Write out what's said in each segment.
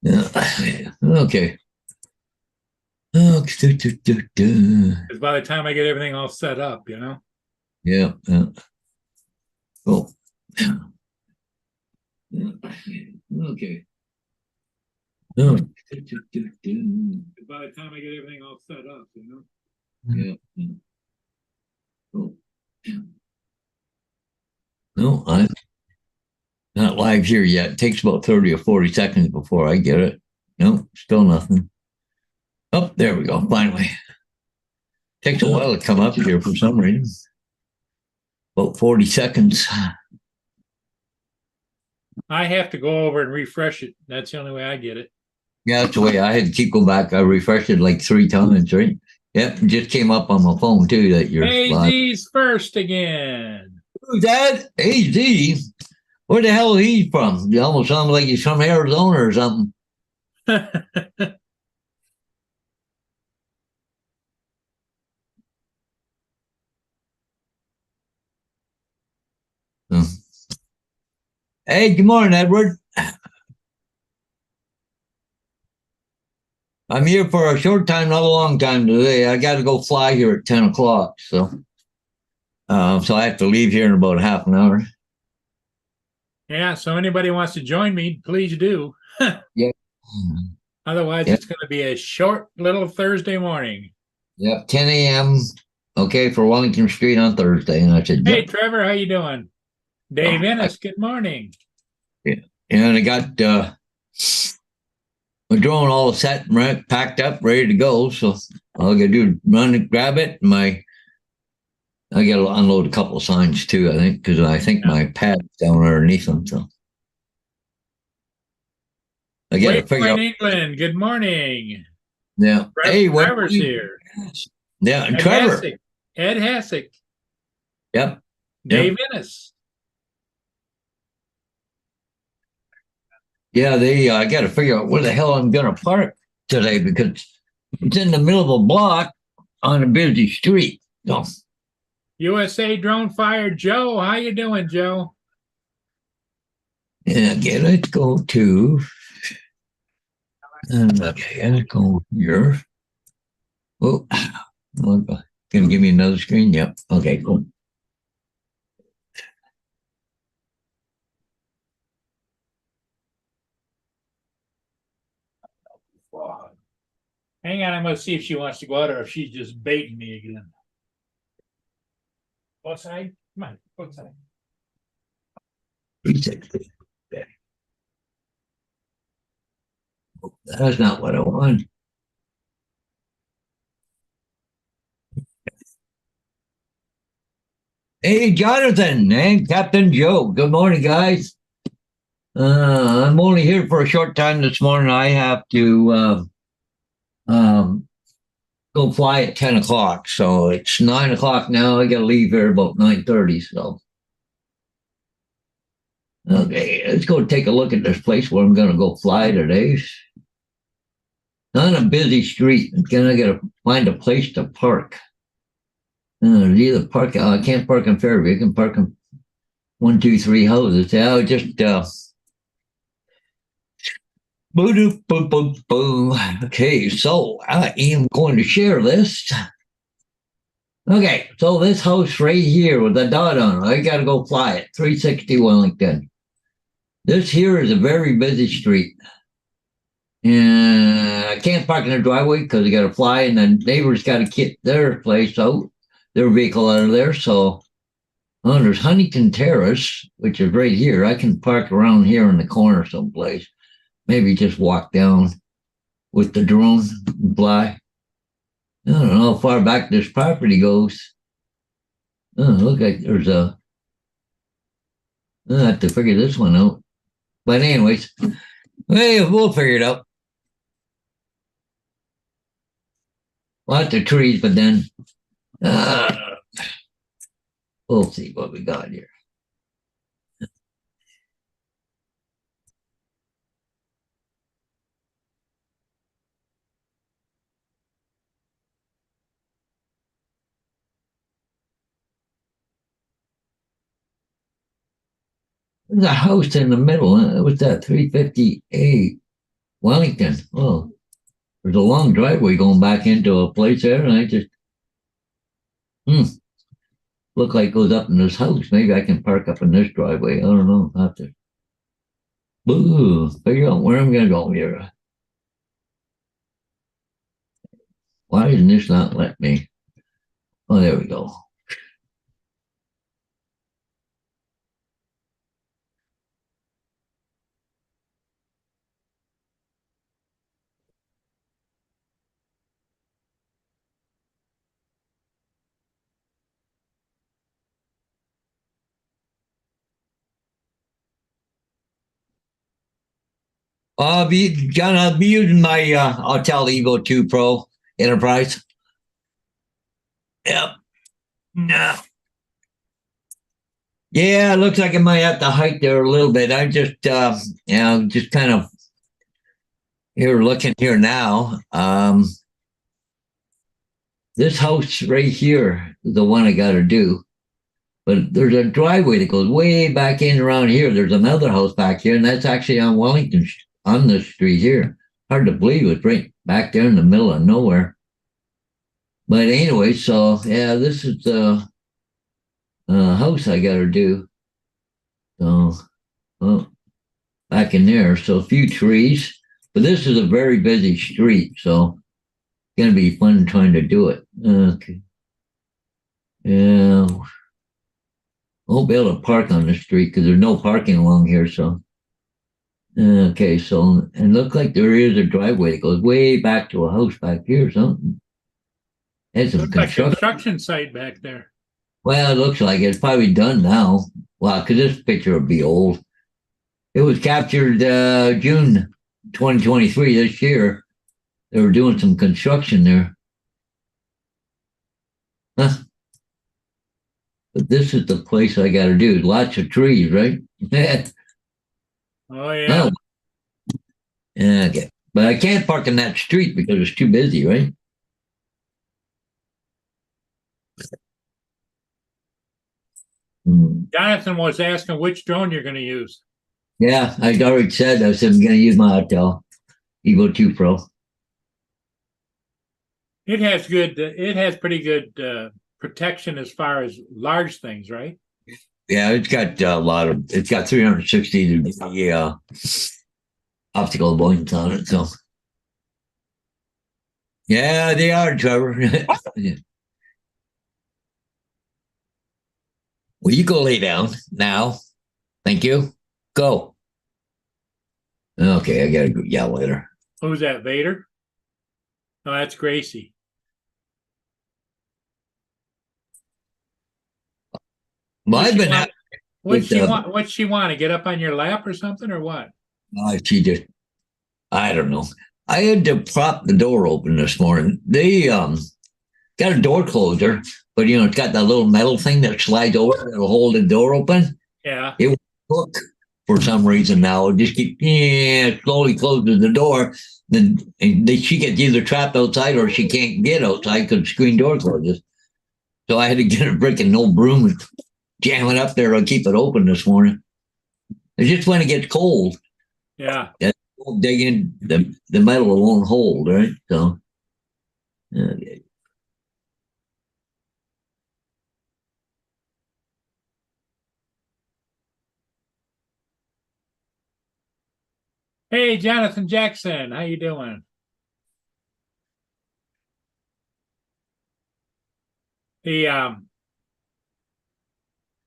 Yeah. Okay. Okay. Because by the time I get everything all set up, you know. Yeah. Cool. Okay. Oh. By the time I get everything all set up, you know. Yeah. Cool. No, I'm not live here yet. It takes about 30 or 40 seconds before I get it. No, still nothing. Oh, there we go. Finally. Takes a while to come up here for some reason. About 40 seconds. I have to go over and refresh it. That's the only way I get it. Yeah, that's the way I had to keep going back. I refreshed it like 3 times, right? Yep, it just came up on my phone too that you're live. AZ's first again. Who's that? AZ? Where the hell is he from? You almost sound like he's from Arizona or something. Hmm. Hey, good morning, Edward. I'm here for a short time, not a long time today. I got to go fly here at 10 o'clock. So I have to leave here in about half an hour. Yeah, so anybody wants to join me, please do. Yeah. Otherwise, Yeah. it's going to be a short little Thursday morning. Yep. 10 a.m. Okay, for Wellington Street on Thursday. And I said, Hey, yep. Trevor, how you doing? Dave Oh, Ennis, good morning. yeah. And I got my drone all set, right, packed up, ready to go. So all I got to do is run and grab it. I got to unload a couple of signs too, I think, because I think Yeah. my pad's down underneath them. So I got to figure Waypoint out. England, good morning. Yeah. Hey, what? Trevor's here. Yeah, and Ed Trevor. Hassick, Ed Hassick, Yep. Dave Yep. Ennis. Yeah, I got to figure out where the hell I'm going to park today because it's in the middle of a block on a busy street. So, USA Drone Fire Joe, how you doing, Joe? yeah, okay, let's go to, okay, let's go here. Oh, going to give me another screen? Yep. Okay, cool. Hang on, I'm going to see if she wants to go out or if she's just baiting me again. Outside? Come on, outside. 360. Okay. That's not what I want. Hey, Jonathan and Captain Joe. Good morning, guys. I'm only here for a short time this morning. I have to um, go fly at 10 o'clock. So it's 9 o'clock now. I got to leave here about 9:30. So, okay, let's go take a look at this place where I'm going to go fly today. On a busy street. Again, I got to find a place to park. Either park. I can't park in Fairview. I can park in one, two, three houses. Yeah, I'll just boom, boom, boom, boom. Okay, so I am going to share this. Okay, so this house right here with the dot on it, I got to go fly it. 360 Wellington. This here is a very busy street. And I can't park in the driveway because I got to fly, and the neighbors got to get their place out, their vehicle out of there. So, there's Huntington Terrace, which is right here. I can park around here in the corner someplace. Maybe just walk down with the drone and fly. I don't know how far back this property goes. Oh, look like there's a. I have to figure this one out. But anyways, hey, we'll figure it out. Lots of trees, but then uh, we'll see what we got here. There's a house in the middle. What's that? 358. Wellington. Oh, there's a long driveway going back into a place there, and I just look like it goes up in this house. Maybe I can park up in this driveway. I don't know. I have to figure out where I'm gonna go here. Why doesn't this not let me? Oh, there we go. John, I'll be using my Autel Evo 2 Pro Enterprise. Yep. No. Yeah, it looks like I might have to hike there a little bit. I just, just kind of here looking here now. This house right here is the one I got to do. But there's a driveway that goes way back in around here. There's another house back here, and that's actually on Wellington, on this street here. Hard to believe it's right back there in the middle of nowhere. But anyway, so yeah, this is the house I got to do. So, well, back in there. So a few trees, but this is a very busy street, so it's gonna be fun trying to do it. Okay. Yeah. Won't be able to park on the street because there's no parking along here. So, okay. So, and look like there is a driveway that goes way back to a house back here or something. It's some Looks like construction site back there. Well, it looks like it's probably done now. Well, because this picture would be old. It was captured June 2023 this year. They were doing some construction there. Huh? But this is the place I got to do. Lots of trees, right? Oh, yeah. Oh. Okay. But I can't park in that street because it's too busy, right? Jonathan was asking which drone you're going to use. Yeah, I already said I'm going to use my Autel Evo 2 Pro. It has pretty good protection as far as large things, right? Yeah, it's got it's got 360 degree optical avoidance on it. So, yeah, they are, Trevor. Will you go lay down now? Thank you. Go. Okay, I gotta go yell at her. Who's that, Vader? Oh, that's Gracie. Well, I've been what's she want to get up on your lap or something or what? She just, I don't know. I had to prop the door open this morning. They got a door closer, but it's got that little metal thing that slides over that'll hold the door open. Yeah. It will hook for some reason now. It just slowly closes the door. Then she gets either trapped outside or she can't get outside because the screen door closes. So I had to get a freaking old broom and jam it up there to keep it open this morning. It's just when it gets cold. Yeah. It won't dig in, the metal won't hold, right? So, okay. Hey, Jonathan Jackson, how you doing? Yeah,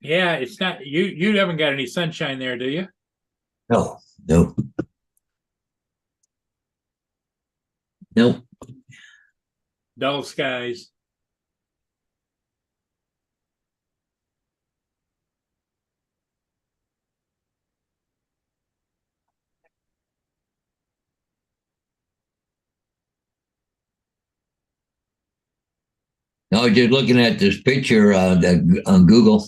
it's not you haven't got any sunshine there, do you? No. Nope. Dull skies. I was just looking at this picture on Google.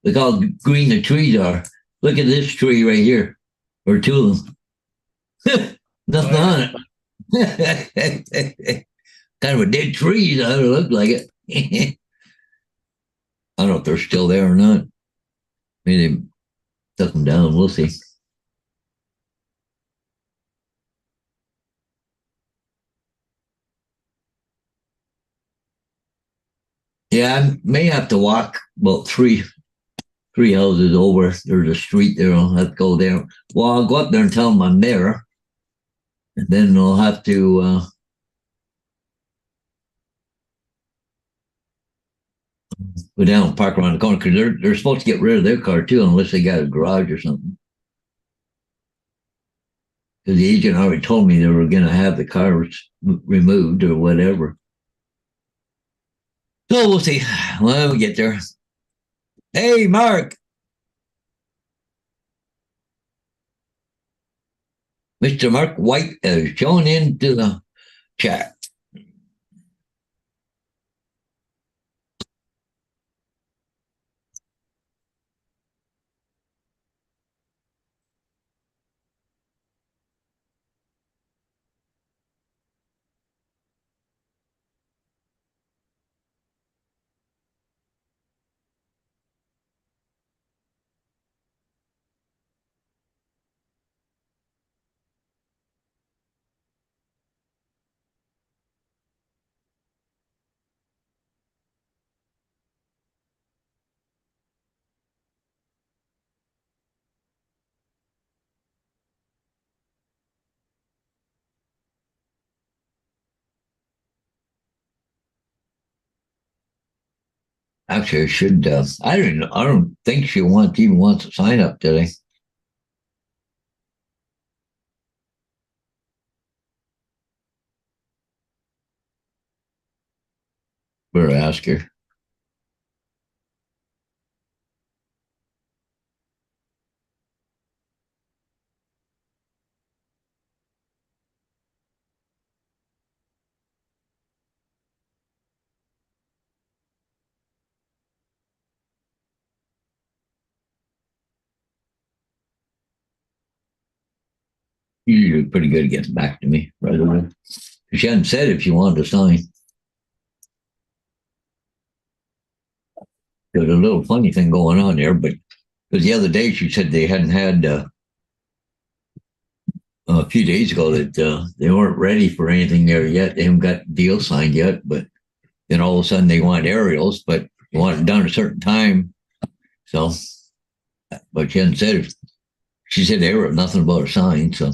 Look how green the trees are. Look at this tree right here, or two of them. Nothing on it. Kind of a dead tree. That would look like it. I don't know if they're still there or not. I mean, took them down. We'll see. Yeah, I may have to walk about three houses over. There's a street there. I'll have to go there. Well, I'll go up there and tell them I'm there, and then I'll have to go down and park around the corner because they're supposed to get rid of their car too, unless they got a garage or something. Because the agent already told me they were going to have the cars removed or whatever. So we'll see when we get there. Hey, Mark. Mr. Mark White is showing into the chat. Actually, I should. I don't think she even wants to sign up today. Better ask her. She's usually pretty good at getting back to me right away. She hadn't said if she wanted to sign. There's a little funny thing going on there, but because the other day she said they hadn't had a few days ago that they weren't ready for anything there yet. They haven't got deal signed yet, but then all of a sudden they want aerials, but they want it done at a certain time. So, but she hadn't said it. She said they were nothing about a sign. So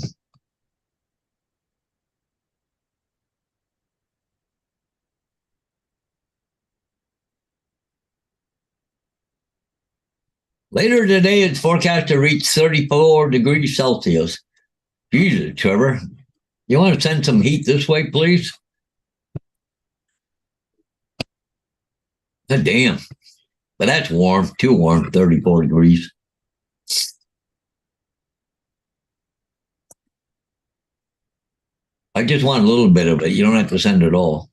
later today, it's forecast to reach 34 degrees Celsius. Jesus, Trevor, you want to send some heat this way, please? God damn. But that's warm, too warm, 34 degrees. I just want a little bit of it. You don't have to send it all.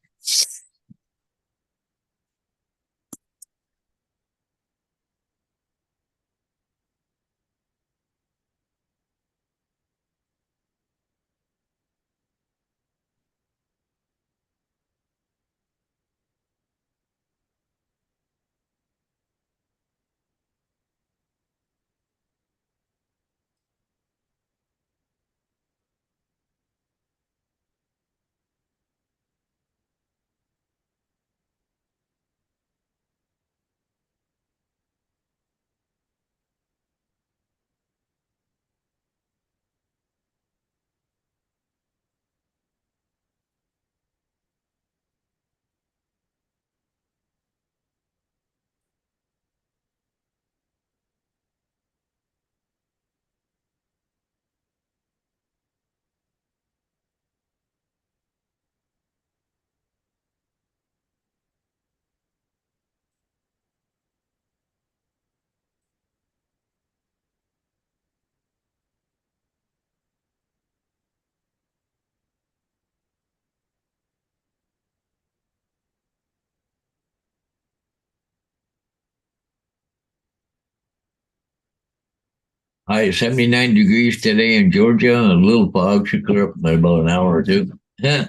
High 79 degrees today in Georgia. A little fog should clear up in about an hour or two. Yeah,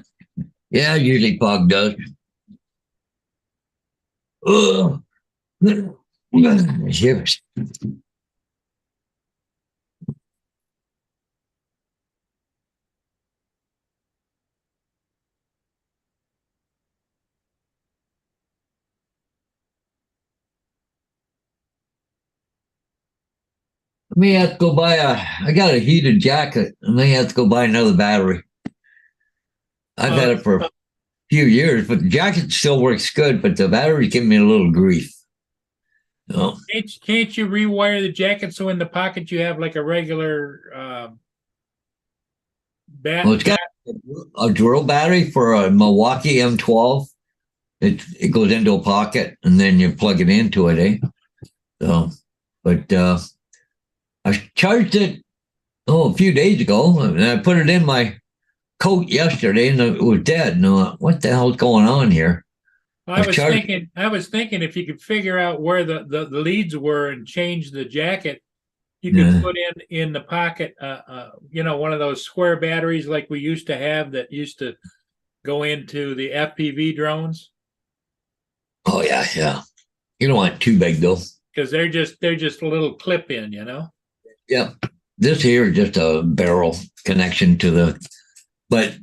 yeah, usually fog does. Ugh. Shivers. may have to go buy I got a heated jacket. I may have to go buy another battery. I've Uh, had it for a few years, but the jacket still works good, but the battery's giving me a little grief. Oh, can't you rewire the jacket so in the pocket you have like a regular well, it's got a drill battery for a Milwaukee M12. It goes into a pocket and then you plug it into it, eh? So, but I charged it a few days ago, and I put it in my coat yesterday, and it was dead. And I went, what the hell's going on here? I was thinking if you could figure out where the leads were and change the jacket, you could Yeah. put in the pocket, one of those square batteries like we used to have that used to go into the FPV drones Oh yeah, yeah. You don't want it too big though. because they're just a little clip in, Yeah. This here is just a barrel connection to but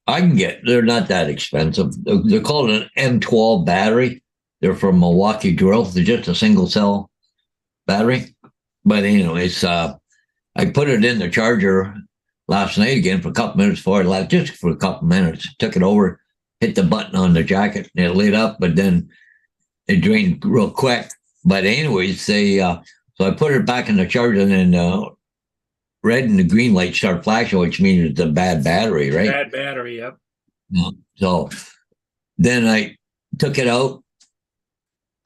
I can they're not that expensive. They're called an M12 battery. They're from Milwaukee Drill. They're just a single cell battery. But it's I put it in the charger last night again for a couple minutes before I left, just for a couple minutes. Took it over, hit the button on the jacket, and it lit up, but then it drained real quick. But anyways, so I put it back in the charger, and then red and the green light start flashing, which means it's a bad battery, right? Bad battery, yep. So then I took it out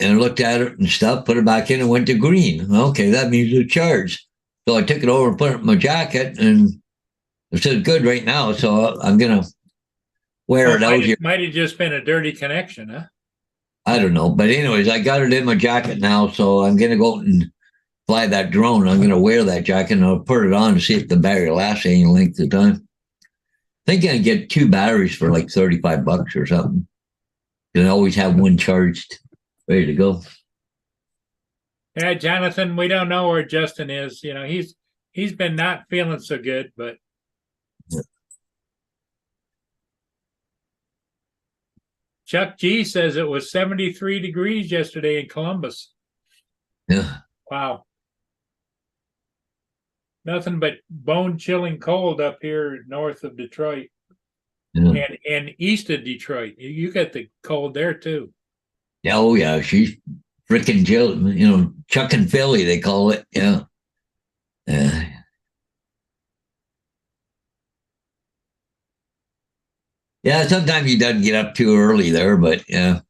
and looked at it and stuff, put it back in and went to green. Okay, that means it's charged. So I took it over and put it in my jacket, and it says good right now. So I'm going to wear it out here. Might have just been a dirty connection, huh? I don't know. But anyways, I got it in my jacket now. So I'm going to go out and fly that drone. I'm going to wear that jacket and I'll put it on to see if the battery lasts any length of time. I think I can get 2 batteries for like $35 or something. You can always have one charged, ready to go. Yeah, Jonathan, we don't know where Justin is. He's been not feeling so good, but Chuck G says it was 73 degrees yesterday in Columbus. Yeah. Wow. Nothing but bone chilling cold up here north of Detroit. Yeah. And east of Detroit. You got the cold there too. Yeah, oh yeah. She's freaking Jill, Chuck and Philly, they call it. Yeah. Yeah, sometimes he doesn't get up too early there, but yeah.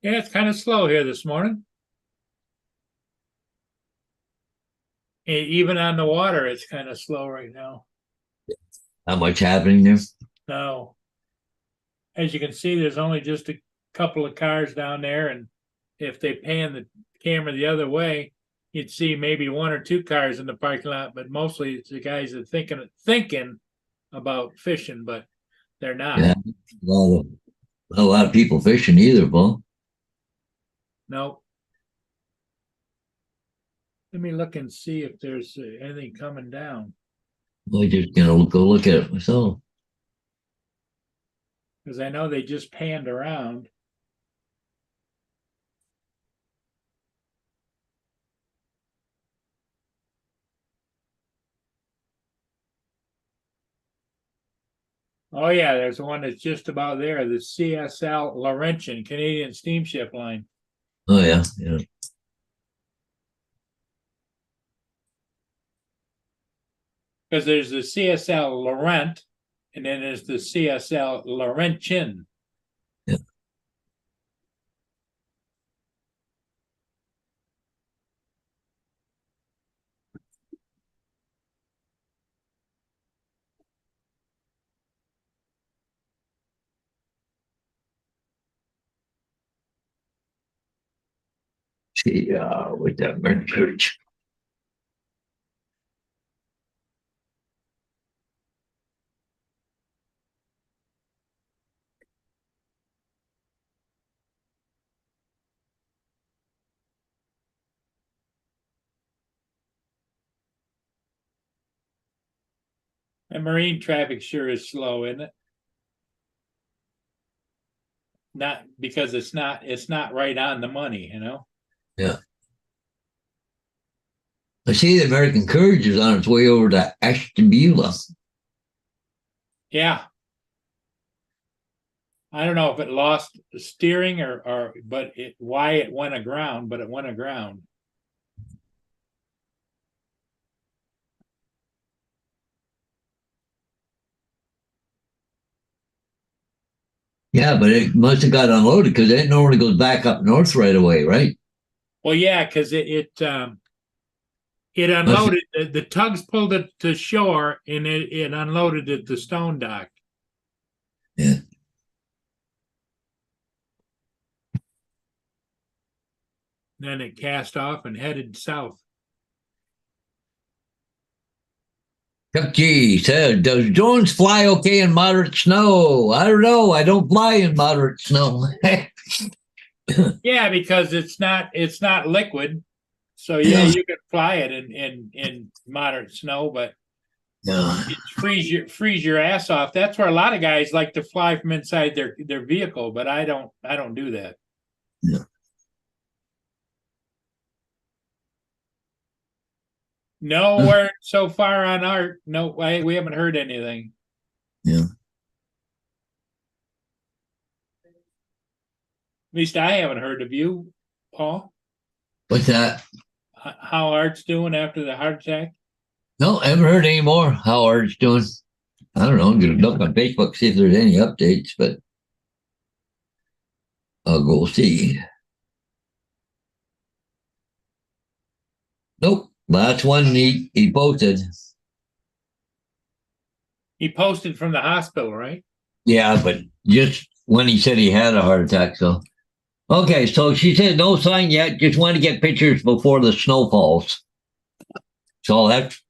Yeah, it's kind of slow here this morning. Even on the water, it's kind of slow right now. Not much happening there. No. As you can see, there's only just a couple of cars down there, and if they pan the camera the other way, you'd see maybe 1 or 2 cars in the parking lot, but mostly it's the guys that are thinking about fishing, but they're not. Yeah, not a lot of people fishing either, Paul. No. Let me look and see if there's anything coming down. I'm just gonna go look at it myself. Because I know they just panned around. Oh yeah, there's one that's just about there, the CSL Laurentian, Canadian Steamship Line. Oh yeah, yeah. Because there's the CSL Laurent, and then there's the CSL Laurentian. Yeah. See, with that church. And marine traffic sure is slow, isn't it? Not because it's not right on the money, you know? Yeah. I see the American Courage is on its way over to Ashtabula. Yeah. I don't know if it lost steering or but why it went aground, but it went aground. Yeah, but it must have got unloaded because it normally goes back up north right away, right? Well, yeah, because it unloaded. The tugs pulled it to shore, and it unloaded at the stone dock. Yeah. Then it cast off and headed south. Chuck G said, "Does drones fly okay in moderate snow?" I don't know. I don't fly in moderate snow. Yeah, because it's not liquid. So yeah, you can fly it in moderate snow, but Yeah. freeze your ass off. That's where a lot of guys like to fly from inside their vehicle, but I don't do that. Yeah. No word so far on art. No, we haven't heard anything. Yeah. At least I haven't heard of you, Paul. What's that? How Art's doing after the heart attack? No, I haven't heard any more. How Art's doing? I don't know. I'm going to look on Facebook, see if there's any updates, but I'll go see. Nope. Last one he posted. He posted from the hospital, right? Yeah, but just when he said he had a heart attack. So, okay. So she said no sign yet. Just want to get pictures before the snow falls. So that's.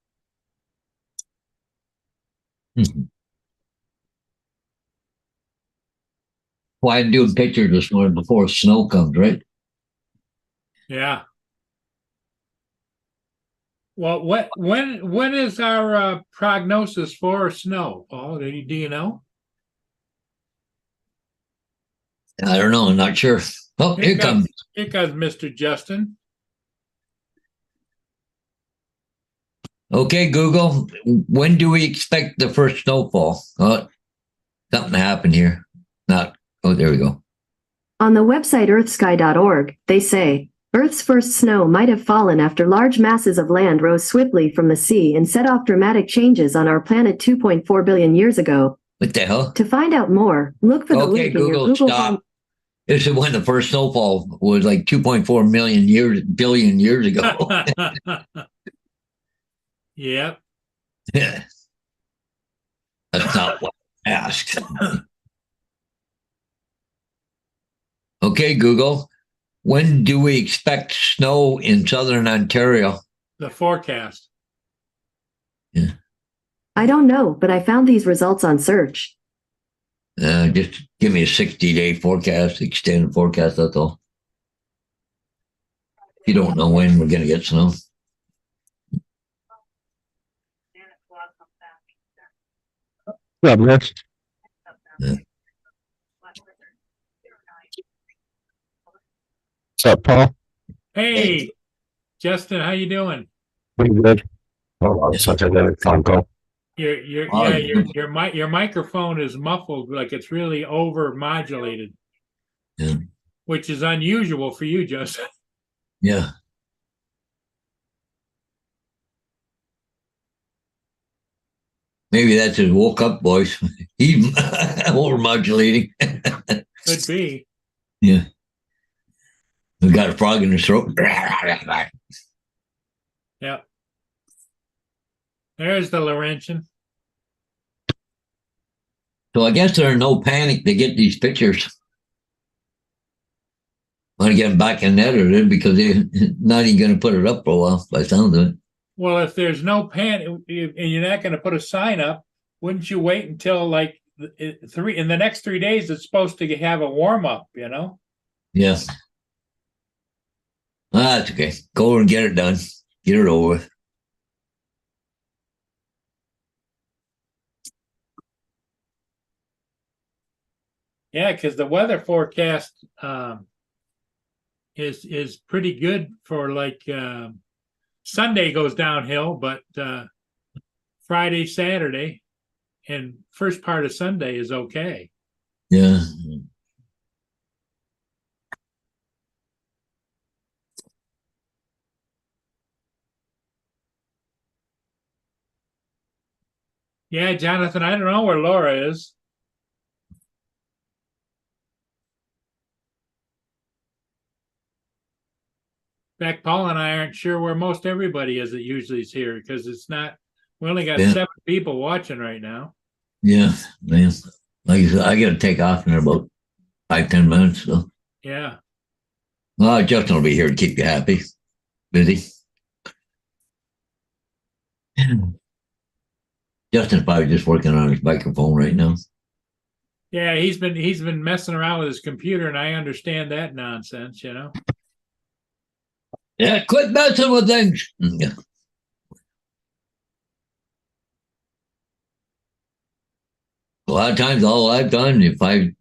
Why I'm doing pictures this morning before snow comes, right? Yeah. Well, when is our prognosis for snow, Paul? Do you know? I don't know. I'm not sure. Oh, here comes. Here comes Mr. Justin. Okay, Google. When do we expect the first snowfall? Oh, something happened here. Not. Oh, there we go. On the website earthsky.org, they say, Earth's first snow might have fallen after large masses of land rose swiftly from the sea and set off dramatic changes on our planet 2.4 billion years ago. What the hell? To find out more, look for the link in your Google stop. This is when the first snowfall was like 2.4 billion years ago. Yep. Yeah. That's not what I asked. Okay, Google. When do we expect snow in southern Ontario? The forecast. Yeah. I don't know, but I found these results on search. Just give me a 60-day forecast, extended forecast, that's all. You don't know when we're going to get snow. Yeah, Rich. Yeah. What's up, Paul? Hey, Justin, how you doing? Pretty good. Hold on, such a good phone call. Your microphone is muffled, like it's really over modulated. Yeah. Which is unusual for you, Justin. Yeah. Maybe that's his woke up voice. He's over modulating. Could be. Yeah. We've got a frog in his throat. Yeah. There's the Laurentian. So I guess there's no panic to get these pictures. Want to get them back in edited because they're not even going to put it up for a while by the sound of it. Well, if there's no panic and you're not going to put a sign up, wouldn't you wait until like in the next 3 days? It's supposed to have a warm up, you know? Yeah. That's okay. Go over and get it done. Get it over with. Yeah, because the weather forecast is pretty good for like Sunday goes downhill, but Friday, Saturday, and first part of Sunday is okay. Yeah. Yeah, Jonathan, I don't know where Laura is. In fact, Paul and I aren't sure where most everybody is that usually is here because it's not, we only got Yeah. 7 people watching right now. Yeah, man. Like I said, I got to take off in about 5-10 minutes. So, Yeah. well, Justin will be here to keep you happy, busy. Justin's probably just working on his microphone right now. Yeah, he's been messing around with his computer, and I understand that nonsense, you know. Yeah, quit messing with things. Yeah. A lot of times, all I've done, if I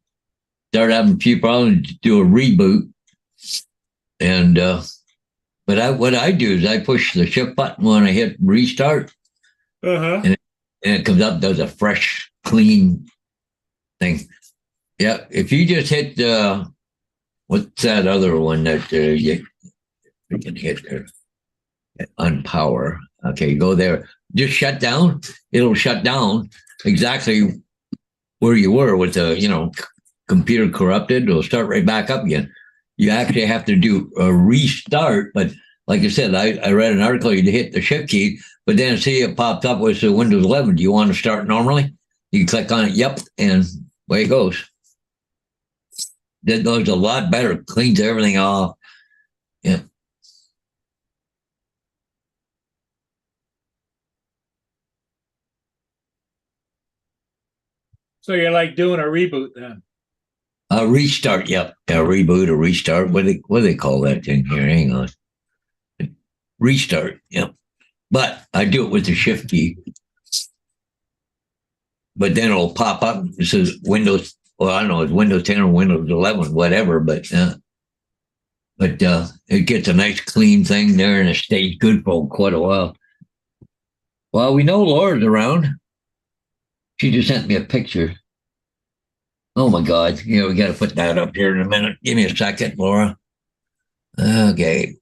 start having a few problems, do a reboot. And but what I do is I push the shift button when I hit restart, Uh-huh. and it comes up, does a fresh, clean thing. Yeah, if you just hit what's that other one that you can hit there? Unpower. Okay, go there. Just shut down. It'll shut down exactly where you were with the computer corrupted. It'll start right back up again. You actually have to do a restart, but like I said, I read an article. You hit the shift key, but then see it popped up with the Windows 11. Do you want to start normally? You click on it. Yep, and away it goes. That goes a lot better. Cleans everything off. Yeah. So you're like doing a reboot then. A restart. Yep. A reboot, a restart. What do they call that thing here? Hang on. Restart. Yep. But I do it with the shift key. But then it'll pop up. It says Windows. Well, I don't know. It's Windows 10 or Windows 11, whatever. But it gets a nice clean thing there, and it stays good for quite a while. Well, we know Laura's around. She just sent me a picture. Oh my God! We got to put that up here in a minute. Give me a second, Laura. Okay.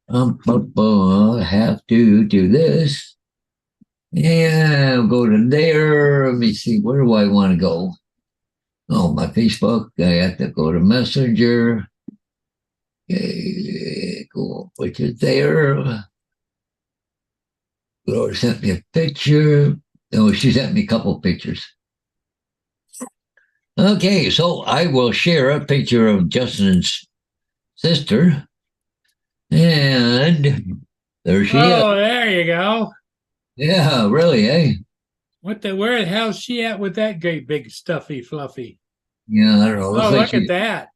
I have to do this. Yeah, I'll go to there. Let me see. Where do I want to go? Oh, my Facebook. I have to go to Messenger. Okay, cool. Which is there. Laura sent me a picture. Oh, she sent me a couple pictures. Okay, so I will share a picture of Justin's sister. And there she is. Oh, there you go. Yeah, really, eh? Where the hell's she at with that great big stuffy fluffy? Yeah, I don't know. Oh, look at that.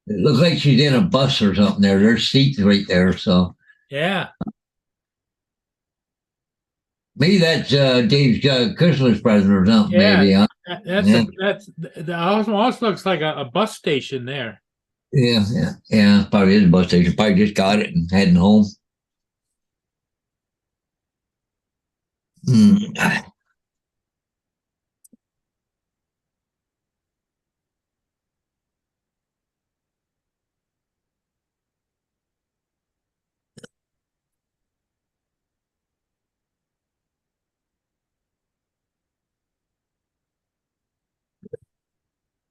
It looks like she's in a bus or something there. There's seats right there. So Yeah. maybe that's Dave's Christmas present or something, Yeah. maybe. Huh? That almost looks like a bus station there. Yeah. Probably is a bus station. Probably just got it and heading home. Hmm.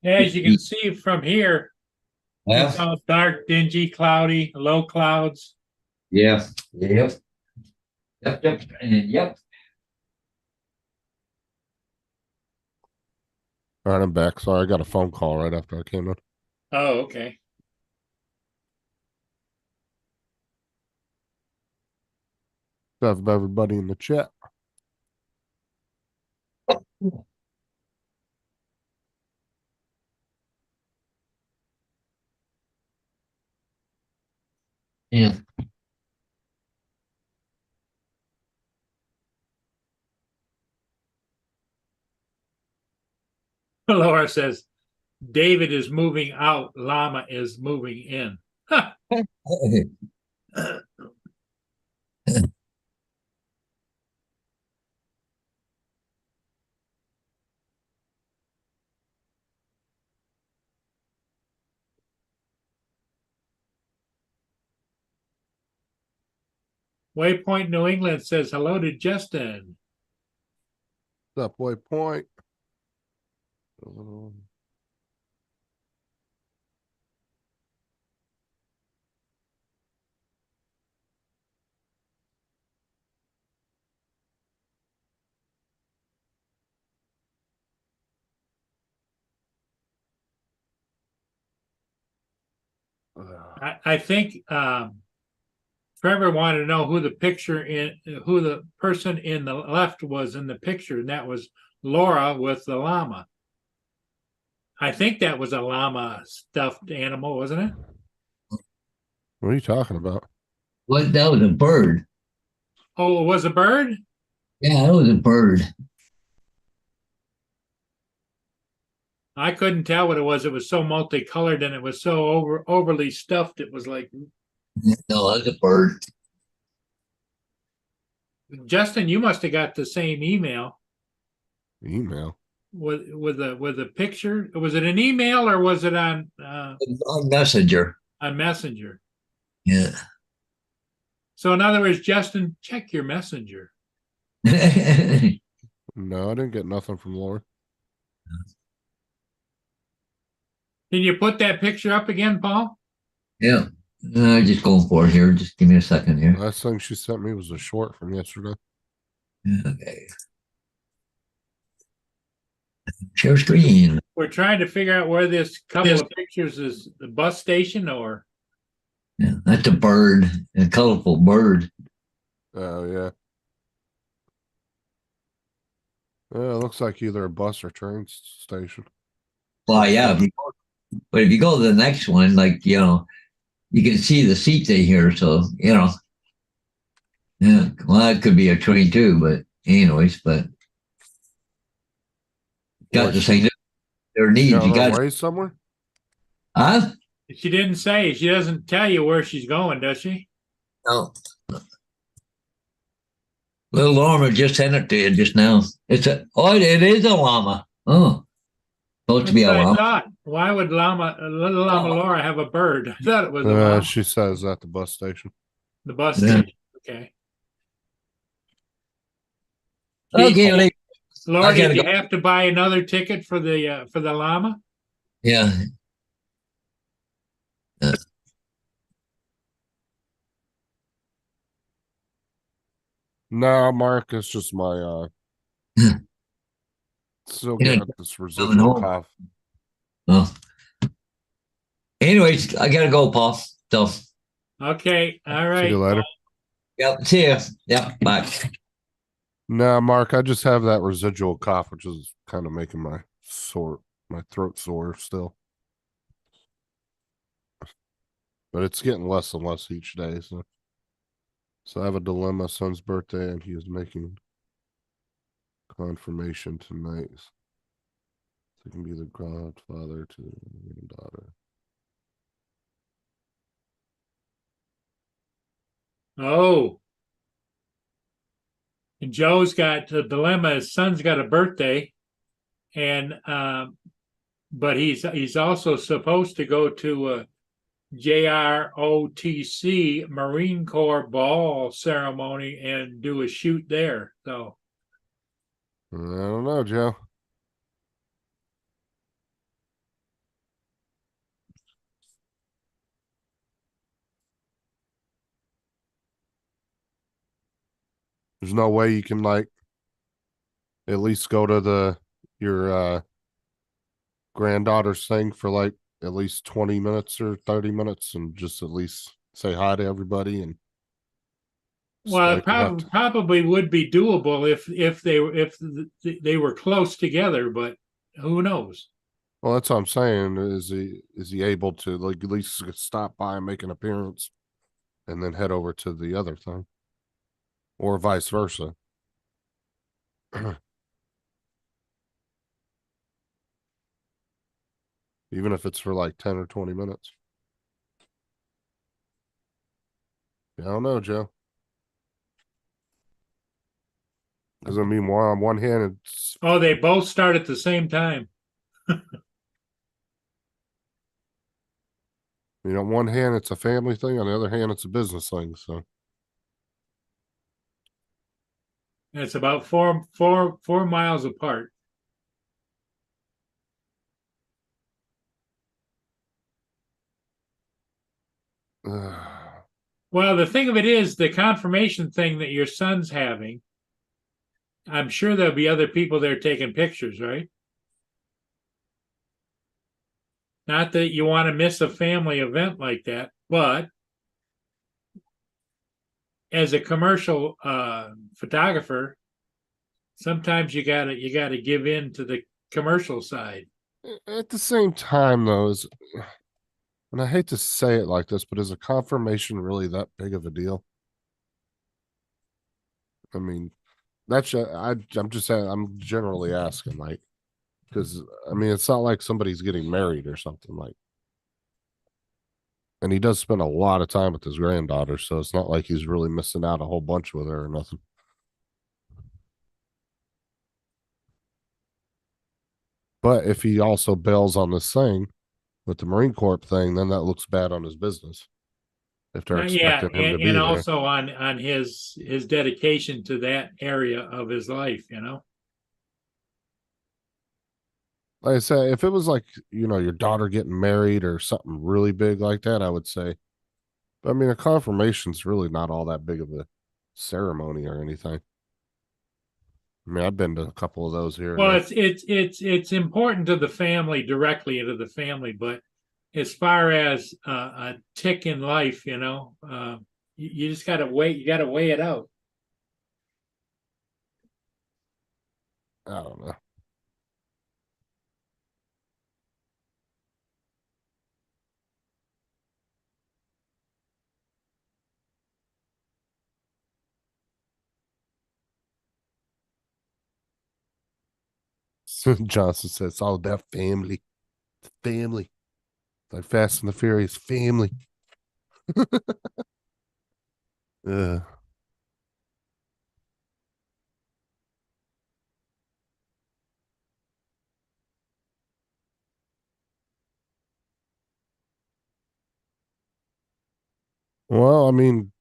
As you can see from here, Yeah. it's all dark, dingy, cloudy, low clouds. Yeah. Yep. And yep. All right, I'm back. Sorry, I got a phone call right after I came in. Oh, okay. Have everybody in the chat. Yeah. Laura says, David is moving out, llama is moving in. Ha! Waypoint New England says hello to Justin. What's up, Waypoint? I think Trevor wanted to know who the person in the left was in the picture, and that was Laura with the llama. I think that was a llama stuffed animal, wasn't it? What are you talking about? What? That was a bird. Oh, it was a bird? Yeah, that was a bird. I couldn't tell what it was. It was so multicolored and it was so overly stuffed. It was like, No, that was a bird. Justin, you must have got the same email Email. with a picture. Was it an email or was it on On Messenger. Messenger? Yeah. So in other words, Justin, check your messenger. No, I didn't get nothing from Laura. Can you put that picture up again, Paul? Yeah. Just going for it here. Just give me a second here. Last thing she sent me was a short from yesterday. Okay. Share screen. We're trying to figure out where this couple of pictures is, the bus station or Yeah, that's a bird, a colorful bird. Oh, yeah. Yeah, it looks like either a bus or train station. Well, yeah. But if you go to the next one, like, you can see the seats in here. So, yeah. Well, it could be a train too, but anyways, but got to say their needs. You You got away somewhere? huh? she didn't say. She doesn't tell you where she's going, does she? No. Little llama just sent it to you just now. It is a llama. Oh, supposed to be a That's what I llama. thought. Why would little llama Laura have a bird? I thought it was a llama. She says at the bus station. The bus Yeah. station. Okay. Okay, Lee. Laura, I gotta did you go. have to buy another ticket for the llama? Yeah. No, Mark, it's just my still Yeah, got this residual home. cough. Well, anyways, I gotta go, Paul. So, Okay. All See right. you later. yep. See ya. Yep. Bye. No, Mark, I just have that residual cough, which is kind of making my throat sore still. But it's getting less and less each day. So I have a dilemma. Son's birthday, and he is making confirmation tonight. So he can be the godfather to the daughter. Oh. And Joe's got a dilemma. His son's got a birthday, and but he's also supposed to go to JROTC Marine Corps ball ceremony and do a shoot there. So I don't know, Joe. There's no way you can like at least go to your granddaughter's thing for like at least 20 minutes or 30 minutes and just at least say hi to everybody and well, it like, probably would be doable if they were close together, but who knows? well, that's what I'm saying. Is he able to like at least stop by and make an appearance and then head over to the other thing? Or vice versa. even if it's for like 10 or 20 minutes. I don't know, Joe. Because I mean, on one hand, it's Oh, they both start at the same time. on one hand it's a family thing, on the other hand it's a business thing. So It's about four miles apart. Well, the thing of it is, the confirmation thing that your son's having, I'm sure there'll be other people there taking pictures, right? Not that you want to miss a family event like that, but as a commercial photographer, sometimes you gotta give in to the commercial side. at the same time, though, and I hate to say it like this, but is a confirmation really that big of a deal? I mean, I'm just saying, I'm generally asking, like, because I mean, it's not like somebody's getting married or something like. And he does spend a lot of time with his granddaughter, so it's not like he's really missing out a whole bunch with her or nothing. But if he also bails on this thing with the Marine Corps thing, then that looks bad on his business. If they're Yeah, expecting him to be and there. also on his dedication to that area of his life, you know. Like I said, if it was like, your daughter getting married or something really big like that, I would say. But I mean, a confirmation's really not all that big of a ceremony or anything. I mean, I've been to a couple of those here and Well, there. it's important to the family, directly into the family, but as far as a tick in life, you know, you just gotta wait. You gotta weigh it out. I don't know. Johnson says it's all about family. Family. Like Fast and the Furious family. Yeah. Well, I mean,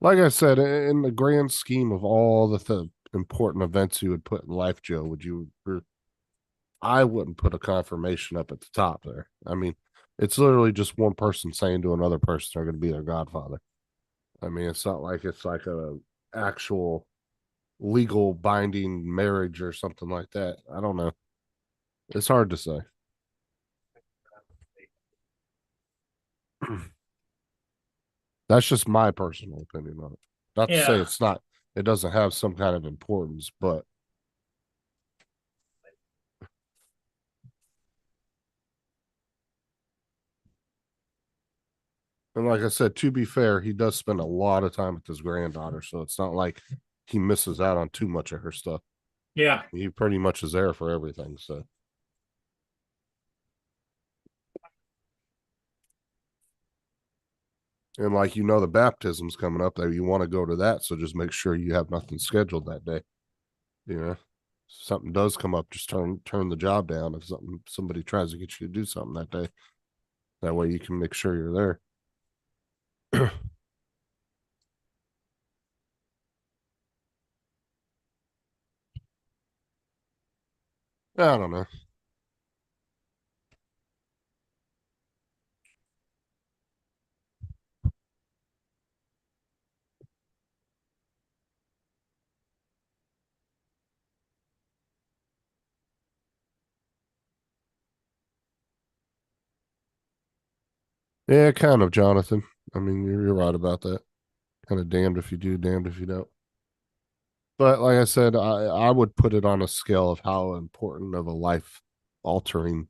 like I said, in the grand scheme of all the important events you would put in life, Joe, I wouldn't put a confirmation up at the top there. I mean, it's literally just one person saying to another person they're going to be their godfather. I mean, it's not like it's like a actual legal binding marriage or something like that. I don't know. It's hard to say. That's just my personal opinion on it. Not to say Yeah. it's not, it doesn't have some kind of importance, but and like I said, to be fair, he does spend a lot of time with his granddaughter, so it's not like he misses out on too much of her stuff. Yeah. He pretty much is there for everything. So, and like the baptism's coming up there, you want to go to that, so just make sure you have nothing scheduled that day. Something does come up, just turn the job down if somebody tries to get you to do something that day. That way you can make sure you're there. I don't know. Yeah, kind of, Jonathan. I mean, you're right about that. Kind of damned if you do, damned if you don't. But like I said, I would put it on a scale of how important of a life altering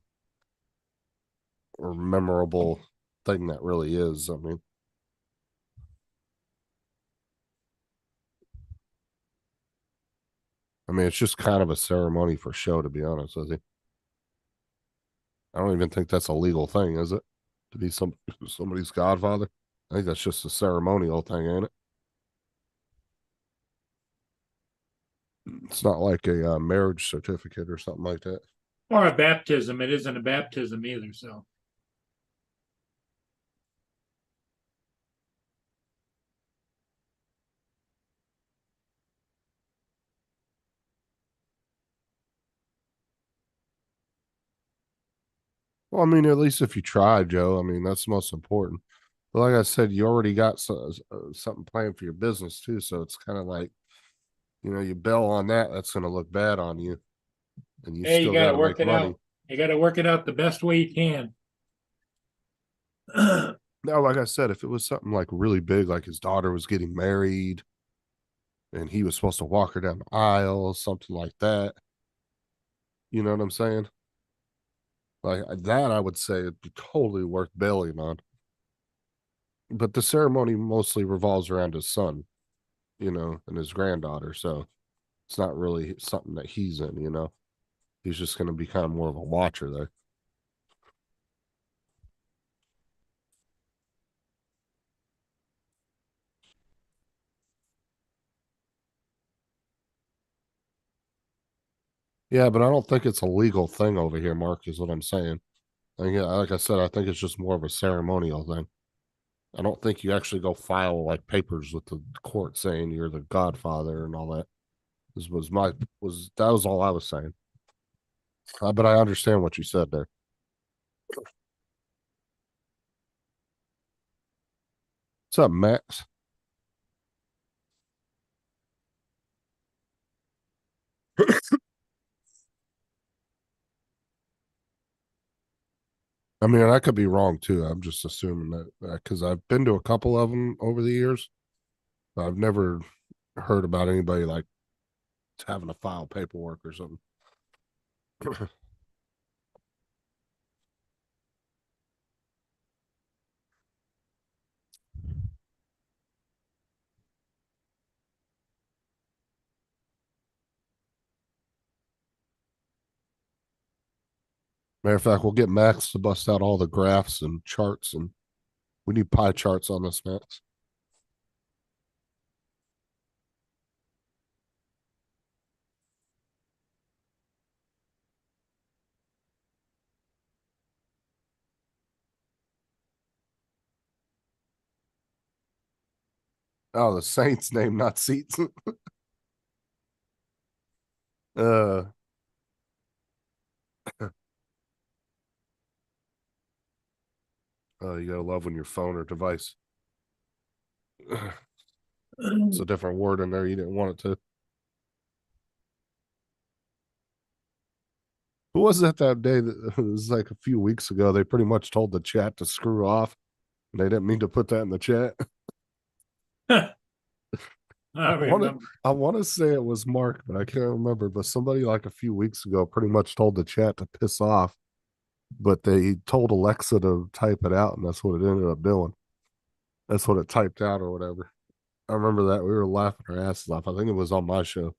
or memorable thing that really is. I mean, it's just kind of a ceremony for show, to be honest with you. I don't even think that's a legal thing, is it? To be somebody's godfather. I think that's just a ceremonial thing, ain't it? It's not like a marriage certificate or something like that. Or a baptism. It isn't a baptism either, so. Well, I mean, at least if you try, Joe, I mean, that's most important. But like I said, you already got something planned for your business too. So it's kind of like, you bail on that, that's going to look bad on you. And you Hey, you still got gotta to work make it money. out. You gotta work it out the best way you can. Now, like I said, if it was something like really big, like his daughter was getting married and he was supposed to walk her down the aisle, something like that. You know what I'm saying? Like that, I would say it'd be totally worth bailing on. But the ceremony mostly revolves around his son, and his granddaughter. So it's not really something that he's in. He's just going to be kind of more of a watcher there. Yeah, but I don't think it's a legal thing over here, Mark, is what I'm saying. Like I said, I think it's just more of a ceremonial thing. I don't think you actually go file like papers with the court saying you're the godfather and all that. This was my was that was all I was saying. But I understand what you said there. What's up, Max? I mean, I could be wrong too. I'm just assuming that because I've been to a couple of them over the years. I've never heard about anybody like having to file paperwork or something. Matter of fact, we'll get Max to bust out all the graphs and charts, and we need pie charts on this, Max. Oh, the Saints name, not seats. uh, you gotta love when your phone or device. It's a different word in there you didn't want it to. Who was that day? That it was like a few weeks ago. They pretty much told the chat to screw off. And they didn't mean to put that in the chat. I I want to remember. I want to say it was Mark, but I can't remember. But somebody like a few weeks ago pretty much told the chat to piss off, but they told Alexa to type it out, and that's what it ended up doing. That's what it typed out or whatever. I remember that we were laughing our asses off. I think it was on my show.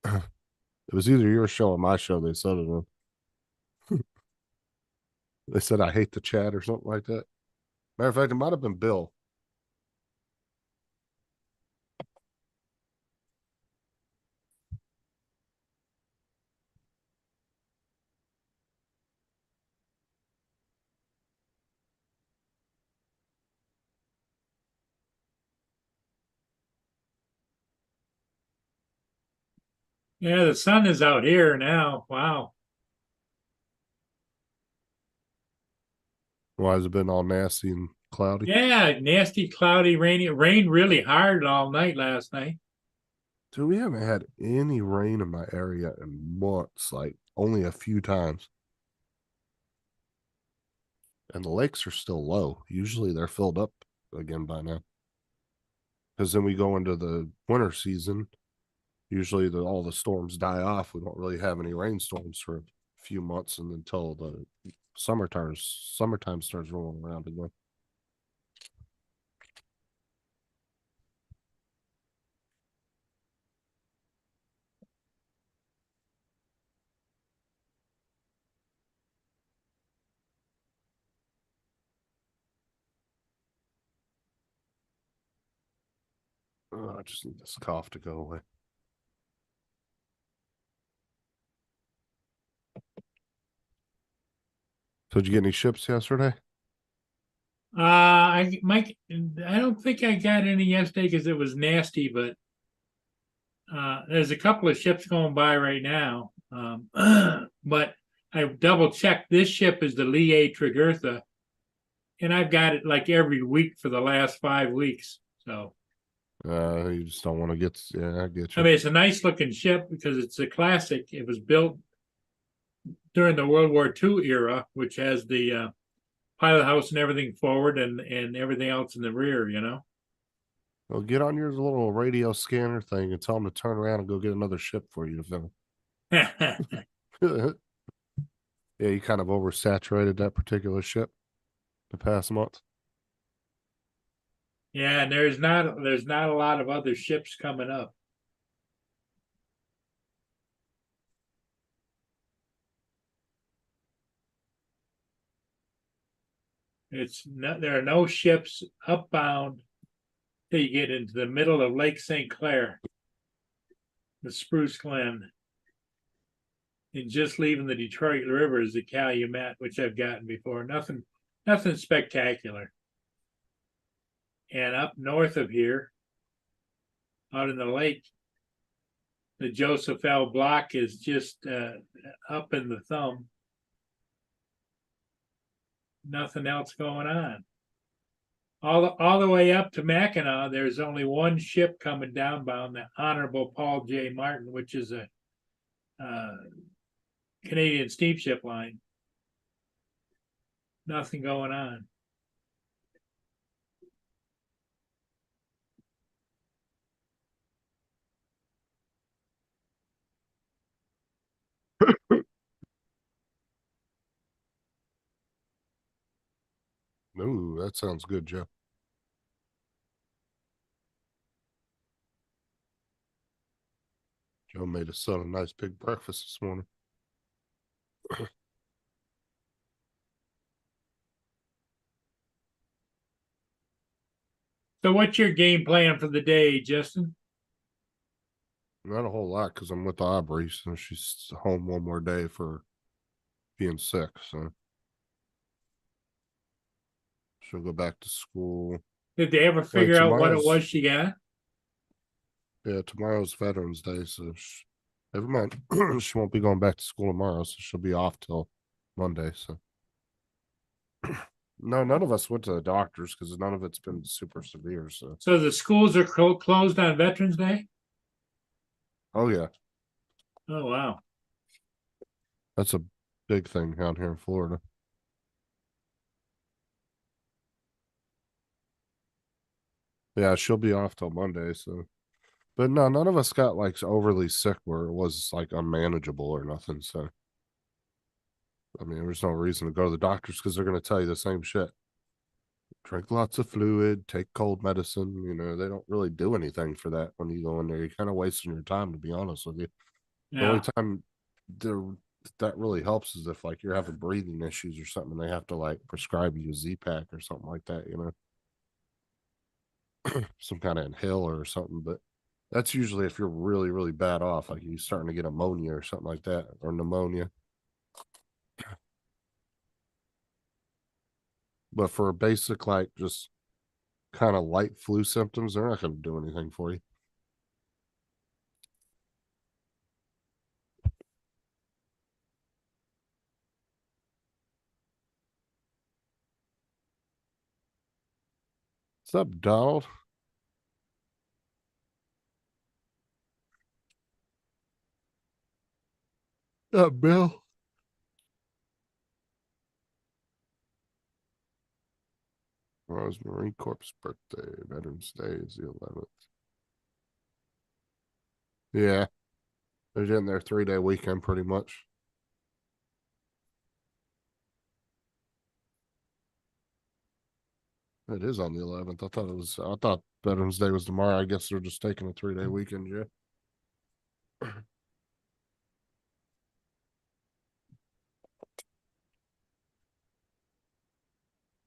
It was either your show or my show. They said it on. They said I hate the chat or something like that. Matter of fact, it might have been Bill. Yeah, the sun is out here now. Wow. Why has it been all nasty and cloudy? Yeah, nasty, cloudy, rainy. It rained really hard all night last night. Dude, we haven't had any rain in my area in months, like only a few times. And the lakes are still low. Usually they're filled up again by now. Because then we go into the winter season. Usually all the storms die off. We don't really have any rainstorms for a few months and until the summertime starts rolling around again. Oh, I just need this cough to go away. So did you get any ships yesterday? I don't think I got any yesterday because it was nasty, but there's a couple of ships going by right now. But I double checked. This ship is the Lee A. Tregurtha, and I've got it like every week for the last 5 weeks. So You just don't want to get. Yeah, I get you. I mean, it's a nice looking ship because it's a classic. It was built during the World War II era, which has the pilot house and everything forward and everything else in the rear, you know. Well, get on your little radio scanner thing and tell them to turn around and go get another ship for you to film. Yeah, you kind of oversaturated that particular ship the past month. Yeah, and there's not a lot of other ships coming up. There are no ships upbound till you get into the middle of Lake St. Clair, the Spruce Glen. And just leaving the Detroit River is the Calumet, which I've gotten before. Nothing spectacular. And up north of here, out in the lake, the Joseph L. Block is just up in the thumb. Nothing else going on. All the way up to Mackinac, there's only one ship coming downbound, the Honorable Paul J. Martin, which is a Canadian steamship line. Nothing going on. Ooh, that sounds good, Joe. Joe made his son a nice big breakfast this morning. So what's your game plan for the day, Justin? Not a whole lot because I'm with Aubrey, so she's home one more day for being sick. So she'll go back to school. Did they ever figure out what it tomorrow's- was she got? Yeah, tomorrow's Veterans Day, so never mind. She won't be going back to school tomorrow, so she'll be off till Monday. So no, none of us went to the doctors because none of it's been super severe. So So the schools are closed on Veterans Day? oh yeah, Oh, wow. that's a big thing down here in Florida. Yeah, she'll be off till Monday. So, but no, none of us got like overly sick where it was like unmanageable or nothing. So, I mean, there's no reason to go to the doctors because they're going to tell you the same shit. Drink lots of fluid, take cold medicine. You know, they don't really do anything for that when you go in there. You're kind of wasting your time, to be honest with you. The only time that really helps is if like you're having breathing issues or something, they have to like prescribe you a Z-Pack or something like that, you know. Some kind of inhaler or something, but that's usually if you're really, really bad off, like you're starting to get ammonia or something like that, or pneumonia. But for a basic, like just kind of light flu symptoms, they're not going to do anything for you. What's up, Donald? Bill? Tomorrow's Marine Corps birthday. Veterans Day is the 11th. Yeah. They're getting their 3-day weekend pretty much. It is on the 11th. I thought Veterans Day was tomorrow. I guess they're just taking a 3-day weekend, yeah.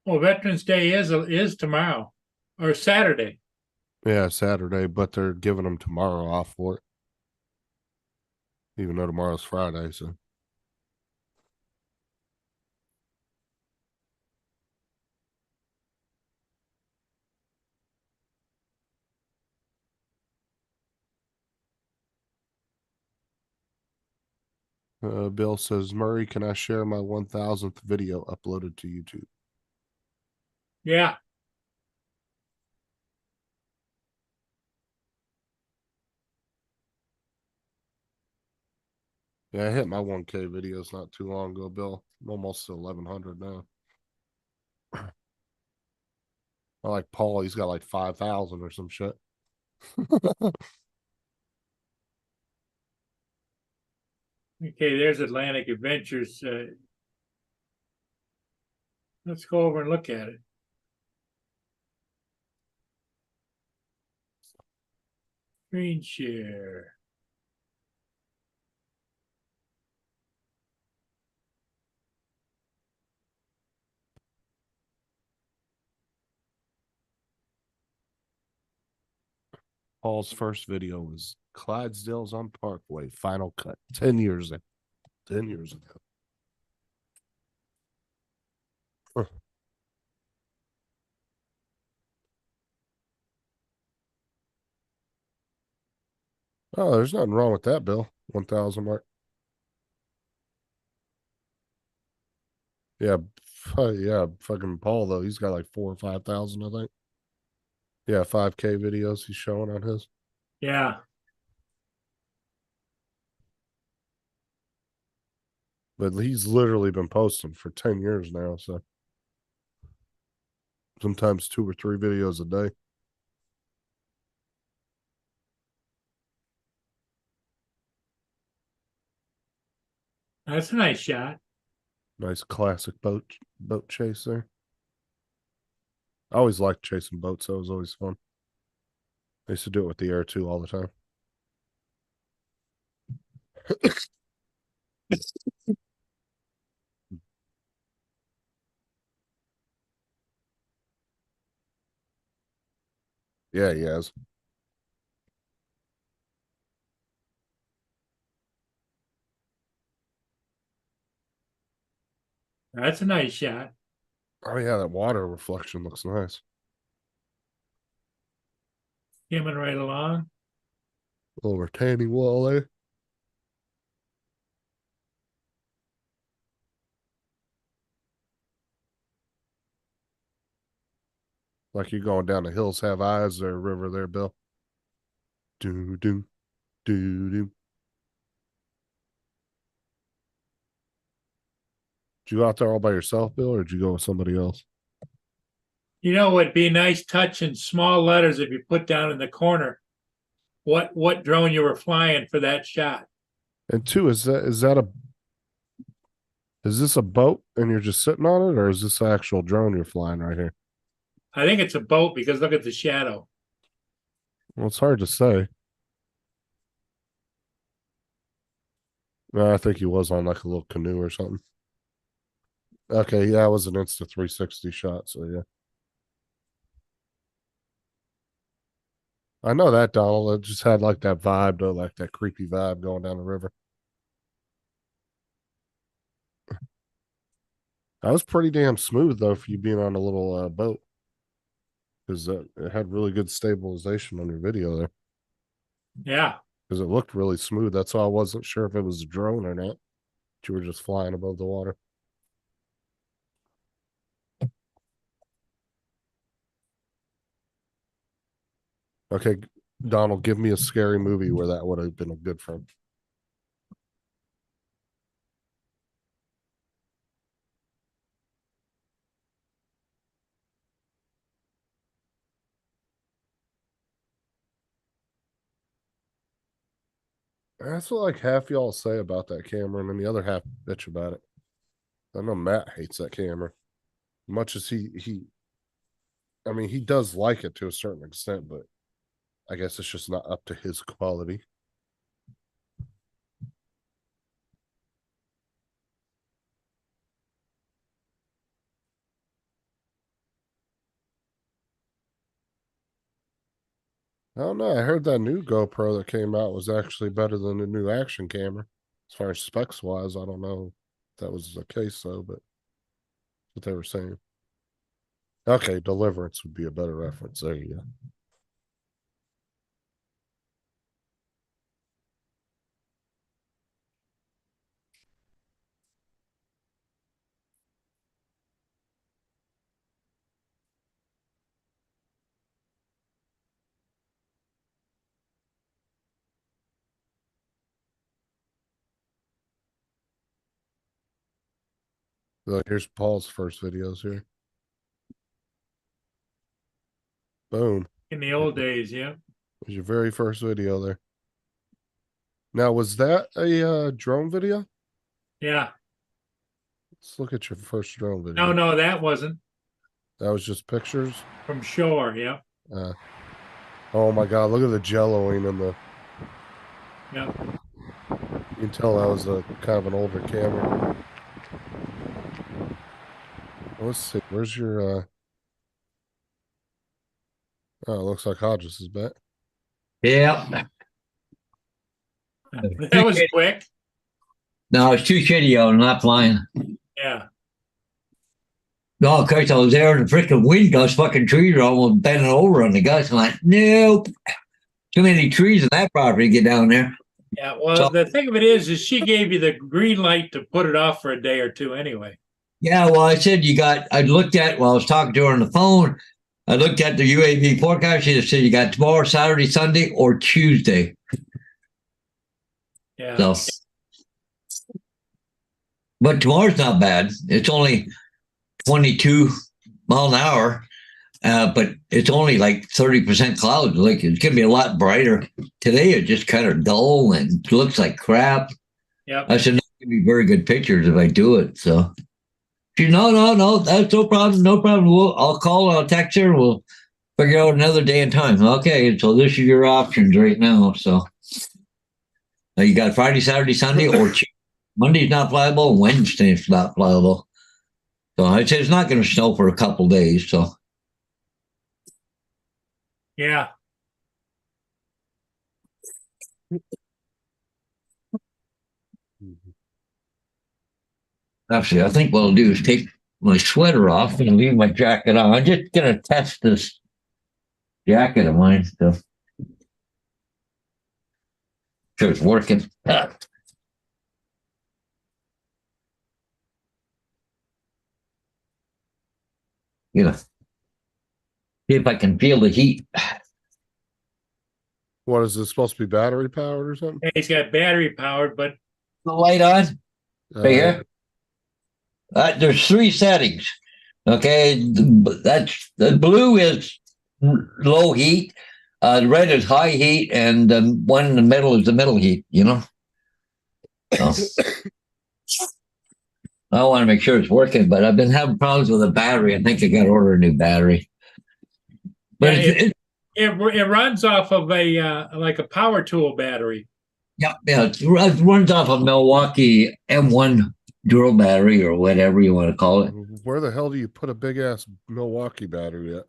Well, Veterans Day is tomorrow or Saturday. Yeah, Saturday, but they're giving them tomorrow off for it. Even though tomorrow's Friday, so. Bill says, Murray, can I share my 1000th video uploaded to YouTube? Yeah. Yeah, I hit my 1K videos not too long ago, Bill. I'm almost to 1100 now. I like Paul, he's got like 5,000 or some shit. Okay, there's Atlantic Adventures. Let's go over and look at it. Screen share. Paul's first video was Clydesdales on Parkway, final cut, 10 years ago. 10 years ago. Huh. Oh, there's nothing wrong with that, Bill. 1000 mark. Yeah, yeah, fucking Paul though. He's got like 4 or 5,000, I think. Yeah, 5K videos he's showing on his. Yeah. But he's literally been posting for 10 years now, so sometimes 2 or 3 videos a day. That's a nice shot. Nice classic boat chase there. I always liked chasing boats, so it was always fun. I used to do it with the air too all the time. Yeah, he has. That's a nice shot. Oh yeah, that water reflection looks nice. Skimming right along. Little retaining wall there. Like you're going down the hills have eyes there, river there, Bill. Do do do do. Did you go out there all by yourself, Bill, or did you go with somebody else? You know what'd be a nice touch in small letters if you put down in the corner what drone you were flying for that shot. And two, is this a boat and you're just sitting on it, or is this an actual drone you're flying right here? I think it's a boat because look at the shadow. Well, it's hard to say. No, I think he was on like a little canoe or something. Okay, yeah, it was an Insta 360 shot, so yeah. I know that, Donald. It just had like that vibe, though, like that creepy vibe going down the river. That was pretty damn smooth, though, for you being on a little boat. Because it had really good stabilization on your video there. Yeah. Because it looked really smooth. That's why I wasn't sure if it was a drone or not. But you were just flying above the water. Okay, Donald, give me a scary movie where that would have been a good film. That's what like half y'all say about that camera, and then the other half bitch about it. I know Matt hates that camera. Much as I mean, he does like it to a certain extent, but I guess it's just not up to his quality. I don't know. I heard that new GoPro that came out was actually better than the new action camera. As far as specs wise, I don't know if that was the case though, but what they were saying. Okay, Deliverance would be a better reference. There you go. Look, here's Paul's first videos here. Boom. In the old days, yeah. Was your very first video there. Now, was that a drone video? Yeah. Let's look at your first drone video. No, that wasn't That was just pictures. from shore. Yeah. Oh my God, look at the jelloing and the. Yeah. You can tell that was a kind of an older camera. Let's see. Where's your? Oh, it looks like Hodges is back. Yeah. That was quick. No, it's too shitty out. I'm not flying. Yeah. No, of course, I was there and the freaking wind gust, fucking trees are almost bending over on the gust. I'm like, nope. Too many trees in that property to get down there. Yeah. Well, So- the thing of it is she gave you the green light to put it off for a day or two anyway. Yeah, well, I said I looked at, while I was talking to her on the phone, I looked at the UAV forecast. She said you got tomorrow, Saturday, Sunday, or Tuesday. Yeah. So, but tomorrow's not bad. It's only 22 mile an hour, but it's only like 30% clouds. Like it's gonna be a lot brighter. Today it's just kind of dull and looks like crap. Yeah. I said, no, give me very good pictures if I do it. So she, no, that's no problem, no problem. I'll call, I'll text her, and we'll figure out another day and time. Okay, so this is your options right now. So now you got Friday, Saturday, Sunday, or Monday's not flyable, Wednesday's not flyable. So I say it's not going to snow for a couple days. So Yeah. actually, I think what I'll do is take my sweater off and leave my jacket on. I'm just going to test this jacket of mine. So sure it's working. Yeah. See if I can feel the heat. What is this supposed to be battery powered or something? He's got battery powered, but The light on right here. There's 3 settings. Okay, that's the blue is low heat, the red is high heat, and the one in the middle is the middle heat. You know. So, I want to make sure it's working, but I've been having problems with the battery. I think I got to order a new battery. But Yeah, it runs off of a like a power tool battery. yeah, it runs off a Milwaukee M1 Dual battery or whatever you want to call it. Where the hell do you put a big ass Milwaukee battery at?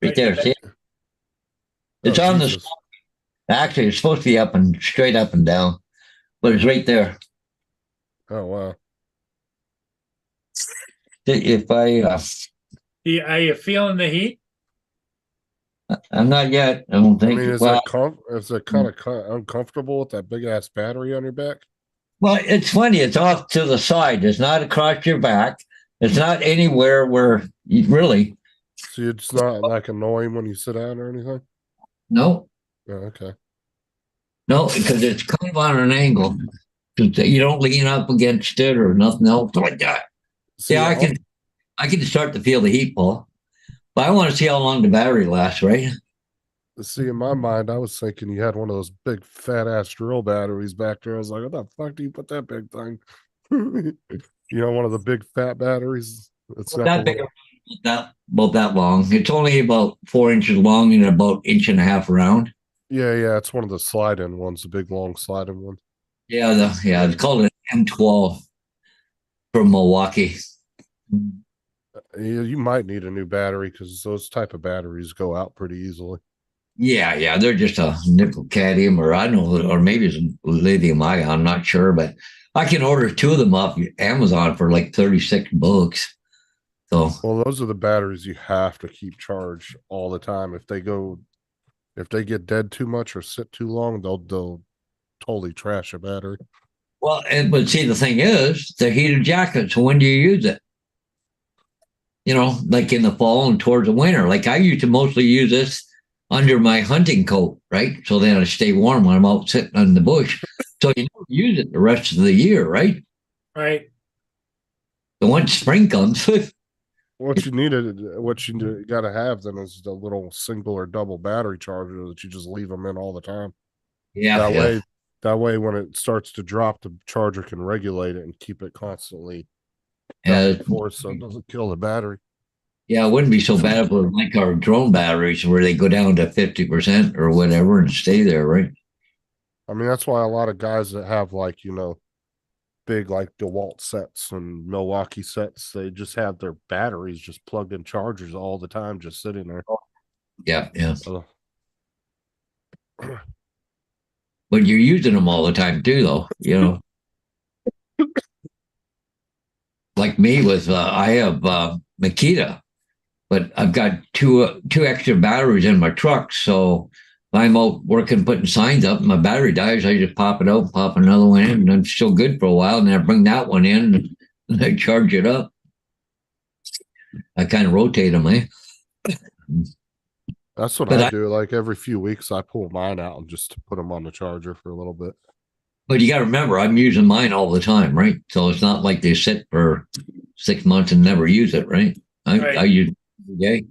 Right there, see? It's Oh, on the. Jesus. Actually, it's supposed to be up and straight up and down, but it's right there. Oh wow. If I, Are you feeling the heat? I'm not yet. I don't I think. mean, is Well, it kind of uncomfortable with that big ass battery on your back? well, it's funny. It's off to the side. It's not across your back. It's not anywhere where you really. So it's not like annoying when you sit down or anything? No, Oh, okay. no, because it's kind of on an angle. 'Cause you don't lean up against it or nothing else like that. See, Yeah, I can start to feel the heat, Paul. But I want to see how long the battery lasts, right? See, in my mind, I was thinking you had one of those big fat ass drill batteries back there. I was like, what the fuck do you put that big thing? One of the big fat batteries. It's got That the big, little- about that long. It's only about 4 inches long and about 1.5 inches around. yeah, it's one of the slide-in ones, the big long slide-in one. Yeah, it's called an M12 from Milwaukee. You might need a new battery because those type of batteries go out pretty easily. Yeah, they're just a nickel cadmium, or I don't know, or maybe it's lithium ion. I'm not sure, but I can order 2 of them off Amazon for like $36. So Well, those are the batteries you have to keep charged all the time. If they get dead too much or sit too long, they'll totally trash a battery. well, but see, the thing is, the heated jacket. So when do you use it? Like in the fall and towards the winter. Like I used to mostly use this under my hunting coat, right? So then I stay warm when I'm out sitting in the bush. So you don't use it the rest of the year, right? Right. So once spring comes, What you got to have then is the little single or double battery charger that you just leave them in all the time. That way, when it starts to drop, the charger can regulate it and keep it constantly force, so it doesn't kill the battery. Yeah, it wouldn't be so bad if it was like our drone batteries where they go down to 50% or whatever and stay there, right? I mean, that's why a lot of guys that have big like DeWalt sets and Milwaukee sets, they just have their batteries just plugged in chargers all the time, just sitting there. Yeah. But you're using them all the time too, though, Like me with, I have Makita, but I've got two extra batteries in my truck. So if I'm out working, putting signs up, and my battery dies, I just pop it out, pop another one in, and I'm still good for a while. And then I bring that one in and I charge it up. I kind of rotate them, eh? That's what I do. Like every few weeks, I pull mine out and just put them on the charger for a little bit. But you got to remember, I'm using mine all the time, right? So it's not like they sit for 6 months and never use it, right? I use it every day.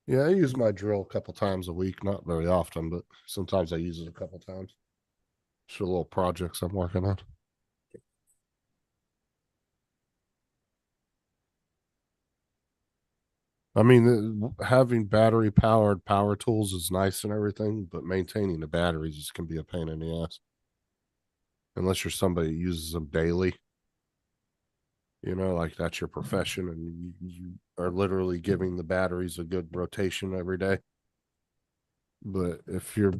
Yeah, I use my drill a couple times a week, not very often, but sometimes I use it a couple times. Just for little projects I'm working on. I mean, having battery powered power tools is nice and everything, but maintaining the batteries can be a pain in the ass. Unless you're somebody who uses them daily. Like that's your profession and you are literally giving the batteries a good rotation every day. But if you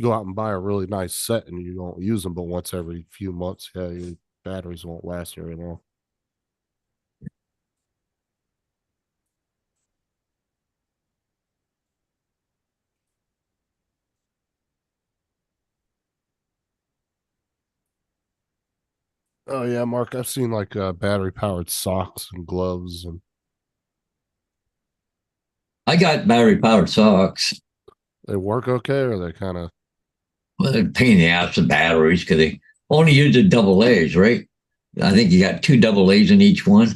go out and buy a really nice set and you don't use them but once every few months, yeah, your batteries won't last very long. Oh yeah, Mark, I've seen like battery powered socks and gloves, and I got battery powered socks. they work okay, or they kind of Pain in the ass the batteries because they only use the double A's, right? I think you got 2 double A's in each one.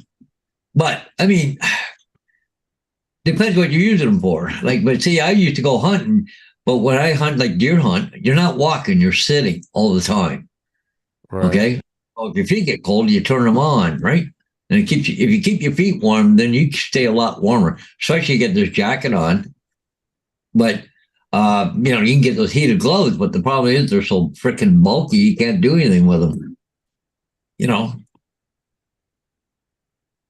But I mean, depends what you're using them for. But see, I used to go hunting, but when I hunt like deer hunt, you're not walking, you're sitting all the time. Right. Okay. Well, if your feet get cold, you turn them on, right? And if you keep your feet warm, then you stay a lot warmer, especially you get this jacket on. But you can get those heated gloves, but the problem is they're so freaking bulky, you can't do anything with them.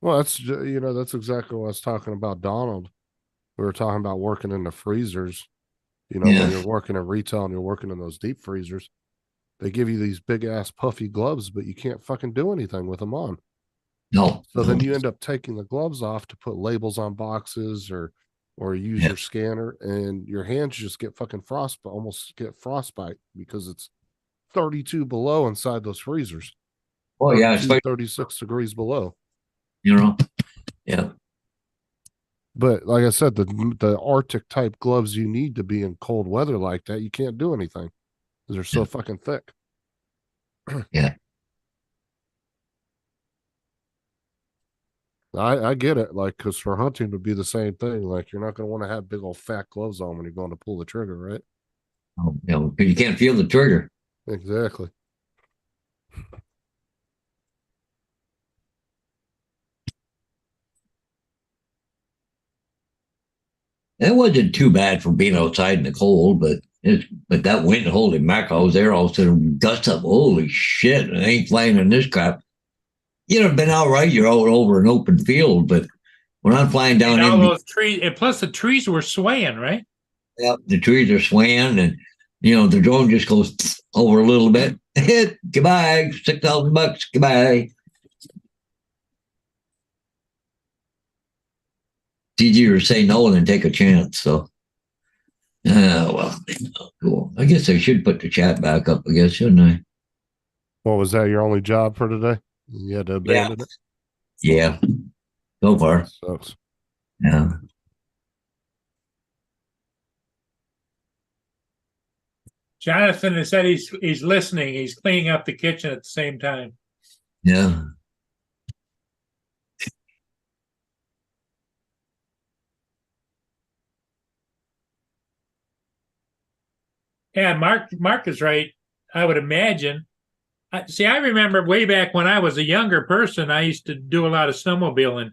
Well, that's exactly what I was talking about, Donald. We were talking about working in the freezers. When you're working in retail and you're working in those deep freezers, they give you these big ass puffy gloves, but you can't fucking do anything with them on. No. So then you end up taking the gloves off to put labels on boxes or use your scanner, and your hands just get fucking almost get frostbite because it's 32 below inside those freezers. Oh yeah, it's like 36 degrees below. Yeah. But like I said, the Arctic type gloves you need to be in cold weather like that, you can't do anything because they're so fucking thick. Yeah. I get it, because for hunting it would be the same thing. Like you're not going to want to have big old fat gloves on when you're going to pull the trigger, right? Oh, because you can't feel the trigger. Exactly. It wasn't too bad for being outside in the cold, but that wind, holy mackerel, I was there all of a sudden, gust up, holy shit, I ain't flying in this crap. you know, been all right. You're out over an open field, but when I'm flying down And all in, those trees, and plus the trees were swaying, right? the trees are swaying, and you know the drone just goes over a little bit. Hit goodbye, $6,000. Goodbye. It's easier to say no than take a chance. So, well, cool. I guess I should put the chat back up. I guess shouldn't I? What was that? Your only job for today? You had to abandon it. Yeah. So far, Sucks. yeah. Jonathan has said he's listening. He's cleaning up the kitchen at the same time. Yeah. Yeah, Mark is right. I would imagine. See, I remember way back when I was a younger person, I used to do a lot of snowmobiling,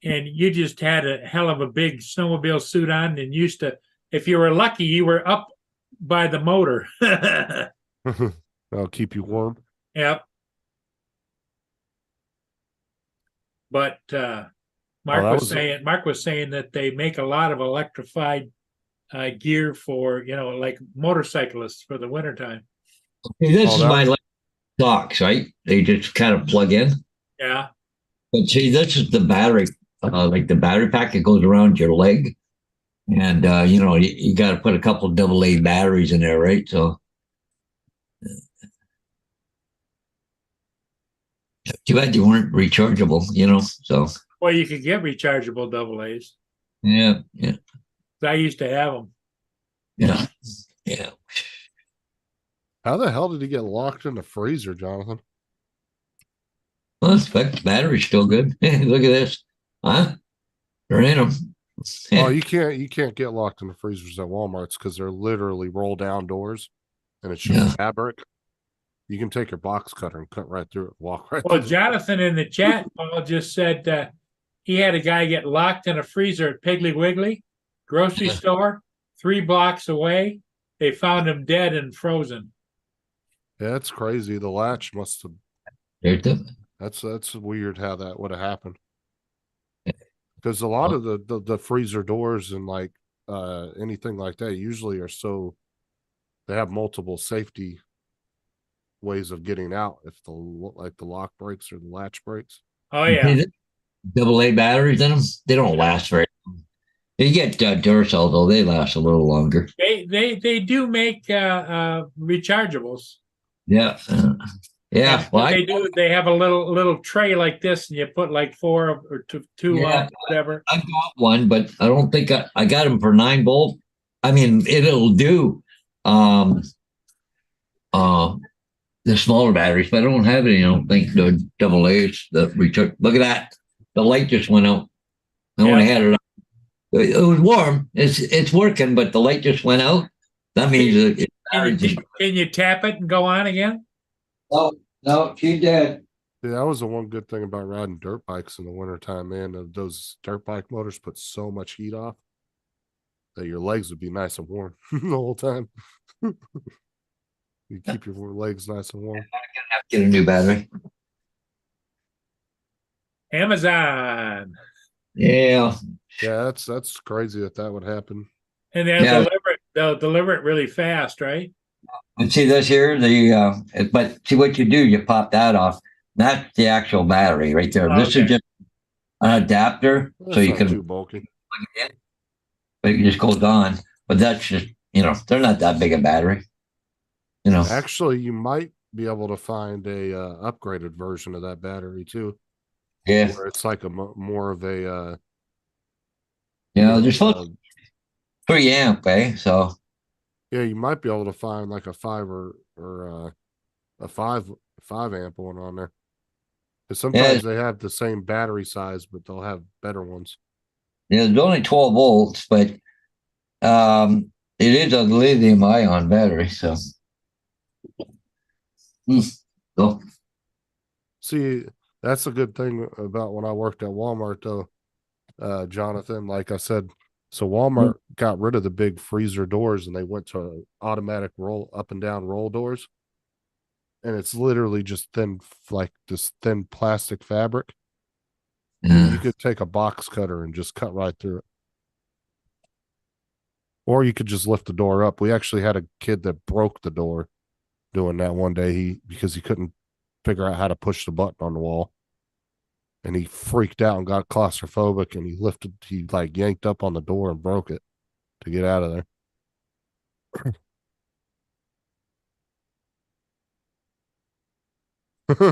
and you just had a hell of a big snowmobile suit on, and used to, if you were lucky, you were up by the motor. I'll keep you warm. Yep. But Mark was saying that they make a lot of electrified gear for, like motorcyclists for the wintertime. Hey, this is my socks, right? They just kind of plug in. Yeah. But see, this is the battery, like the battery pack that goes around your leg. And, you got to put a couple AA batteries in there, right? So, too bad you weren't rechargeable, so. Well, you could get rechargeable AA's. Yeah. I used to have them. Yeah. How the hell did he get locked in the freezer, Jonathan? Well, the battery's still good. Look at this. Huh? They're in them. Oh, you can't get locked in the freezers at Walmart's because they're literally roll down doors and it's just fabric. You can take your box cutter and cut right through it, walk right Well, through Jonathan in the chat, Paul just said he had a guy get locked in a freezer at Piggly Wiggly grocery store 3 blocks away. They found him dead and frozen. Yeah, it's crazy. The latch must have. That's weird how that would have happened. Because a lot of the freezer doors and like anything like that usually are they have multiple safety ways of getting out if the lock breaks or the latch breaks. Oh yeah, AA batteries in them. They don't last very long. You get Duracell though; they last a little longer. They do make rechargeables. Yeah. Yeah, they do. They have a little tray like this, and you put like 4 or 2 whatever. I got one, but I don't think I got them for 9 volt. I mean, it'll do the smaller batteries, but I don't have any. I don't think the AA's that recharge. Look at that, the light just went out. I only had it on. It was warm. It's working, but the light just went out. That means can you tap it and go on again? No, she did. Yeah, that was the one good thing about riding dirt bikes in the wintertime, man. Those dirt bike motors put so much heat off that your legs would be nice and warm the whole time. You keep your legs nice and warm. Get a new battery. Amazon. Yeah. Yeah, that's crazy that would happen. And they'll deliver it really fast, right? And see this here, but see what you do, you pop that off. That's the actual battery right there. This is just an adapter, so you can too bulky. plug it in, but it just goes on. But that's just, they're not that big a battery. Actually, you might be able to find a upgraded version of that battery too. Yeah, where it's like more of a there's 3 amp, so yeah, you might be able to find like a 5 or a 5 amp one on there. Because sometimes they have the same battery size, but they'll have better ones. Yeah, there's only 12 volts, but it is a lithium ion battery, so. So. See, that's a good thing about when I worked at Walmart, though, Jonathan. Like I said, so Walmart got rid of the big freezer doors and they went to automatic roll up and down roll doors. and it's literally just thin, like this thin plastic fabric. Yeah. You could take a box cutter and just cut right through it. Or you could just lift the door up. We actually had a kid that broke the door doing that one day. Because he couldn't figure out how to push the button on the wall. And he freaked out and got claustrophobic, and he like yanked up on the door and broke it to get out of there.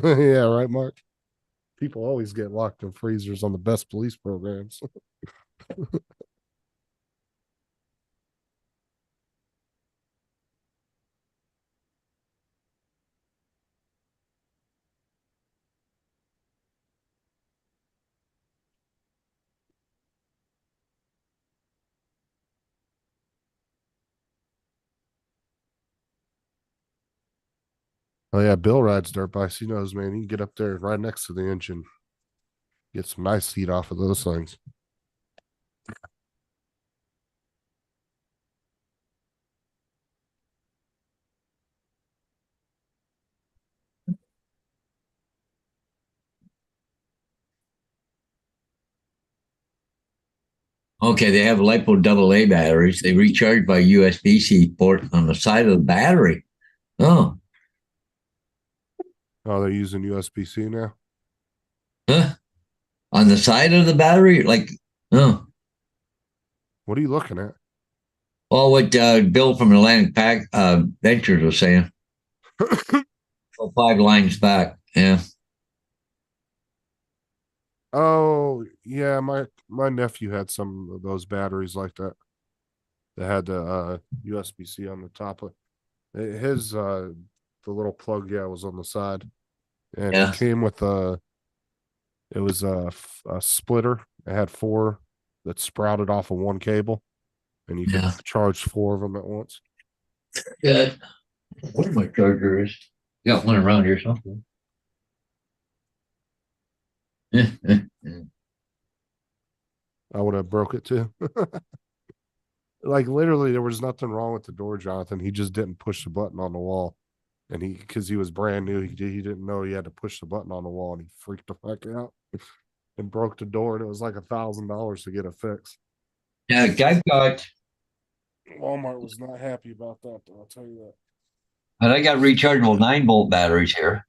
Yeah, right, Mark. People always get locked in freezers on the best police programs. Oh yeah, Bill rides dirt bikes. He knows, man. He can get up there right next to the engine, get some nice heat off of those things. Okay, they have LiPo AA batteries. They recharge by USB-C port on the side of the battery. Oh, Oh, they're using USB-C now. huh? On the side of the battery, like, oh, What are you looking at? well, what Bill from Atlantic Pack Ventures was saying. Oh, 5 lines back. Yeah. Oh yeah, my nephew had some of those batteries like that. They had the USB-C on the top of his. The little plug, yeah, was on the side, and Yeah. it came with it was a splitter. It had 4 that sprouted off of one cable, and you could Yeah. charge 4 of them at once. Good. Where my charger is? Got one around here something. I would have broke it too. Like literally, there was nothing wrong with the door, Jonathan. He just didn't push the button on the wall, and because he was brand new, he didn't know he had to push the button on the wall, and he freaked the fuck out and broke the door, and it was like $1,000 to get it fixed. Yeah, I've got, Walmart was not happy about that, though, I'll tell you that. but I got rechargeable 9-volt batteries here,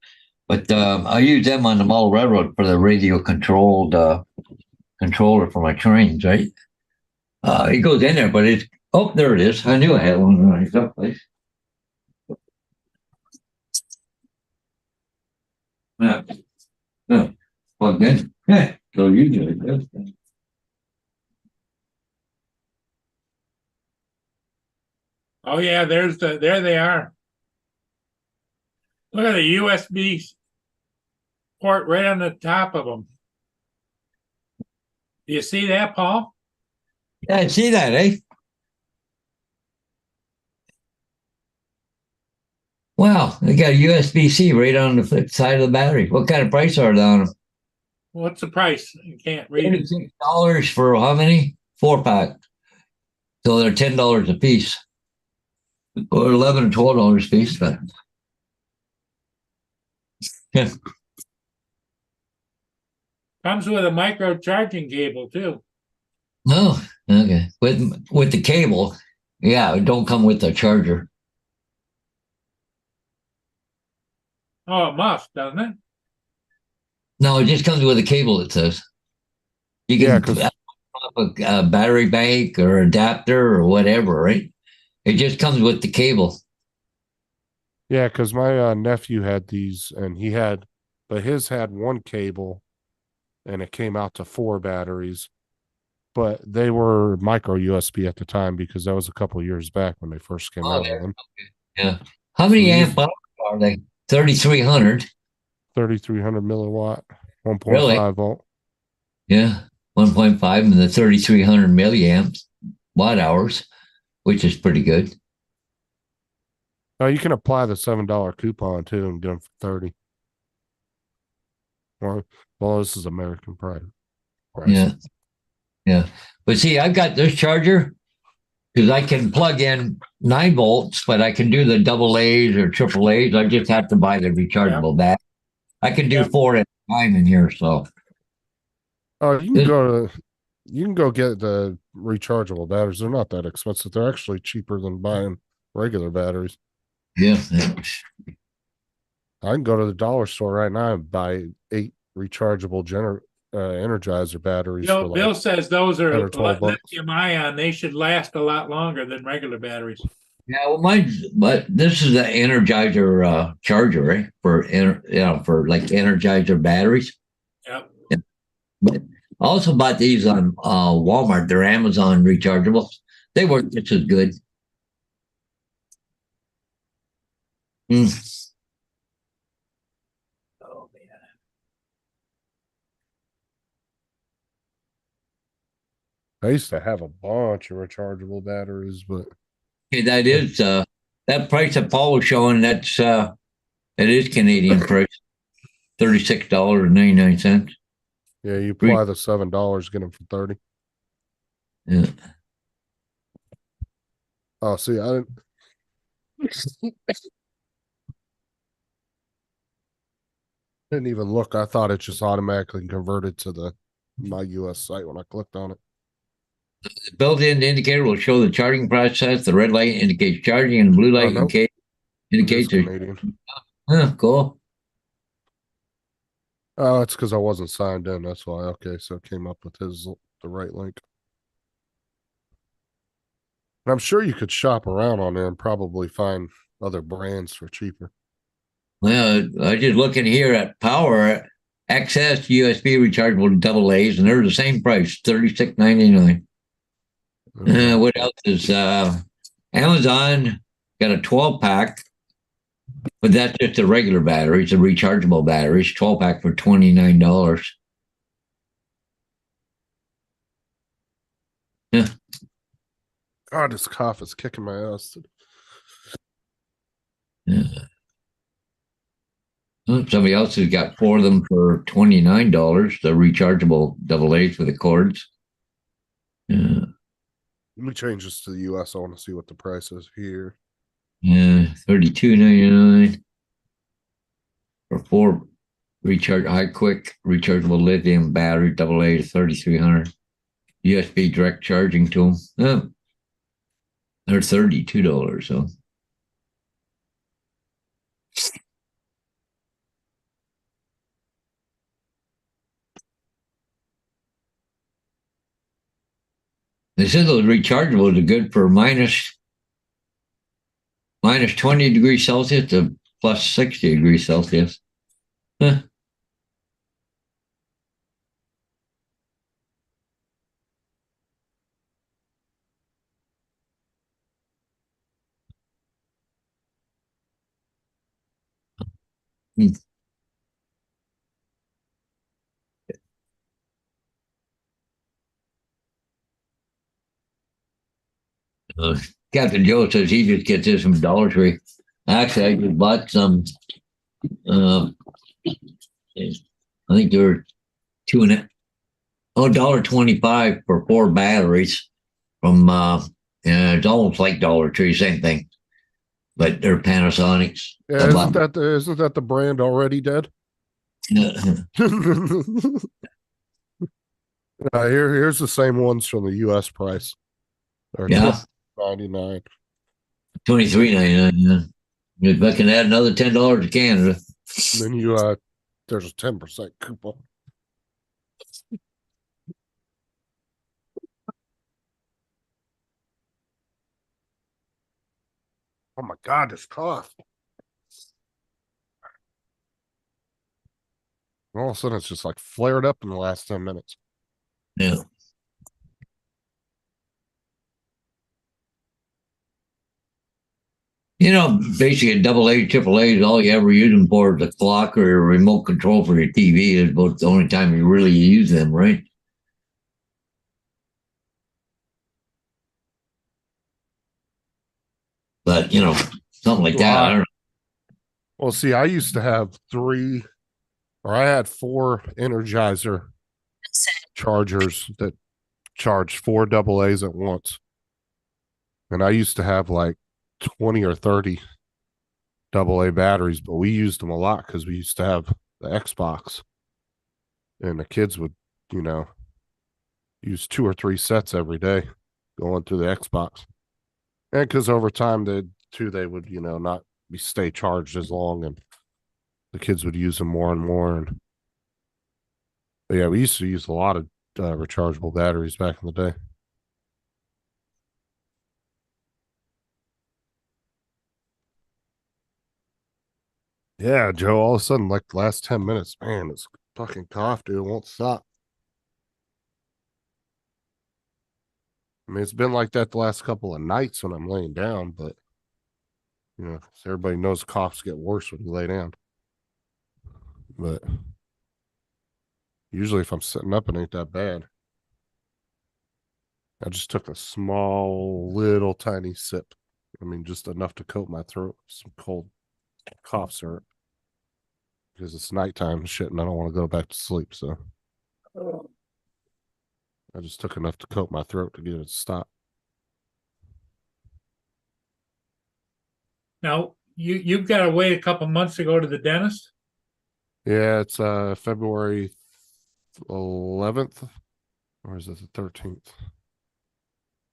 but I use them on the model railroad for the radio controlled controller for my trains, right? It goes in there, but it's, oh, there it is. I knew I had one right someplace. Yeah. Yeah. Plugged in. Yeah. So usually that's Oh yeah, there they are. Look at the USB port right on the top of them. Do you see that, Paul? yeah, see that, eh? Wow, they got USB-C right on the flip side of the battery. What kind of price are they on them? What's the price? You can't read it. $36 for how many? 4-pack. So they're $10 a piece. Or 11 or $12 a piece, but yeah. Comes with a micro charging cable too. No, okay. With the cable, yeah, it don't come with the charger. Oh, it must, doesn't it? No, it just comes with a cable, it says. You Yeah, can 'cause- put a battery bank or adapter or whatever, right? It just comes with the cable. Yeah, because my nephew had these, and but his had one cable, and it came out to 4 batteries, but they were micro USB at the time because that was a couple years back when they first came Oh, out with them. yeah. How many So you- amp hours are they? 3,300. 3,300 milliwatt, 1.5 Really? volt. Yeah. 1.5 and the 3,300 milliamps watt hours, which is pretty good. Oh, you can apply the $7 coupon too and get them for 30. Well, this is American price. Yeah. Yeah. But see, I've got this charger Because I can plug in 9 volts, but I can do the double A's or triple A's. I just have to buy the rechargeable battery. I can do Yep. 4 at a time in here. So Oh, you can This- go get the rechargeable batteries. They're not that expensive. They're actually cheaper than buying regular batteries. yeah, I can go to the dollar store right now and buy 8 rechargeable Energizer batteries for Bill like says those are 10 or 12 bucks. lithium ion. They should last a lot longer than regular batteries. yeah. Well, but this is the Energizer charger, right? For like Energizer batteries. Yep. But I also bought these on Walmart. They're Amazon rechargeables. They work just as good. Mm. Oh man. I used to have a bunch of rechargeable batteries, but Okay, that is that price that Paul was showing. That's it is Canadian price, $36.99. yeah, you apply the $7, get them for 30. Yeah. Oh, see, I didn't even look. I thought it just automatically converted to my US site when I clicked on it. The built-in indicator will show the charging process. The red light indicates charging, and the blue light nope. indicates It is Canadian. Cool. Oh, it's because I wasn't signed in. That's why. Okay, so it came up with the right link. And I'm sure you could shop around on there and probably find other brands for cheaper. Well, I just looking here at Power Access USB rechargeable double A's, and they're the same price, $36.99. What else is Amazon got a 12-pack, but that's just the regular batteries, the rechargeable batteries, 12-pack for $29. Yeah. God, this cough is kicking my ass. Yeah. Somebody else has got 4 of them for $29, the rechargeable double A's with the cords. Yeah. Let me change this to the US. I want to see what the price is here. Yeah, $32.99 for 4 quick rechargeable lithium battery double A, 3,300 USB direct charging to them. They're $32. So they said those rechargeables are good for minus 20 degrees Celsius to plus 60 degrees Celsius. Huh. Hmm. Captain Joe says he just gets this from Dollar Tree. Actually, I just bought some. I think they're $1.25 for 4 batteries from. It's almost like Dollar Tree, same thing, but they're Panasonics. Yeah, isn't that the brand already dead? Here's the same ones from the US price. They're Yeah, $12.99. $23.99. Yeah. If I can add another $10 to Canada. And then there's a 10% coupon. Oh my God, this cough. All of a sudden, it's just like flared up in the last 10 minutes. Yeah. You know, basically a double A, triple A is all you ever use them for is a clock or a remote control for your TV is about the only time you really use them, right? But, something like that. I don't know. Well, see, I used to have I had 4 Energizer chargers that charged 4 double A's at once. And I used to have like 20 or 30 AA batteries, but we used them a lot because we used to have the Xbox, and the kids would, you know, use 2 or 3 sets every day going through the Xbox. And because over time they would, you know, not be stay charged as long, and the kids would use them more and more. And but yeah, we used to use a lot of rechargeable batteries back in the day. Yeah, Joe, all of a sudden, like the last 10 minutes, man, this fucking cough, dude, it won't stop. I mean, it's been like that the last couple of nights when I'm laying down, but you know, everybody knows coughs get worse when you lay down. But usually if I'm sitting up, it ain't that bad. I just took a small, little tiny sip. I mean, just enough to coat my throat with some cold cough syrup. Because it's nighttime and shit, and I don't want to go back to sleep. So I just took enough to coat my throat to get it to stop. Now, you've got to wait a couple months to go to the dentist? Yeah, it's February 11th, or is it the 13th?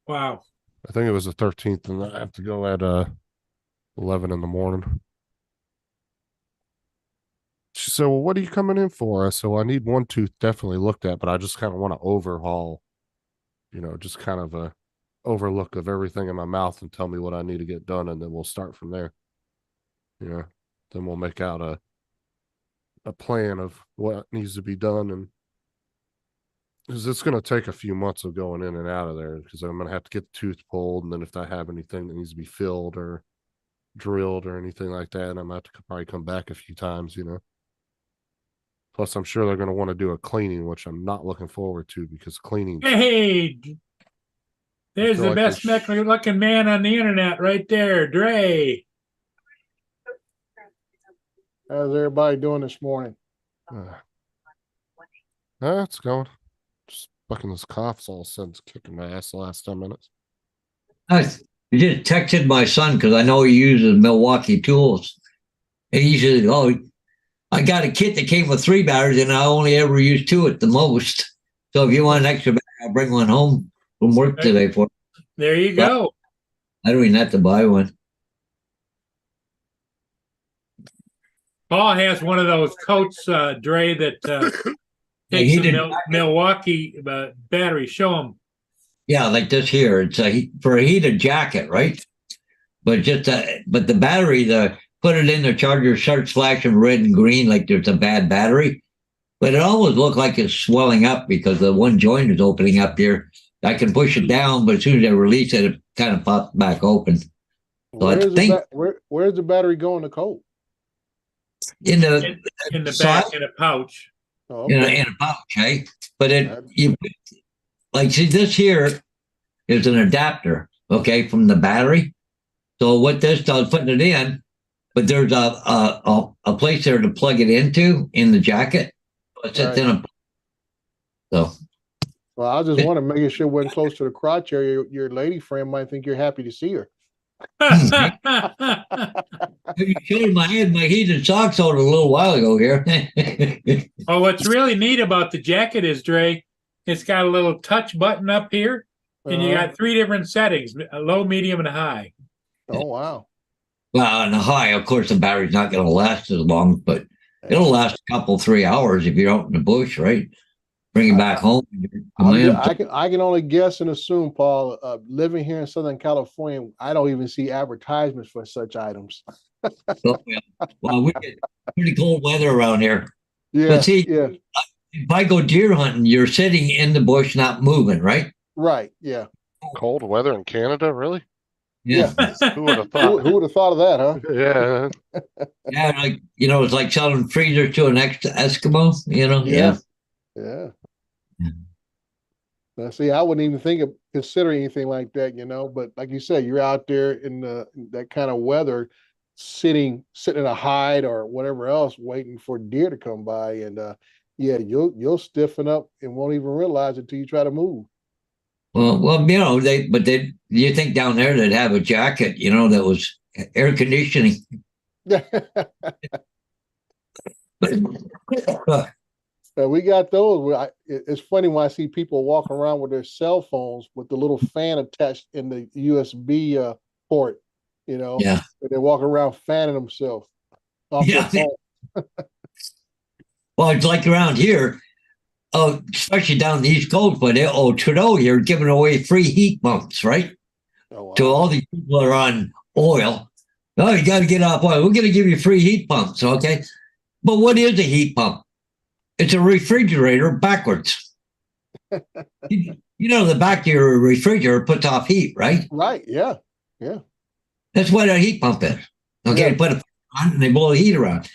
Wow. I think it was the 13th, and I have to go at 11 in the morning. She said, well, what are you coming in for? I said, well, I need one tooth definitely looked at, but I just kind of want to overhaul, you know, just kind of a overlook of everything in my mouth and tell me what I need to get done, and then we'll start from there. You know, then we'll make out a plan of what needs to be done, and because it's going to take a few months of going in and out of there, because I'm going to have to get the tooth pulled, and then if I have anything that needs to be filled or drilled or anything like that, I'm going to have to probably come back a few times, you know. Plus, I'm sure they're going to want to do a cleaning, which I'm not looking forward to, because cleaning. Hey, there's the like best looking man on the internet right there, Dre. How's everybody doing this morning? It's going. Just fucking this cough's all of a sudden kicking my ass the last 10 minutes. I just texted my son because I know he uses Milwaukee tools. And he says, oh, I got a kit that came with 3 batteries and I only ever use 2 at the most. So if you want an extra battery, I'll bring one home from work today for you. There you go. I don't even have to buy one. Paul has one of those coats, Dre, that takes the Milwaukee battery. Show him. Yeah, like this here. It's for a heated jacket, right? But but the battery, put it in the charger, starts flashing red and green like there's a bad battery. But it almost looked like it's swelling up because the one joint is opening up here. I can push it down, but as soon as I release it, it kind of pops back open. So where's the battery going to coat? In the back, in a pouch. Oh, okay. In a pouch, eh? But see, this here is an adapter, okay, from the battery. So what this does, putting it in, but there's a place there to plug it into in the jacket. It sits in a. So. Well, I just want to make sure it wasn't close to the crotch area. Your lady friend might think you're happy to see her. You showed my heated socks out a little while ago here. Oh, what's really neat about the jacket is, Dre, it's got a little touch button up here, and you got 3 different settings: low, medium, and high. Oh, wow. Well, on the high, of course, the battery's not going to last as long, but it'll last a couple, 3 hours if you're out in the bush, right? Bring it back home. I can only guess and assume, Paul, living here in Southern California, I don't even see advertisements for such items. Well, we get pretty cold weather around here. Yeah. But see, if I go deer hunting, you're sitting in the bush, not moving, right? Right. Yeah. Cold weather in Canada, really? Yeah. Who would have thought? Who would have thought of that, huh? Yeah. Yeah, like it's like selling freezers to an Eskimo, Yeah. Yeah. Now, see, I wouldn't even think of considering anything like that, but like you said, you're out there in that kind of weather, sitting in a hide or whatever else, waiting for deer to come by. And you'll stiffen up and won't even realize it till you try to move. Well, you think down there they'd have a jacket, that was air conditioning. We got those. It's funny when I see people walking around with their cell phones with the little fan attached in the USB port. Yeah. And they're walking around fanning themselves off their Yeah. phone. Well, it's like around here, especially down the East Coast, but Trudeau here giving away free heat pumps, right? Oh, wow. To all these people that are on oil. Oh, you got to get off oil. We're going to give you free heat pumps, okay? But what is a heat pump? It's a refrigerator backwards. The back of your refrigerator puts off heat, right? Right. Yeah. That's what a heat pump is. Okay, Yeah. They put it on and they blow the heat around.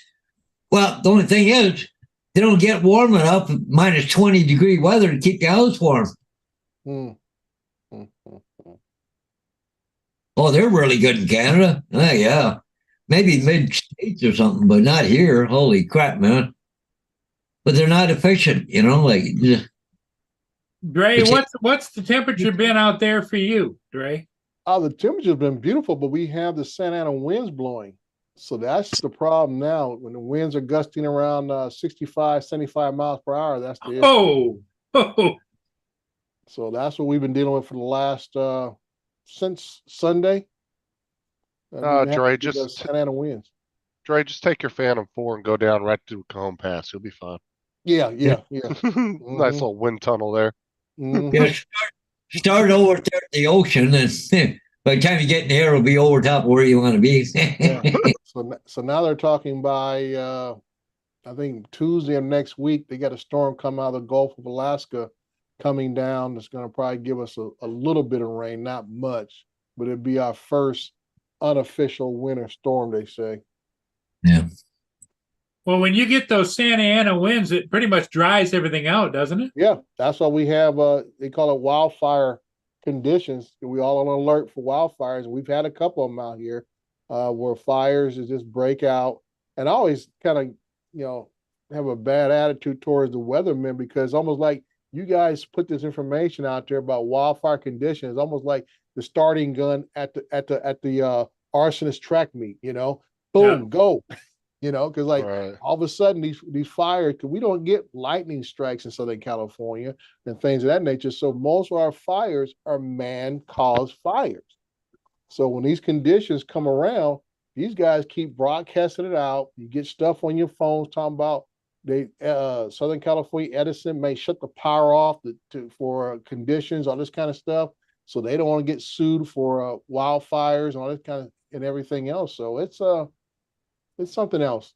Well, the only thing is, they don't get warm enough, minus 20-degree weather, to keep the house warm. Mm. Oh, they're really good in Canada. Oh, yeah. Maybe mid-states or something, but not here. Holy crap, man. But they're not efficient, Dre, what's the temperature been out there for you, Dre? The temperature's been beautiful, but we have the Santa Ana winds blowing. So that's the problem now. When the winds are gusting around 65, 75 miles per hour, that's the issue. Oh. So that's what we've been dealing with for the last since Sunday. Dre, Santa Ana winds. Dre, just take your Phantom 4 and go down right to Cajon Pass. You'll be fine. Yeah. Nice little wind tunnel there. Mhm. Yeah, start over there at the ocean, and by the time you get in the air, it'll be over top where you want to be. Yeah. So now they're talking by I think Tuesday of next week, they got a storm coming out of the Gulf of Alaska coming down. That's going to probably give us a little bit of rain, not much, but it'd be our first unofficial winter storm, they say. Yeah. Well, when you get those Santa Ana winds, it pretty much dries everything out, doesn't it? Yeah, that's why we have they call it wildfire conditions. We all on alert for wildfires. We've had a couple of them out here where fires just break out. And I always kind of, have a bad attitude towards the weathermen because almost like you guys put this information out there about wildfire conditions, almost like the starting gun at the arsonist track meet, boom, go. Because Right. all of a sudden these fires, because we don't get lightning strikes in Southern California and things of that nature. So most of our fires are man-caused fires. So when these conditions come around, these guys keep broadcasting it out. You get stuff on your phones talking about Southern California Edison may shut the power off for conditions, all this kind of stuff. So they don't want to get sued for wildfires and all this kind of and everything else. So it's something else.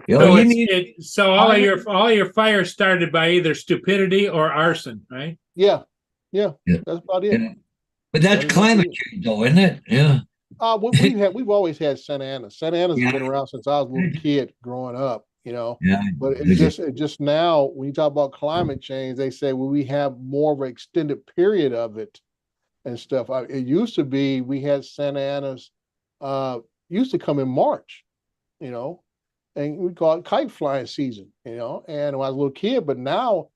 So all of your fires started by either stupidity or arson, right? Yeah. That's about it. Yeah. But that's climate change, though, isn't it? Yeah. We've always had Santa Ana. Santa Ana's been around since I was a little kid growing up. Yeah. But it just now when you talk about climate change, they say we have more of an extended period of it and stuff. It used to be we had Santa Ana's. Used to come in March, and we call it kite flying season, and when I was a little kid, but now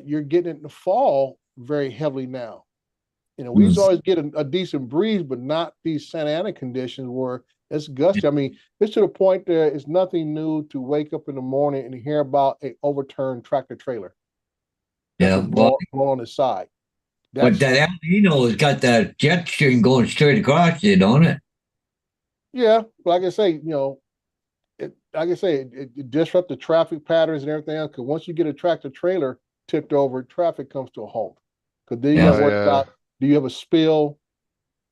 you're getting it in the fall very heavily now. We used to always get a decent breeze, but not these Santa Ana conditions where it's gusty. I mean, it's to the point there it's nothing new to wake up in the morning and hear about an overturned tractor trailer. Yeah, going on the side. But that El Nino has got that jet stream going straight across it, don't it? Yeah, like I say, it disrupts the traffic patterns and everything else. Because once you get a tractor trailer tipped over, traffic comes to a halt. Because then you got to worry about: do you have a spill?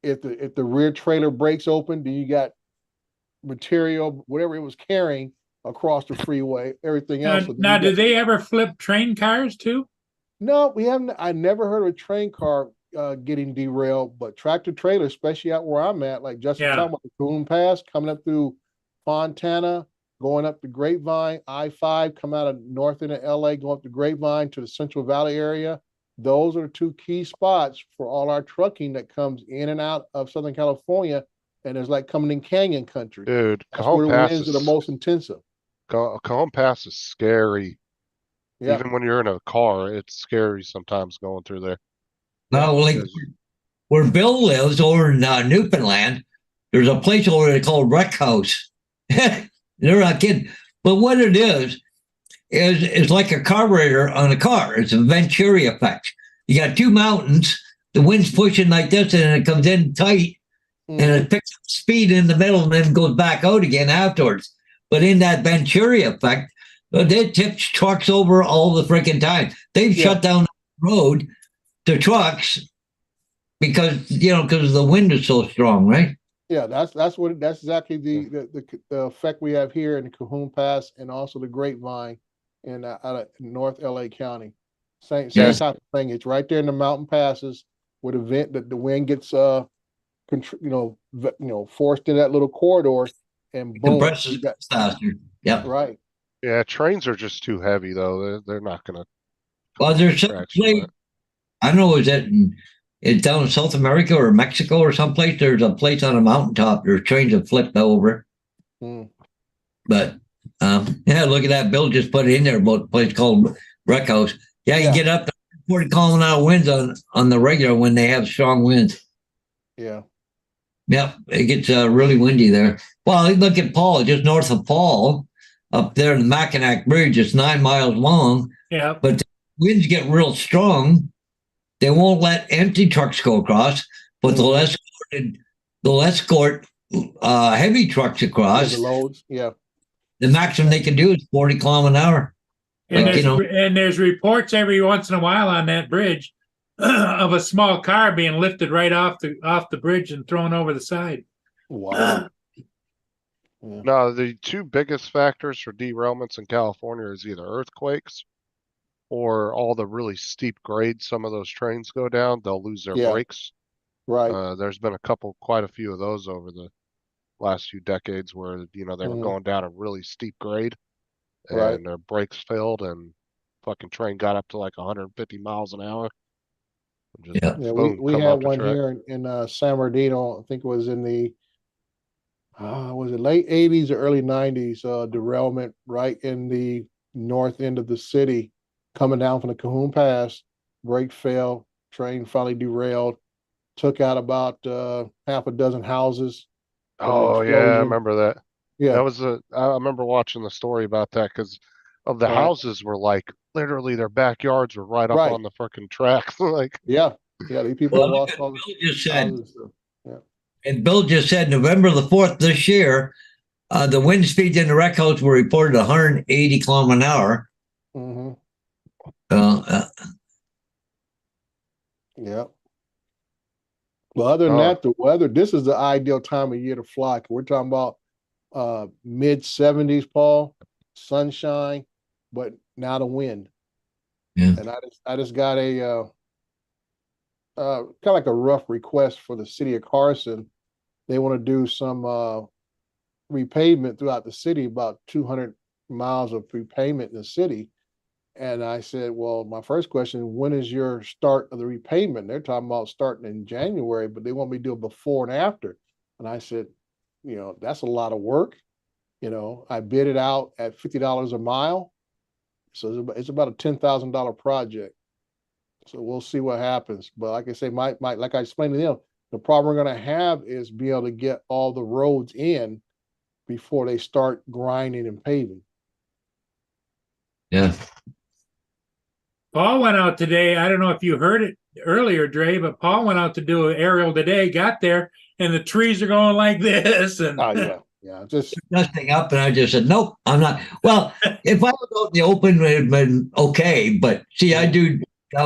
If the rear trailer breaks open, do you got material, whatever it was carrying, across the freeway? Everything else. Now, do they ever flip train cars too? No, we haven't. I never heard of a train car getting derailed, but tractor trailer, especially out where I'm at, like Justin talking about the Cajon Pass, coming up through Fontana, going up the Grapevine, I-5, come out of north end of LA, going up the Grapevine to the Central Valley area. Those are the two key spots for all our trucking that comes in and out of Southern California, and it's like coming in canyon country. Dude, that's where the winds are the most intensive. Cajon Pass is scary. Yeah. Even when you're in a car, it's scary sometimes going through there. Well, like Because- where Bill lives over in Newfoundland, there's a place over there called Wreck House. They're not kidding. But what it is it's like a carburetor on a car. It's a Venturi effect. You got two mountains, the wind's pushing like this, and it comes in tight, and it picks up speed in the middle and then goes back out again afterwards. But in that Venturi effect, they tip trucks over all the freaking time. They've shut down the road to trucks because the wind is so strong, right? Yeah, that's exactly the effect we have here in the Cahoon Pass and also the Grapevine in out of North LA County. Same Yes. type of thing. It's right there in the mountain passes where the wind gets forced in that little corridor, and boom, Compresses you got faster. Yeah. right. Yeah, trains are just too heavy though. They're not gonna. Well, there's some scratch you place, on I don't know, is it it's down in South America or Mexico or someplace? There's a place on a mountaintop. There's trains that flip over. Mm. But yeah, look at that. Bill just put it in there about a place called Wreck House. Yeah, you Yeah. get up to 40 kilometer winds on the regular when they have strong winds. Yeah. Yep, it gets really windy there. Well, look at Paul, just north of Paul, up there in the Mackinac Bridge. It's 9 miles long. Yeah. But the winds get real strong. They won't let empty trucks go across, but they'll escort heavy trucks across. The loads. Yeah. The maximum they can do is 40 kilometers an hour. And Like, there's reports every once in a while on that bridge of a small car being lifted right off the bridge and thrown over the side. Wow. No, the two biggest factors for derailments in California is either earthquakes or all the really steep grades some of those trains go down. They'll lose their Yeah. brakes. Right. There's been quite a few of those over the last few decades where they were going down a really steep grade and Right. their brakes failed and fucking train got up to like 150 miles an hour. Just Yeah. Yeah, boom, we come had off the one track. here in San Bernardino. I think it was in the was it late 80s or early 90s, derailment right in the north end of the city, coming down from the Cahoon Pass. Brake failed, train finally derailed, took out about half a dozen houses. with an Oh yeah, I explosion. remember that. Yeah, That was I remember watching the story about that because of the Right. houses were like literally their backyards were right up Right. on the freaking tracks. Like yeah. These people Well, lost all Bill the just said, houses. and Bill just said November the 4th this year, the wind speeds in the Wreck House were reported 180 kilometers an hour. Mm-hmm. Yeah. Well, other than Oh. that, the weather, this is the ideal time of year to fly. 'Cause we're talking about mid 70s, Paul, sunshine, but now the wind. Yeah. And I just got a kind of like a rough request for the city of Carson. They want to do some repavement throughout the city, about 200 miles of repavement in the city. And I said, well, my first question, when is your start of the repayment? They're talking about starting in January, but they want me to do it before and after. And I said, that's a lot of work. I bid it out at $50 a mile. So it's about a $10,000 project. So we'll see what happens. But like I say, like I explained to them, the problem we're going to have is be able to get all the roads in before they start grinding and paving. Yeah. Paul went out today. I don't know if you heard it earlier, Dre, but Paul went out to do an aerial today, got there, and the trees are going like this. And Oh, yeah. Yeah. Just Dusting up, and I just said, nope, I'm not. Well, if I was out in the open, it would have been okay. But see, I do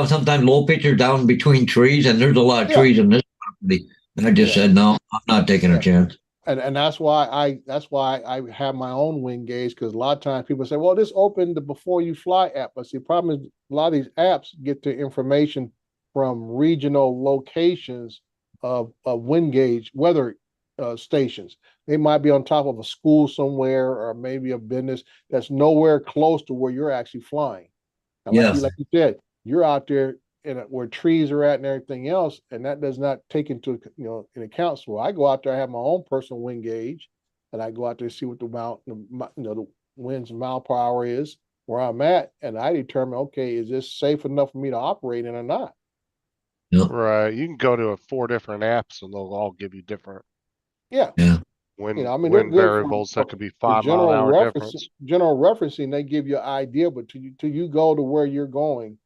sometimes low pictures down between trees, and there's a lot of trees in this property. And I just said, no, I'm not taking a chance. and that's why I have my own wind gauge, because a lot of times people say, well, this opened the Before You Fly app. But see, the problem is a lot of these apps get their information from regional locations of wind gauge weather stations. They might be on top of a school somewhere, or maybe a business that's nowhere close to where you're actually flying. And like you said, you're out there where trees are at and everything else, and that does not take into in account. So I go out there, I have my own personal wind gauge, and I go out there and see what the the wind's mile per hour is, where I'm at, and I determine, okay, is this safe enough for me to operate in or not? Yep. Right. You can go to 4 different apps and they'll all give you different Yeah. Yeah. You know, I mean, they're wind good variables that could be for 5 mile an hour difference. general referencing, they give you an idea, but till you go to where you're going,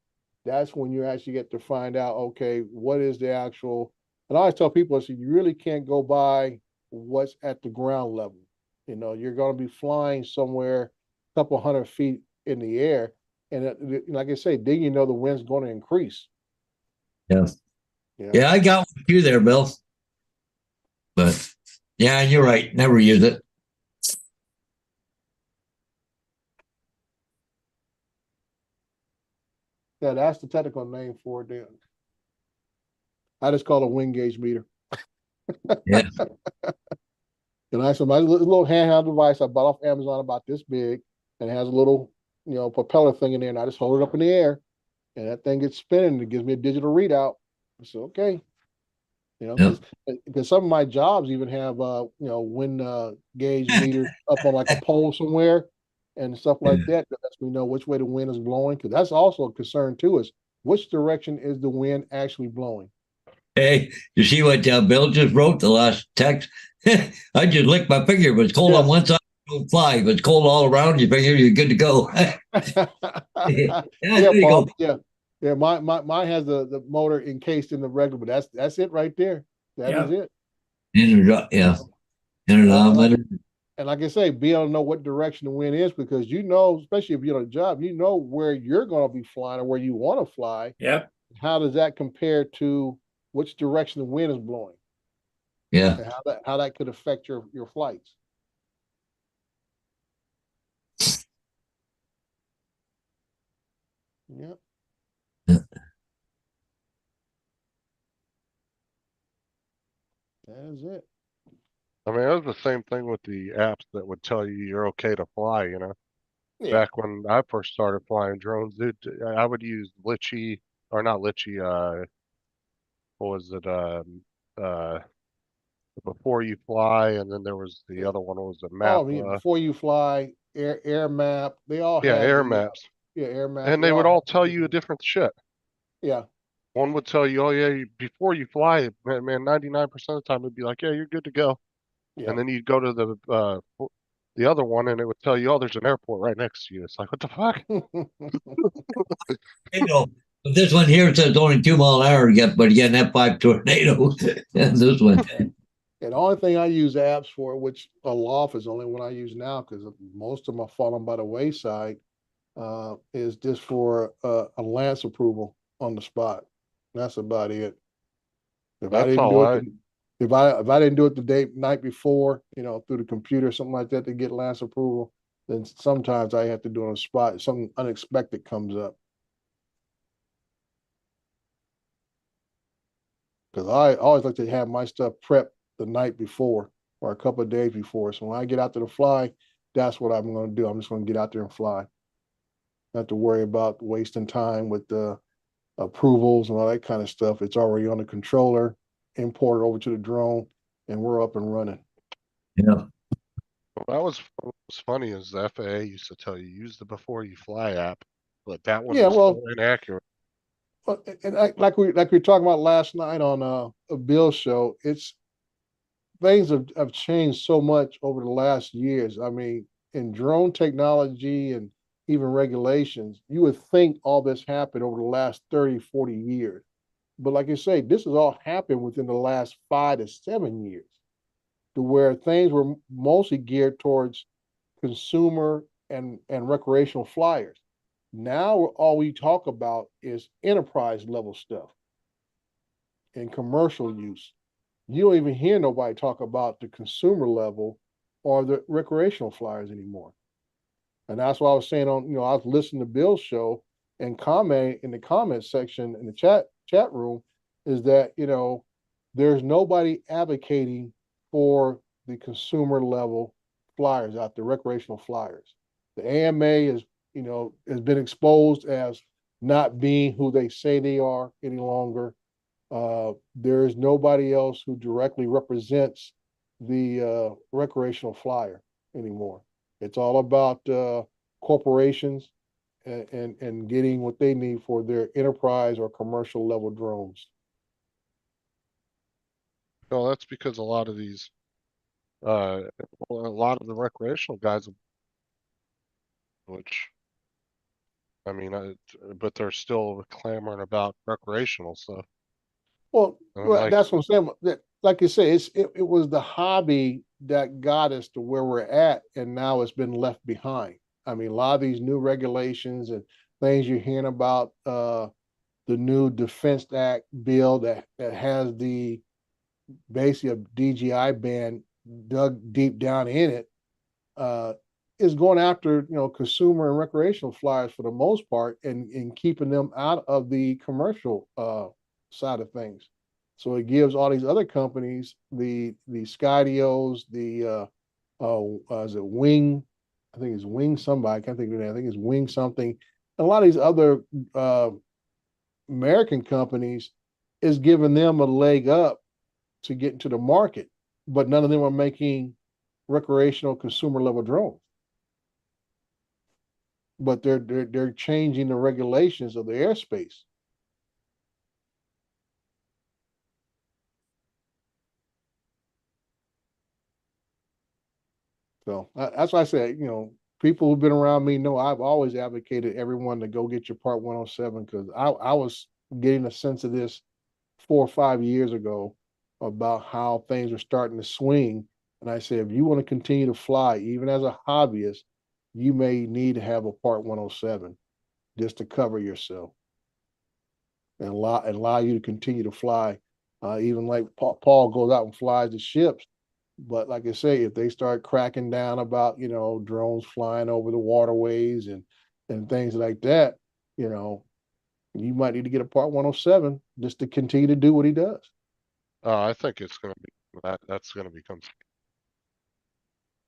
that's when you actually get to find out, okay, what is the actual, and I always tell people, I say, you really can't go by what's at the ground level. You know, you're going to be flying somewhere a couple 100 feet in the air. And like I say, then you know the wind's going to increase. Yeah. Yeah. Yeah, I got one too there, Bill. But yeah, you're right. Never use it. Yeah, that's the technical name for it then. I just call it a wind gauge meter. Yeah. And I said, my little handheld device I bought off Amazon about this big, and it has a little, propeller thing in there, and I just hold it up in the air, and that thing gets spinning, and it gives me a digital readout. I said, okay, Yep. because some of my jobs even have, wind gauge meters up on like a pole somewhere, and stuff like that. That lets me know which way the wind is blowing, because that's also a concern too. Is which direction is the wind actually blowing? Hey, you see what Bill just wrote the last text? I just licked my finger. If it's cold Yeah. on one side, don't fly. If it's cold all around your finger, you're good to go. Yeah, Yeah, there you Paul. go. Yeah. Yeah, mine has the motor encased in the regular, but that's it right there. That is Yeah. it. Yeah. And like I say, be able to know what direction the wind is, because especially if you're on a job, where you're going to be flying or where you want to fly. Yep. How does that compare to which direction the wind is blowing, Yeah. and how that could affect your flights? Yep. Yeah. That is it. I mean, it was the same thing with the apps that would tell you you're okay to fly, Yeah. Back when I first started flying drones, dude, I would use Litchi, or not Litchi, what was it, uh, Before You Fly, and then there was the Yeah. other one was the Oh, map, I mean, Before You Fly, Air Map, they all yeah, had air the maps. Air Map. And They they all would had all tell you a the, different shit. yeah. One would tell you, oh yeah, before you fly, man, 99% of the time it'd be like, yeah, you're good to go. Yeah. And then you'd go to the other one and it would tell you, oh, there's an airport right next to you. It's like, what the fuck? But this one here says only 2 mile an hour yet, but again, that 5 tornado. And this one. And the only thing I use apps for, which Aloft is the only one I use now, because most of them are falling by the wayside, is just for a Lance approval on the spot. That's about it. If I That's didn't all do it, if I didn't do it the night before, through the computer or something like that to get Lance approval, then sometimes I have to do it on the spot. Something unexpected comes up. Because I always like to have my stuff prepped the night before or a couple of days before. So when I get out there to fly, that's what I'm going to do. I'm just going to get out there and fly. Not have to worry about wasting time with the approvals and all that kind of stuff. It's already on the controller, imported over to the drone, and we're up and running. Yeah. That was what was funny is the FAA used to tell you use the Before You Fly app, but that one Yeah, was well, so inaccurate. and like we were talking about last night on a Bill show, things have changed so much over the last years. I mean, in drone technology and even regulations, you would think all this happened over the last 30, 40 years. But like you say, this has all happened within the last 5 to 7 years, to where things were mostly geared towards consumer and recreational flyers. Now all we talk about is enterprise level stuff and commercial use. You don't even hear nobody talk about the consumer level or the recreational flyers anymore. And that's why I was saying I was listening to Bill's show and comment in the comment section in the chat room is that, there's nobody advocating for the consumer level flyers out there, recreational flyers. The AMA has been exposed as not being who they say they are any longer. There is nobody else who directly represents the recreational flyer anymore. It's all about corporations and getting what they need for their enterprise or commercial level drones. No, that's because a lot of these, a lot of the recreational guys, which, I mean, but they're still clamoring about recreational stuff. Well, And I'm like, that's what I'm saying. That, like you say, it was the hobby that got us to where we're at, and now it's been left behind. I mean, a lot of these new regulations and things you're hearing about, the new Defense Act bill that has the basically a DJI ban dug deep down in it, is going after, you know, consumer and recreational flyers for the most part, and keeping them out of the commercial side of things. So it gives all these other companies, the Skydios, the is it Wing? I think it's Wing somebody. I can't think of it. I think it's Wing something. And a lot of these other American companies is giving them a leg up to get into the market, but none of them are making recreational consumer level drones. But they're changing the regulations of the airspace. So that's why I said, you know, people who've been around me know I've always advocated everyone to go get your Part 107, because I was getting a sense of this 4 or 5 years ago about how things are starting to swing. And I said, if you want to continue to fly, even as a hobbyist, you may need to have a Part 107 just to cover yourself and allow you to continue to fly. Even like Paul goes out and flies the ships. But like I say, if they start cracking down about, you know, drones flying over the waterways and things like that, you know, you might need to get a Part 107 just to continue to do what he does. I think it's going to be that's going to become.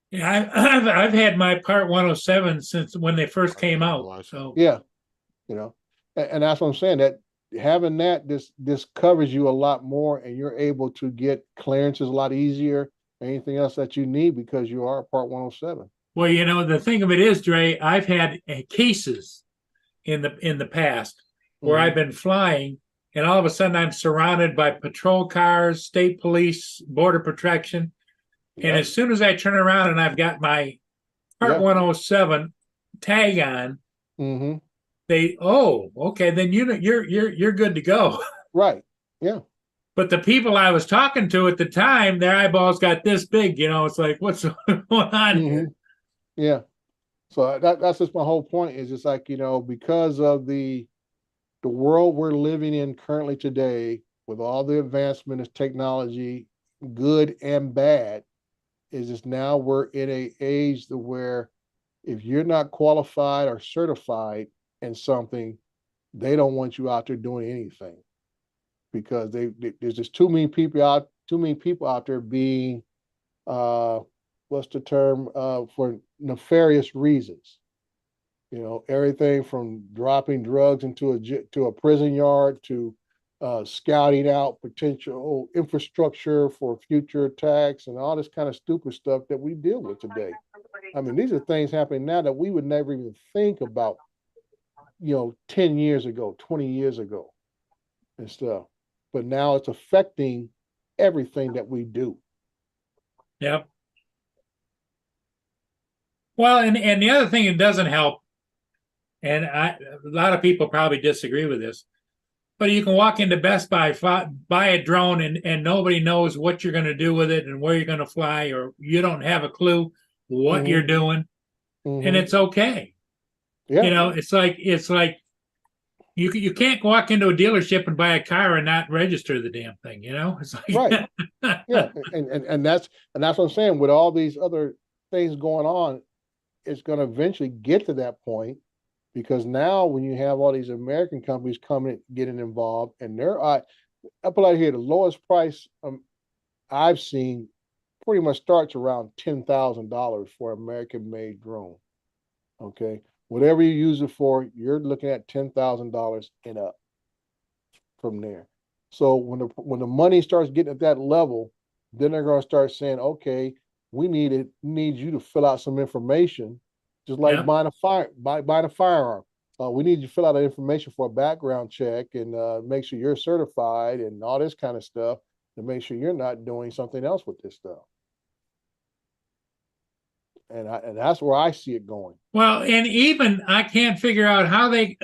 Yeah, I've had my Part 107 since when they first came out. So Yeah, you know, and that's what I'm saying, that having that this covers you a lot more, and you're able to get clearances a lot easier, anything else that you need, because you are a Part 107. well, you know, the thing of it is, Dre, I've had cases in the past where I've been flying, and all of a sudden I'm surrounded by patrol cars, state police, border protection. And as soon as I turn around and I've got my Part 107 tag on, they, oh, okay, then you're good to go. Right. Yeah. But the people I was talking to at the time, their eyeballs got this big. You know, it's like, what's going on here? Yeah. So that's just my whole point. Is it's like, you know, because of the world we're living in currently today, with all the advancement of technology, good and bad, is just now we're in a age where if you're not qualified or certified in something, they don't want you out there doing anything, because there's just too many people out there being what's the term, for nefarious reasons. You know, everything from dropping drugs into a prison yard to scouting out potential infrastructure for future attacks and all this kind of stupid stuff that we deal with today. I mean, these are things happening now that we would never even think about, you know, 10 years ago, 20 years ago and stuff. But now it's affecting everything that we do. Yep. Well, and the other thing that doesn't help, and a lot of people probably disagree with this, but you can walk into Best Buy, buy a drone, and nobody knows what you're going to do with it and where you're going to fly, or you don't have a clue what you're doing, and it's okay. Yeah. You know, it's like you can't walk into a dealership and buy a car and not register the damn thing. You know, it's like right. Yeah, and that's what I'm saying. With all these other things going on, it's going to eventually get to that point, because now when you have all these American companies coming getting involved, and they're I put out here the lowest price I've seen pretty much starts around $10,000 for American made drone. Okay, whatever you use it for, you're looking at $10,000 and up from there. So when the money starts getting at that level, then they're going to start saying, okay, we need you to fill out some information, just like buying a firearm. we need you to fill out the information for a background check and make sure you're certified and all this kind of stuff to make sure you're not doing something else with this stuff. And that's where I see it going. Well, and even I can't figure out how they.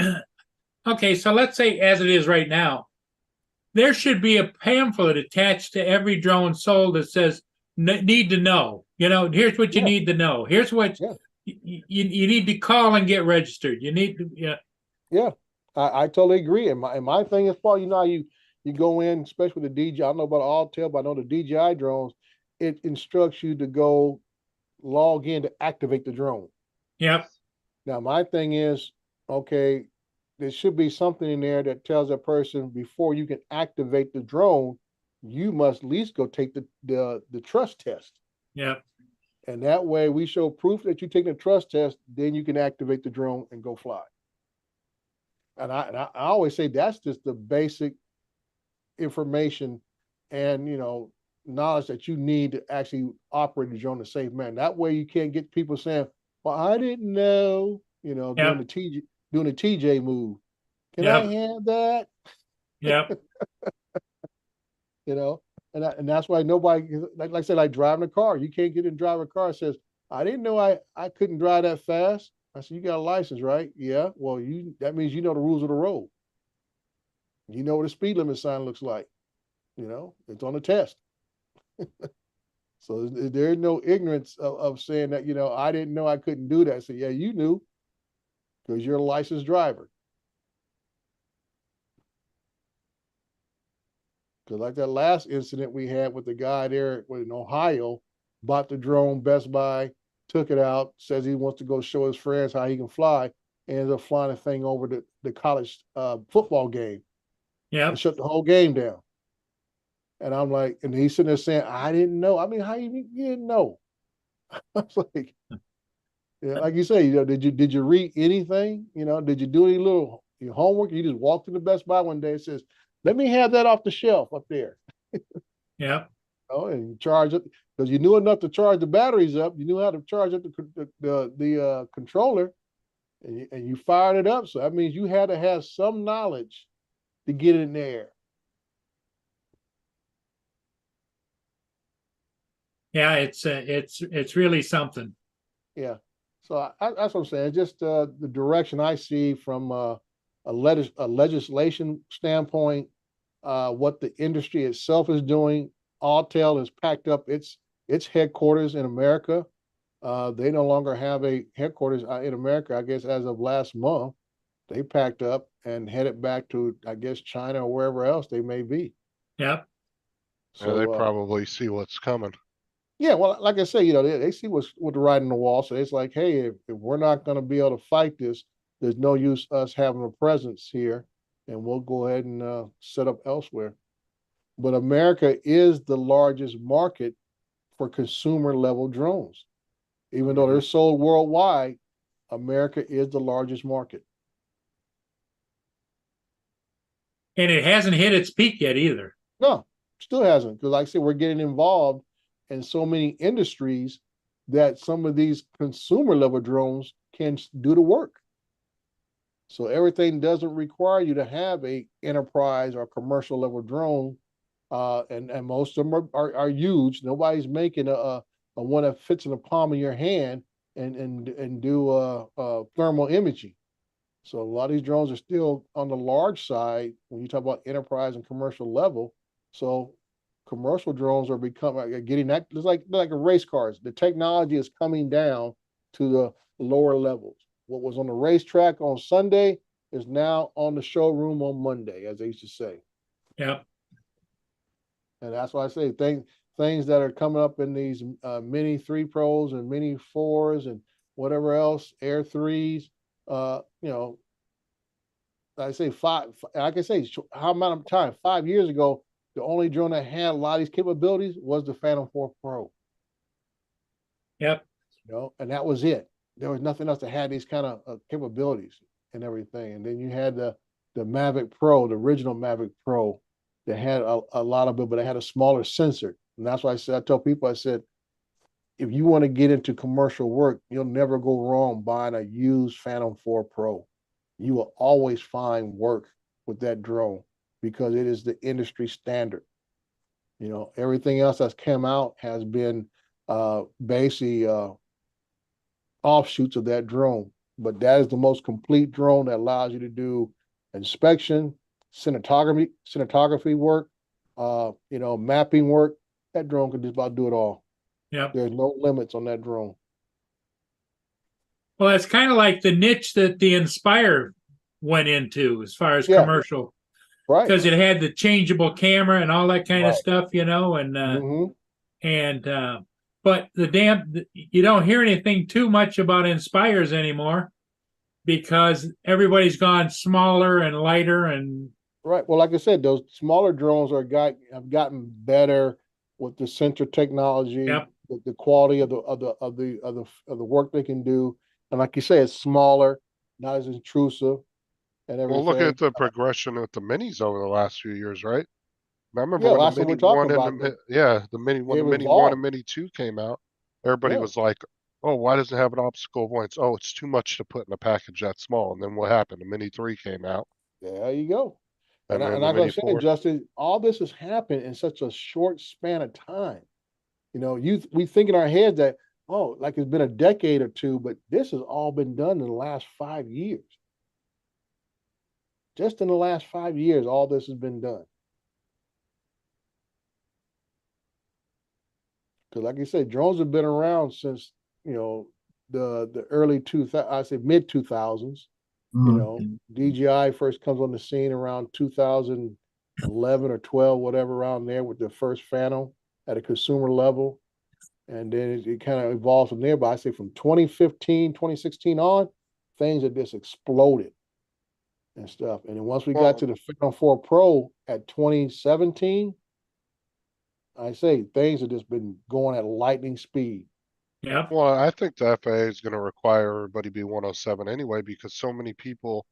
Okay, so let's say as it is right now, there should be a pamphlet attached to every drone sold that says need to know. You know, here's what you Yeah. need to know. Here's what Yeah. you need to call and get registered. You need to, yeah. Yeah, I totally agree. And my thing is, Paul, you know how you go in, especially with the DJI. I don't know about Alltel, but I know the DJI drones. It instructs you to go log in to activate the drone. Yep. Now, my thing is, okay, there should be something in there that tells a person before you can activate the drone, you must at least go take the trust test. Yep. And that way we show proof that you take the trust test, then you can activate the drone and go fly. And I always say that's just the basic information and, you know, knowledge that you need to actually operate the drone in a safe manner. That way you can't get people saying, well, I didn't know, you know, Yep. doing the TJ move. Can Yep. I have that? Yep. You know, and that's why nobody, like I said, like driving a car, you can't get in drive a car. It says, I didn't know I couldn't drive that fast. I said, you got a license, right? Yeah. Well, that means you know the rules of the road. You know what a speed limit sign looks like. You know, it's on the test. So there's no ignorance of saying that, you know, I didn't know I couldn't do that. So yeah, you knew because you're a licensed driver. Because like that last incident we had with the guy there in Ohio, bought the drone, Best Buy, took it out, says he wants to go show his friends how he can fly, and ended up flying the thing over the college football game Yep. and shut the whole game down. And I'm like, and he's sitting there saying, I didn't know. I mean, how you didn't know? I was like, yeah, like you say, you know, did you read anything? You know, did you do any little your homework? You just walked into Best Buy one day and says, let me have that off the shelf up there. Yep. Oh, and you charge it because you knew enough to charge the batteries up. You knew how to charge up the controller, and you fired it up. So that means you had to have some knowledge to get in there. Yeah, it's really something. Yeah. So that's what I'm saying. Just the direction I see from a legislation standpoint, what the industry itself is doing. Alltel has packed up its headquarters in America. They no longer have a headquarters in America. I guess as of last month, they packed up and headed back to, I guess, China or wherever else they may be. Yep. So they probably see what's coming. Yeah, well, like I say, you know, they see what's the writing on the wall. So it's like, hey, if we're not going to be able to fight this, there's no use us having a presence here, and we'll go ahead and set up elsewhere. But America is the largest market for consumer level drones. Even though they're sold worldwide, America is the largest market. And it hasn't hit its peak yet either. No, still hasn't. Because like I said, we're getting involved in so many industries that some of these consumer level drones can do the work. So everything doesn't require you to have a enterprise or commercial level drone. And most of them are huge. Nobody's making a one that fits in the palm of your hand and do thermal imaging. So a lot of these drones are still on the large side when you talk about enterprise and commercial level. So commercial drones are getting that. It's like a race cars. The technology is coming down to the lower levels. What was on the racetrack on Sunday is now on the showroom on Monday, as they used to say. Yep. And that's why I say things that are coming up in these Mini 3 Pros and Mini 4s and whatever else, Air 3s, you know, I say like I say, how amount of time? 5 years ago, the only drone that had a lot of these capabilities was the Phantom 4 Pro. Yep. You know, and that was it. There was nothing else that had these kind of capabilities and everything. And then you had the Mavic Pro, the original Mavic Pro, that had a lot of it, but it had a smaller sensor. And that's why I tell people, I said, if you want to get into commercial work, you'll never go wrong buying a used Phantom 4 Pro. you will always find work with that drone because it is the industry standard. You know, everything else that's come out has been basically offshoots of that drone. But that is the most complete drone that allows you to do inspection, cinematography work, mapping work. That drone can just about do it all. Yep. There's no limits on that drone. Well, it's kind of like the niche that the Inspire went into as far as Yeah. commercial, Right. because it had the changeable camera and all that kind of Right. stuff, you know, and Mhm. but you don't hear anything too much about Inspires anymore because everybody's gone smaller and lighter and Right. Well, like I said, those smaller drones have gotten better with the sensor technology, Yep. the quality of the work they can do. And like you say, it's smaller, not as intrusive and Well, look at everything. the progression with the minis over the last few years, right? I remember Yeah, when the that's what Mini we're talking One and about. when the They've Mini One and evolved. Mini Two came out, everybody Yeah, was like, "Oh, why doesn't it have an obstacle avoidance? Oh, it's too much to put in a package that small." And then what happened? The Mini Three came out, there you go. and then And the like I Mini was saying, Four. Justin, all this has happened in such a short span of time. You know, we think in our heads that, oh, like it's been a decade or two, but this has all been done in the last 5 years. Just in the last 5 years, all this has been done. Because, like you said, drones have been around since the early I say mid 2000s. You know, DJI first comes on the scene around 2011 or 12, whatever, around there with the first Phantom at a consumer level. And then it kind of evolved from there. But I say from 2015, 2016 on, things have just exploded and stuff. And then once we got to Well, the Phantom 4 Pro at 2017, I say things have just been going at lightning speed. yep. well, I think the FAA is going to require everybody to be 107 anyway because so many people.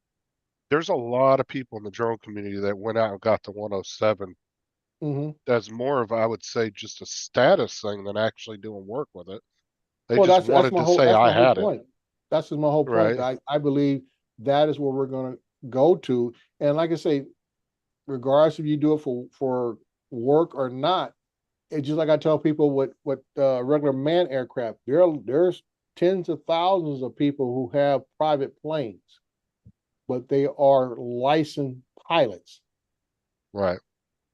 There's a lot of people in the drone community that went out and got the 107 Hmm. as more of, I would say, just a status thing than actually doing work with it. They Well, just that's wanted my to whole say that's I my whole had it, point. That's just my whole point. right? I believe that is where we're gonna go to. And like I say, regardless if you do it for work or not, it's just like I tell people with regular man aircraft. There's tens of thousands of people who have private planes, but they are licensed pilots. Right.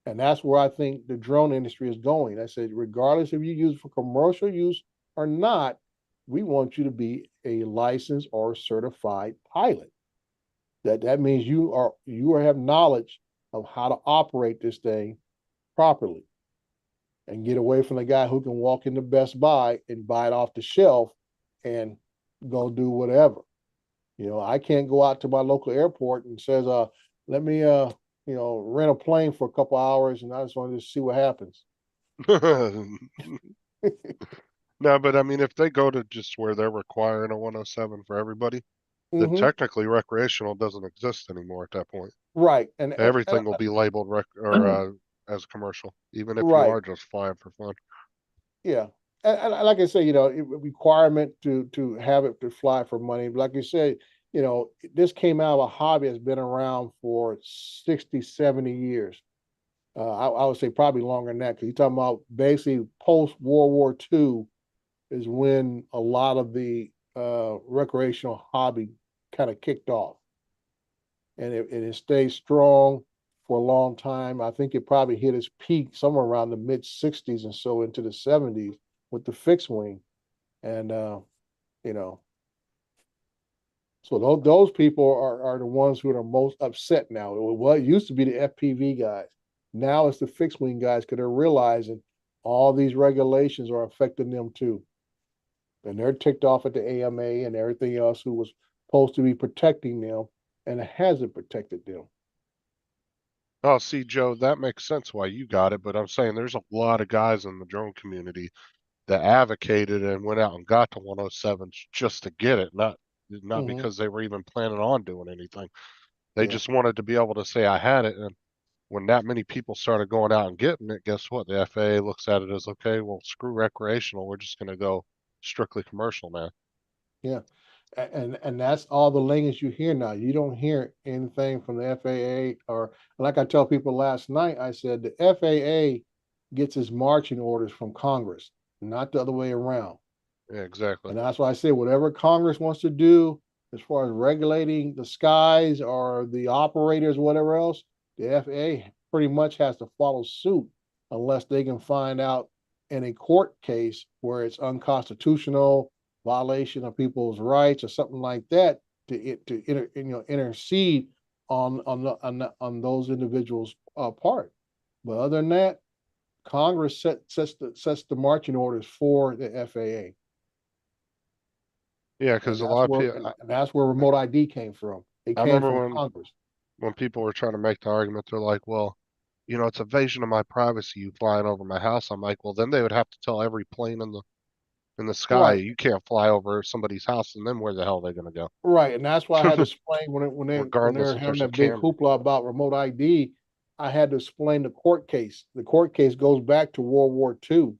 And that's where I think the drone industry is going. I said, regardless if you use it for commercial use or not, we want you to be a licensed or certified pilot. That means you have knowledge of how to operate this thing properly and get away from the guy who can walk into Best Buy and buy it off the shelf and go do whatever. You know, I can't go out to my local airport and says, let me rent a plane for a couple hours and I just want to see what happens. No, but I mean, if they go to just where they're requiring a 107 for everybody, then Hmm. technically recreational doesn't exist anymore at that point. Right. And Everything will be labeled as commercial, even if you right. are just flying for fun. Yeah. And like I say, requirement to have it to fly for money. But like you said, this came out of a hobby that's been around for 60, 70 years. I would say probably longer than that because you're talking about basically post World War II is when a lot of the recreational hobby kind of kicked off. And it stayed strong for a long time. I think it probably hit its peak somewhere around the mid 60s and so into the 70s with the fixed wing. And, you know, so those people are the ones who are most upset now. It used to be the FPV guys. Now it's the fixed wing guys because they're realizing all these regulations are affecting them too. And they're ticked off at the AMA and everything else who was supposed to be protecting them and it hasn't protected them. Oh, see, Joe, that makes sense why you got it, but I'm saying there's a lot of guys in the drone community that advocated and went out and got the 107s just to get it, not Hmm. because they were even planning on doing anything. They Yeah. just wanted to be able to say I had it. And when that many people started going out and getting it, guess what? The FAA looks at it as okay, well, screw recreational. We're just going to go strictly commercial now. Yeah. And that's all the language you hear now. You don't hear anything from the FAA or like I tell people last night, I said the FAA gets its marching orders from Congress, not the other way around. Yeah, exactly. And that's why I say whatever Congress wants to do as far as regulating the skies or the operators, whatever else, the FAA pretty much has to follow suit unless they can find out in a court case where it's unconstitutional, violation of people's rights or something like that to intercede on those individuals' part. But other than that, Congress sets the marching orders for the FAA. Yeah, because a lot of people. And that's where remote ID came from. It I came remember from when Congress. when people were trying to make the argument, they're like, "Well, you know, it's invasion of my privacy. You flying over my house." I'm like, "Well, then they would have to tell every plane in the sky Right, you can't fly over somebody's house, and then where the hell are they going to go?" right. And that's why I had to explain when they Regardless were if having there's a that big camera. hoopla about remote ID, I had to explain the court case. The court case goes back to World War II,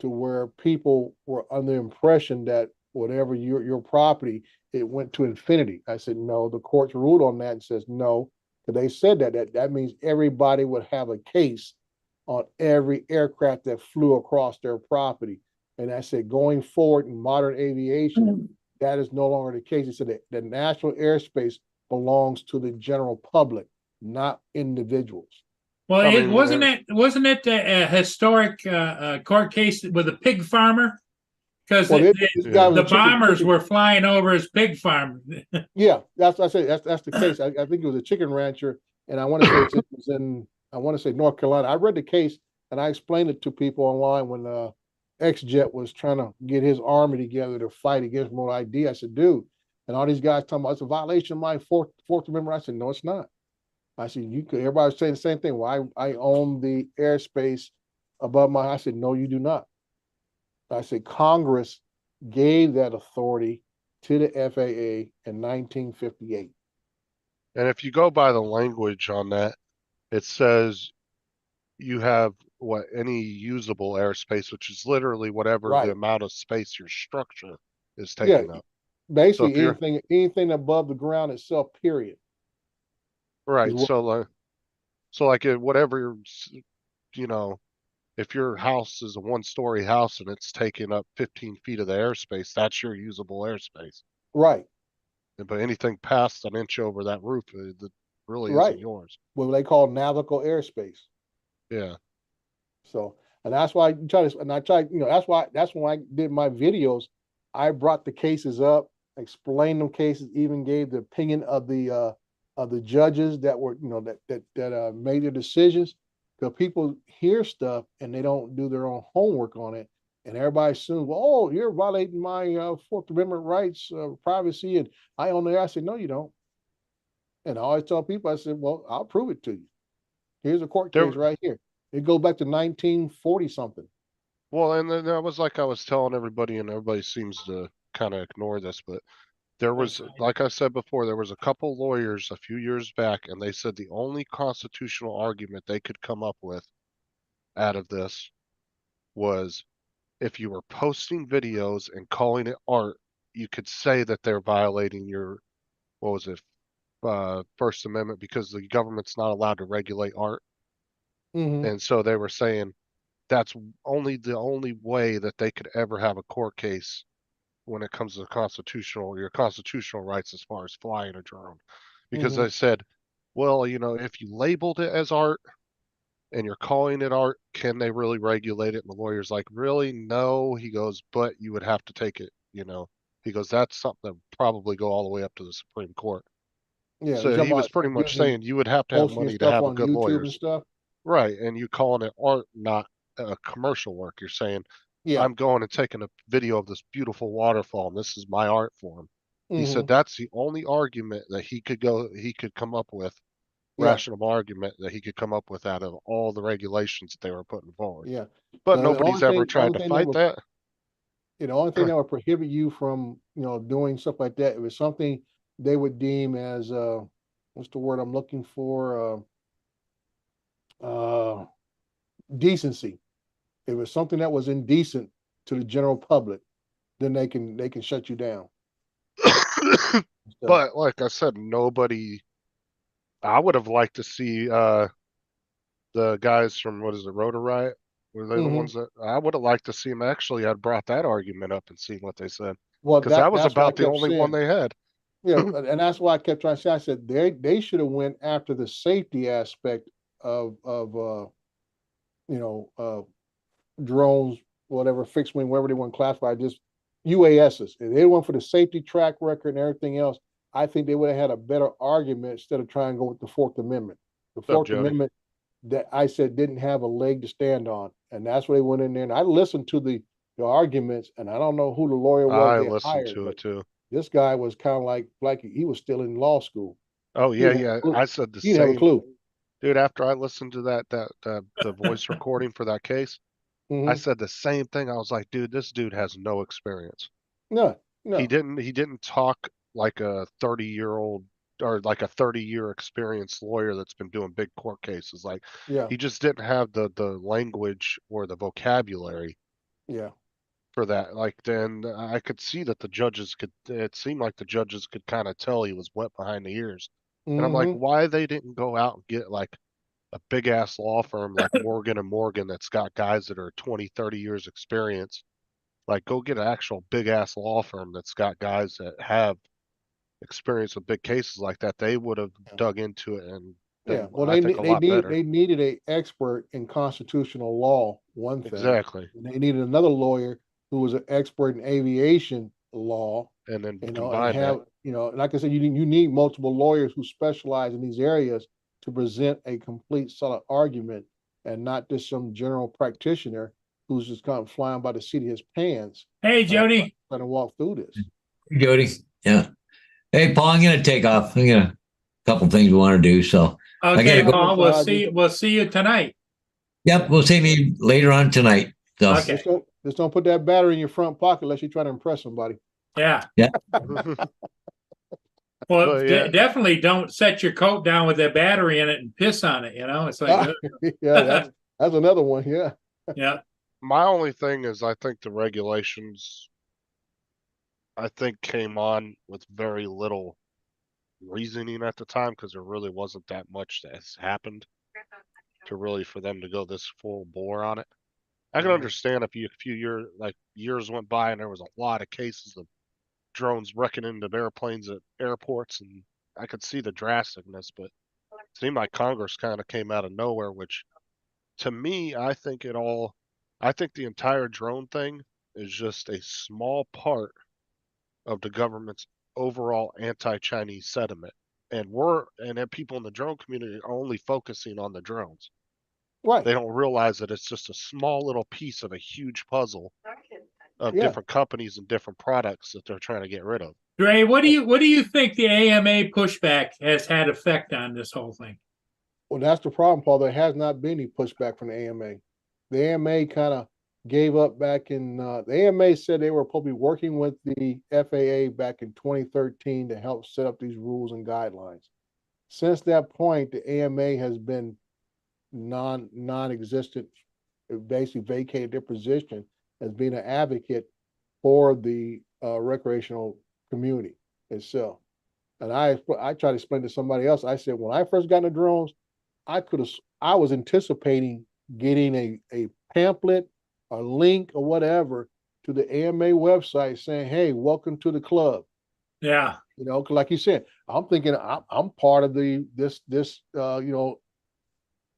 to where people were under the impression that whatever your property, it went to infinity. I said, no, the courts ruled on that and says no, because they said that means everybody would have a case on every aircraft that flew across their property. And I said, going forward in modern aviation, that is no longer the case. He said that the national airspace belongs to the general public, not individuals. Well, I it mean, wasn't it a historic court case with a pig farmer? Because Well, this guy was the a bombers chicken. were flying over his pig farm. Yeah, that's what I say. That's the case. I think it was a chicken rancher, and I want to say it was in I want to say North Carolina. I read the case and I explained it to people online when XJet was trying to get his army together to fight against remote ID. I said, dude, and all these guys talking about it's a violation of my Fourth Amendment. I said, no, it's not. I said, you could. Everybody's saying the same thing. Well, I own the airspace above my. I said, no, you do not. I said, Congress gave that authority to the FAA in 1958. and if you go by the language on that, it says you have what any usable airspace, which is literally whatever the Right. amount of space your structure is Yeah. taking up. So Basically, if you're anything above the ground itself, period. right, What, so like whatever, you know, if your house is a one-story house and it's taking up 15 feet of the airspace, that's your usable airspace. right, But anything past an inch over that roof, that really isn't right. yours. What they call navigable airspace. Yeah. So, and that's why you try to, and I try, that's when I did my videos. I brought the cases up, explained them cases, even gave the opinion of the judges that were, that made their decisions. Because people hear stuff and they don't do their own homework on it, and everybody assumes, well, oh, you're violating my Fourth Amendment rights, privacy, and I own the. I said, no, you don't. And I always tell people, I said, well, I'll prove it to you. Here's a court There, case right here. It goes back to 1940 something. well, and then that was like I was telling everybody, and everybody seems to kind of ignore this, but there was, like I said before, there was a couple lawyers a few years back, and they said the only constitutional argument they could come up with out of this was if you were posting videos and calling it art, you could say that they're violating your, what was it, First Amendment, because the government's not allowed to regulate art. Mm-hmm. And so they were saying that's the only way that they could ever have a court case when it comes to your constitutional rights as far as flying a drone. Because Mm-hmm. they said, well, you know, if you labeled it as art and you're calling it art, can they really regulate it? And the lawyer's like, really? No. He goes, but you would have to take it, you know. He goes, that's something that would probably go all the way up to the Supreme Court. Yeah, you So talking he was about pretty much using saying you would have to have posting your money to stuff have a on good YouTube and lawyers. stuff. Right. And you calling it art, not commercial work. You're saying, Yeah. I'm going and taking a video of this beautiful waterfall, and this is my art form. He said Mm-hmm. that's the only argument that he could come up with, Yeah. rational argument that he could come up with out of all the regulations that they were putting forward. Yeah. But The nobody's ever tried to fight that. The only thing that would prohibit you from, doing stuff like that, if it's something they would deem as what's the word I'm looking for? Decency. If it's something that was indecent to the general public, then they can shut you down. But like I said, nobody. I would have liked to see the guys from what is it, Rotor Riot? Were they the Mhm. ones that I would have liked to see them actually had brought that argument up and seen what they said Well, because that was that's what I about the kept only one saying. they had. Yeah, and that's why I kept trying to say. I said they should have went after the safety aspect of you know drones, whatever, fixed wing, whatever they want to classify, just UASs. If they went for the safety track record and everything else, I think they would have had a better argument instead of trying to go with the Fourth Amendment. The What's up, Fourth Jody? Amendment that I said didn't have a leg to stand on, and that's why they went in there. And I listened to the arguments, and I don't know who the lawyer was I they listened hired, to but it too. this guy was kind of like he was still in law school. Oh He yeah, didn't have yeah. a clue. I said the He didn't have a same, clue. dude. After I listened to the voice recording for that case, I Hmm. said the same thing. I was like, dude, this dude has no experience. No, He no, didn't talk like a 30-year-old or like a 30-year experienced lawyer that's been doing big court cases. Like yeah, he just didn't have the language or the vocabulary yeah. for that. Like then I could see that the judges could it seemed like the judges could kind of tell he was wet behind the ears. And I'm like, Hmm. why they didn't go out and get like a big ass law firm like Morgan and Morgan that's got guys that are 20, 30 years experience. Like go get an actual big ass law firm that's got guys that have experience with big cases like that. They would have dug into it and Yeah, been, well, I think, a lot better. they needed a expert in constitutional law, one thing. Exactly. And they needed another lawyer who was an expert in aviation law, And then and combine that. have, like I said, you need multiple lawyers who specialize in these areas to present a complete solid argument and not just some general practitioner who's just kind of flying by the seat of his pants, Hey, uh, Jody. trying to walk through this. Jody. Yeah. Hey, Paul, I'm gonna take off. I got a couple things we want to do, so I Okay, gotta go. Paul, we'll see you tonight. Yep, we'll see me later on tonight. So Okay. Just don't put that battery in your front pocket unless you're trying to impress somebody. Yeah. yeah, Well, But yeah, definitely don't set your coat down with that battery in it and piss on it. It's like, Yeah, that's another one. Yeah. yeah. my only thing is I think the regulations I think came on with very little reasoning at the time because there really wasn't that much that has happened to really for them to go this full bore on it. I can Mhm. understand if you a few years went by and there was a lot of cases of drones wrecking into airplanes at airports, and I could see the drasticness, but it seemed like Congress kind of came out of nowhere, which to me, I think the entire drone thing is just a small part of the government's overall anti-Chinese sentiment. And then people in the drone community are only focusing on the drones. Right. They don't realize that it's just a small little piece of a huge puzzle of Yeah. different companies and different products that they're trying to get rid of. Dre, what do you think the AMA pushback has had effect on this whole thing? Well, that's the problem, Paul. There has not been any pushback from the AMA. The AMA kind of gave up back in, the AMA said they were probably working with the FAA back in 2013 to help set up these rules and guidelines. Since that point, the AMA has been non-existent, basically vacated their position as being an advocate for the recreational community itself. And I try to explain to somebody else. I said when I first got into drones, I was anticipating getting a pamphlet, a link, or whatever to the AMA website saying, "Hey, welcome to the club." Yeah. Like you said, I'm thinking I'm part of this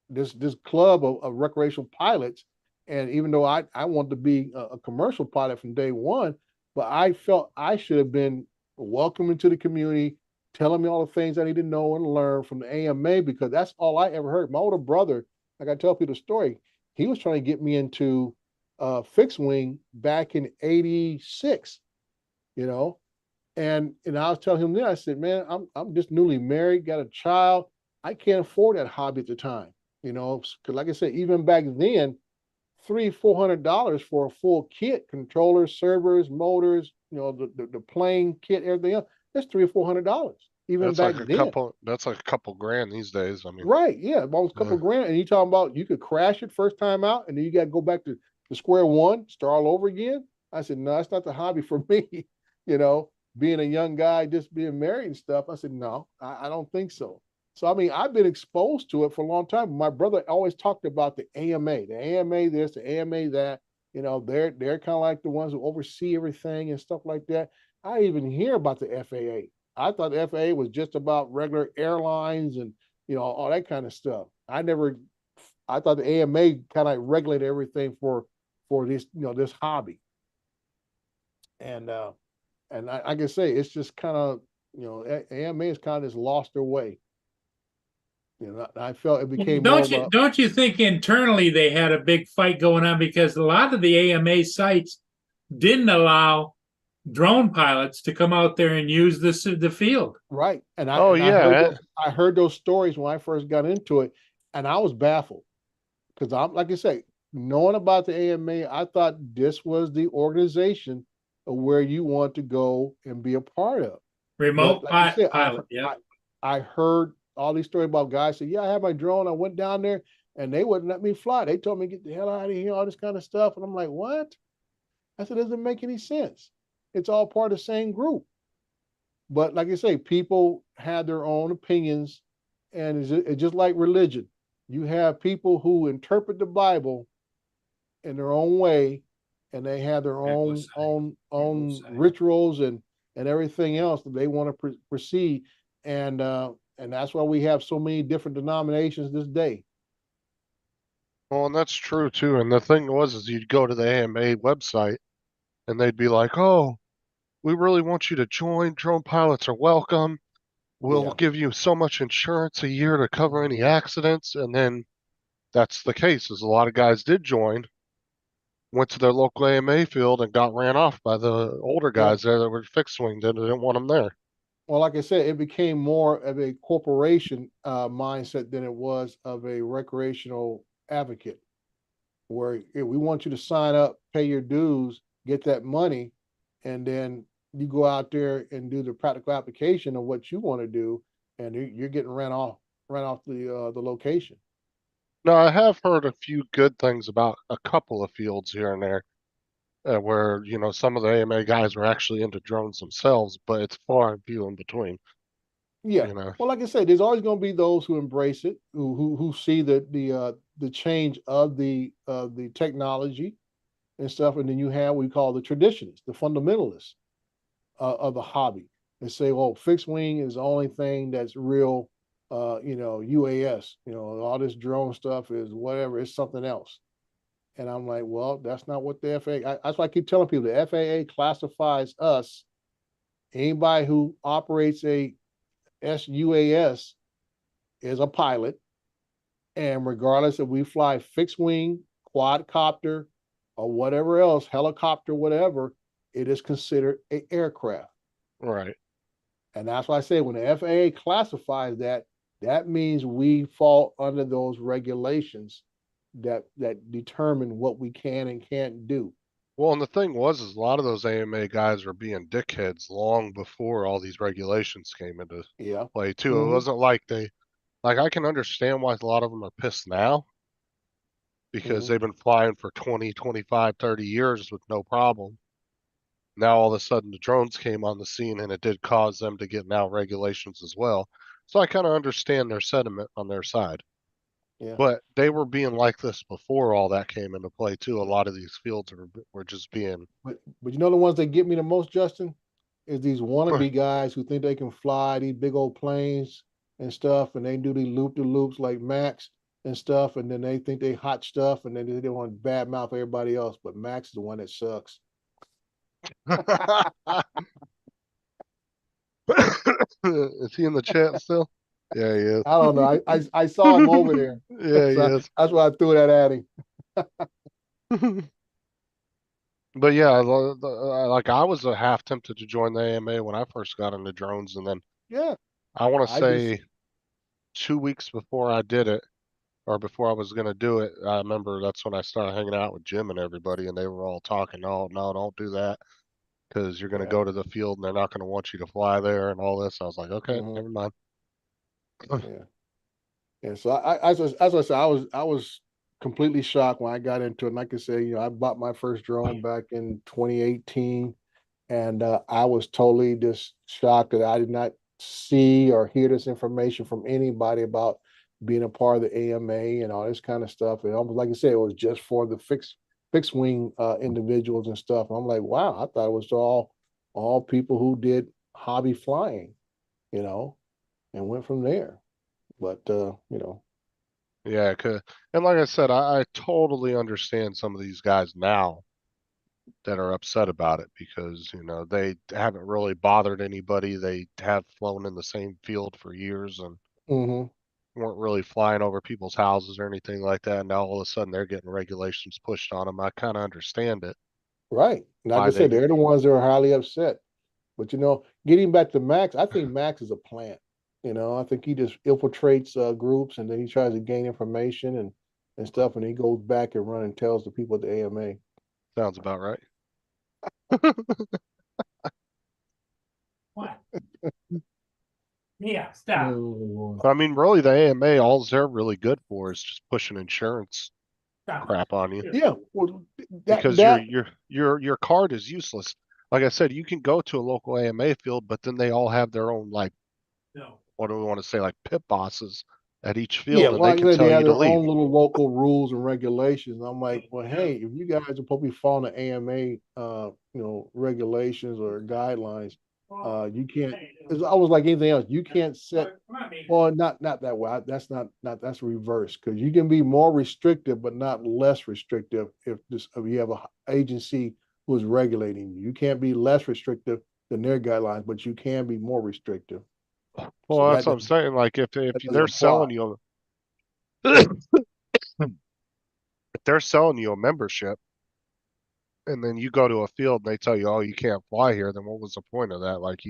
this club of recreational pilots. And even though I wanted to be a commercial pilot from day one, but I felt I should have been welcome into the community, telling me all the things I need to know and learn from the AMA, because that's all I ever heard. My older brother, like I tell people the story, he was trying to get me into fixed wing back in '86, and I was telling him then, I said, man, I'm just newly married, got a child. I can't afford that hobby at the time, because like I said, even back then, $300-400 for a full kit, controllers, servers, motors, the plane kit, everything else. That's $300-400 even back then. That's like a couple grand these days. I mean, Right? Yeah, almost a couple yeah. grand. And you talking about you could crash it first time out, and then you got to go back to square one, start all over again. I said, no, that's not the hobby for me, you know. being a young guy, just being married and stuff, I said, no, I don't think so. So, I mean, I've been exposed to it for a long time. My brother always talked about the AMA this, the AMA that, you know, they're kind of like the ones who oversee everything and stuff like that. I even hear about the FAA. I thought the FAA was just about regular airlines and, you know, all that kind of stuff. I thought the AMA kind of regulated everything for this, you know, this hobby. And I can say it's just kind of, you know, AMA has kind of just lost their way. You know, I felt it became more of a, Don't you think internally they had a big fight going on because a lot of the AMA sites didn't allow drone pilots to come out there and use the field. right. And I heard those stories when I first got into it, and I was baffled because I'm like I say, knowing about the AMA, I thought this was the organization of where you want to go and be a part of. Remote Like you said, pilot, yeah. I heard all these stories about guys say, yeah, I had my drone. I went down there and they wouldn't let me fly. They told me to get the hell out of here, all this kind of stuff. And I'm like, what? I said, it doesn't make any sense. It's all part of the same group. But like I say, people have their own opinions, and it's just like religion. You have people who interpret the Bible in their own way, and they have their own rituals and everything else that they want to proceed. And that's why we have so many different denominations this day. Well, and that's true too. And the thing is you'd go to the AMA website and they'd be like, oh, we really want you to join. Drone pilots are welcome. We'll give you so much insurance a year to cover any accidents. And then that's the case, is a lot of guys did join, went to their local AMA field and got ran off by the older guys there that were fixed wing that didn't want them there. Well, like I said, it became more of a corporation mindset than it was of a recreational advocate, where we want you to sign up, pay your dues, get that money, and then you go out there and do the practical application of what you want to do, and you're getting ran off the location. Now, I have heard a few good things about a couple of fields here and there where, you know, some of the AMA guys were actually into drones themselves, but it's far and few in between. Yeah. You know? Well, like I said, there's always going to be those who embrace it, who see the change of the technology and stuff, and then you have what we call the traditionalists, the fundamentalists of the hobby. They say, well, fixed wing is the only thing that's real. You know, UAS, you know, all this drone stuff is whatever, it's something else. And I'm like, well, that's not what the FAA, that's why I keep telling people the FAA classifies us, anybody who operates a SUAS is a pilot. And regardless if we fly fixed wing, quadcopter, or whatever else, helicopter, whatever, it is considered an aircraft. Right. And that's why I say when the FAA classifies that, that means we fall under those regulations that determine what we can and can't do. Well, and the thing is a lot of those AMA guys were being dickheads long before all these regulations came into play too. Mm-hmm. It wasn't like I can understand why a lot of them are pissed now, because they've been flying for 20, 25, 30 years with no problem. Now all of a sudden the drones came on the scene and it did cause them to get now regulations as well. So I kind of understand their sentiment on their side. Yeah. But they were being like this before all that came into play too. A lot of these fields were just being. But you know the ones that get me the most, Justin, is these wannabe guys who think they can fly these big old planes and stuff, and they do these loop-de-loops like Max and stuff, and then they think they hot stuff, and then they want to badmouth everybody else. But Max is the one that sucks. Is he in the chat still? Yeah, he is. I don't know. I saw him over there. Yeah, he is. That's why I threw that at him. But yeah, like I was half tempted to join the AMA when I first got into drones, and then I want to say 2 weeks before I did it, or before I was going to do it, I remember that's when I started hanging out with Jim and everybody, and they were all talking, no, don't do that, because you're going to go to the field and they're not going to want you to fly there and all this. I was like, okay, never mind. Yeah. So as I said, I was completely shocked when I got into it. And like I said, you know, I bought my first drone back in 2018, And I was totally just shocked that I did not see or hear this information from anybody about being a part of the AMA and all this kind of stuff. And almost like I said, it was just for the fixed wing individuals and stuff. And I'm like, wow, I thought it was all people who did hobby flying, you know, and went from there. But you know, Yeah, and like I said, I totally understand some of these guys now that are upset about it because, you know, they haven't really bothered anybody. They have flown in the same field for years and mhm, weren't really flying over people's houses or anything like that. Now all of a sudden they're getting regulations pushed on them. I kind of understand it. right. Like I Why they said, get, they're the ones that are highly upset. But you know, getting back to Max, I think Max is a plant. You know, I think he just infiltrates groups and then he tries to gain information and stuff, and he goes back and run and tells the people at the AMA. sounds about right. What? Yeah, stop. But I mean, really, the AMA, all they're really good for is just pushing insurance Stop. crap on you. Yeah, well, Because that your card is useless. Like I said, you can go to a local AMA field, but then they all have their own like No. what do we want to say like pit bosses at each yeah, field, and well, they like I can said, they tell you have to their leave. own little local rules and regulations. I'm like, well, hey, if you guys are supposed to be following the AMA, you know, regulations or guidelines, you can't. It's always like anything else. You can't set. Well, not that way. That's not that's reverse because you can be more restrictive, but not less restrictive if you have a agency who is regulating you. You can't be less restrictive than their guidelines, but you can be more restrictive. So Well, that's what I'm saying. Like if that doesn't they're apply. selling you, if they're selling you a membership, and then you go to a field and they tell you, oh, you can't fly here, then what was the point of that? Like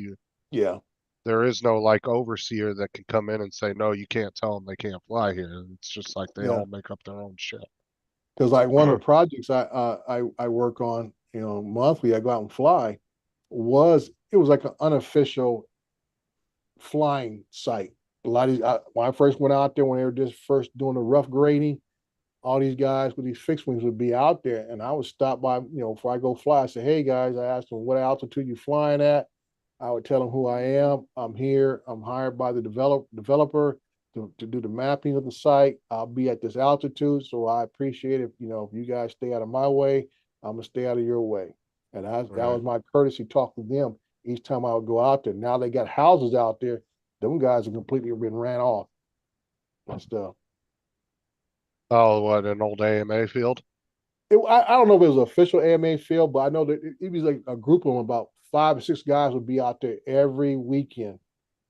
Yeah. there is no like overseer that can come in and say, no, you can't tell them they can't fly here. It's just like they Yeah. all make up their own shit. Because like one of the projects I work on, you know, monthly, I go out and fly, it was like an unofficial flying site. A lot of these, when I first went out there, when they were just first doing the rough grading, all these guys with these fixed wings would be out there, and I would stop by, you know, before I go fly. I say, "Hey guys," I asked them what altitude you flying at. I would tell them who I am. I'm here. I'm hired by the developer to do the mapping of the site. I'll be at this altitude, so I appreciate if you know if you guys stay out of my way, I'm gonna stay out of your way. And that was Right. my courtesy talk to them each time I would go out there. Now they got houses out there. Them guys are completely been ran off and stuff. Oh, what an old AMA field? I don't know if it was an official AMA field, but I know that it was like a group of them, about 5 or 6 guys would be out there every weekend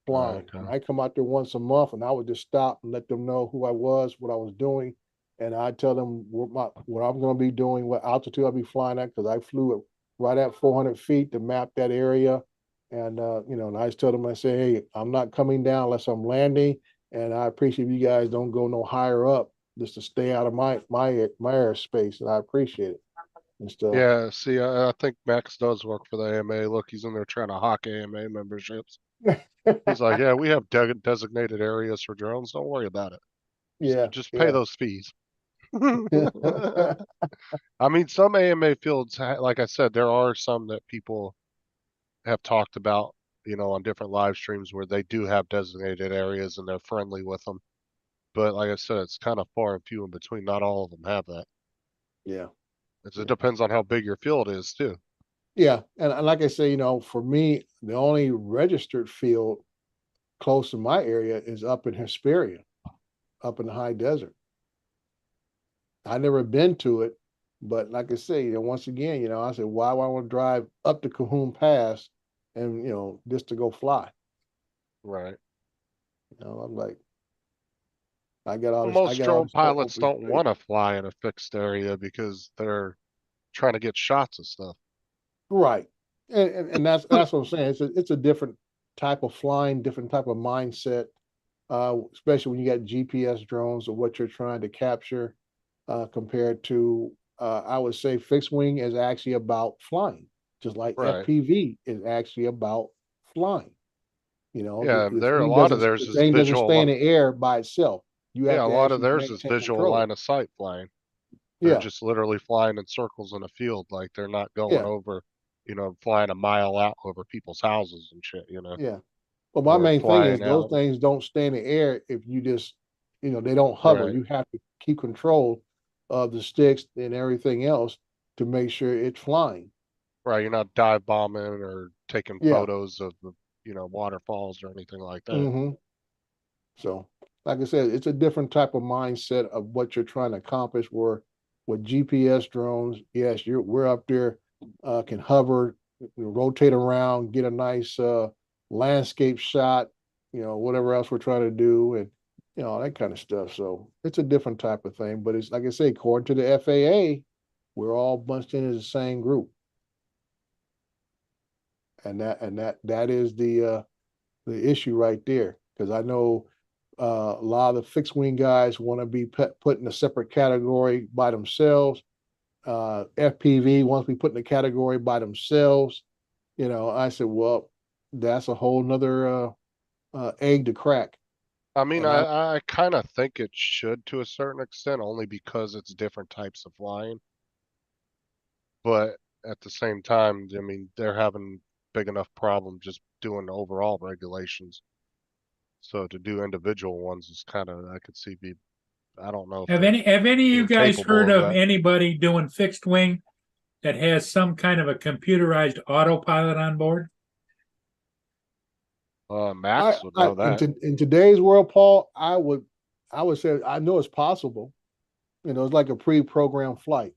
flying. Okay. And I come out there once a month and I would just stop and let them know who I was, what I was doing. And I tell them what I'm going to be doing, what altitude I'll be flying at, because I flew it right at 400 feet to map that area. And, you know, and I just tell them, I say, hey, I'm not coming down unless I'm landing. And I appreciate you guys don't go no higher up just to stay out of my airspace, and I appreciate it and stuff. Yeah, see, I think Max does work for the AMA. Look, he's in there trying to hawk AMA memberships. He's like, yeah, we have designated areas for drones. Don't worry about it. Yeah, Just pay yeah. those fees. I mean, some AMA fields, like I said, there are some that people have talked about, you know, on different live streams where they do have designated areas and they're friendly with them. But like I said, it's kind of far and few in between. Not all of them have that. Yeah, It depends on how big your field is too. yeah. And like I say, you know, for me, the only registered field close to my area is up in Hesperia, up in the high desert. I never been to it, but like I say, you know, once again, you know, I said, why would I want to drive up to Cahoon Pass and you know just to go fly? Right. You know, I'm like, Well, I most got all drone this stuff pilots open don't space. want to fly in a fixed area because they're trying to get shots of stuff. Right. And that's what I'm saying. It's a different type of flying, different type of mindset, especially when you got GPS drones or what you're trying to capture, compared to I would say fixed wing is actually about flying, just like Right. FPV is actually about flying. You know, Yeah, there a lot of theirs the is thing doesn't stay in visual. the air by itself. You Yeah, have a to lot of actually theirs is maintain visual control. line of sight flying. They're Yeah, just literally flying in circles in a field, like they're not going yeah. over, flying a mile out over people's houses and shit, Yeah. Well, my or main thing is flying those out. things don't stay in the air if you just, they don't hover. Right. You have to keep control of the sticks and everything else to make sure it's flying. Right. You're not dive bombing or taking Yeah. photos of the, waterfalls or anything like that. hmm So, like I said, it's a different type of mindset of what you're trying to accomplish. Where with GPS drones, yes, we're up there, can hover, rotate around, get a nice landscape shot, whatever else we're trying to do, and that kind of stuff. So it's a different type of thing. But it's like I say, according to the FAA, we're all bunched in as the same group, and that is the issue right there. Because I know a lot of the fixed wing guys want to be put in a separate category by themselves. FPV wants to be put in a category by themselves. I said, well, that's a whole nother egg to crack. I mean, And I kind of think it should to a certain extent, only because it's different types of flying. But at the same time, I mean, they're having big enough problem just doing overall regulations. So to do individual ones is kind of, I could see I don't know if Have they're any of you even guys capable heard of of that. anybody doing fixed wing that has some kind of a computerized autopilot on board? Max would know that. in today's world, Paul, I would say I know it's possible. It's like a pre-programmed flight.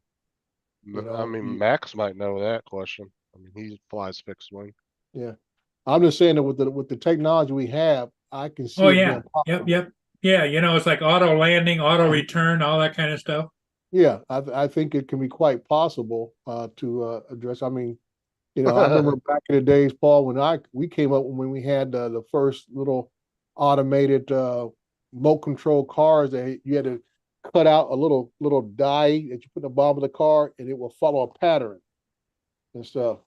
I mean, You, Max might know that question. I mean, he flies fixed wing. yeah. I'm just saying that with the technology we have, I can Oh see it yeah, being possible. yep. Yeah, it's like auto landing, auto return, all that kind of stuff. Yeah, I think it can be quite possible to address. I mean, I remember back in the days, Paul, when we came up when we had the first little automated remote control cars that you had to cut out a little die that you put in the bottom of the car, and it will follow a pattern and stuff.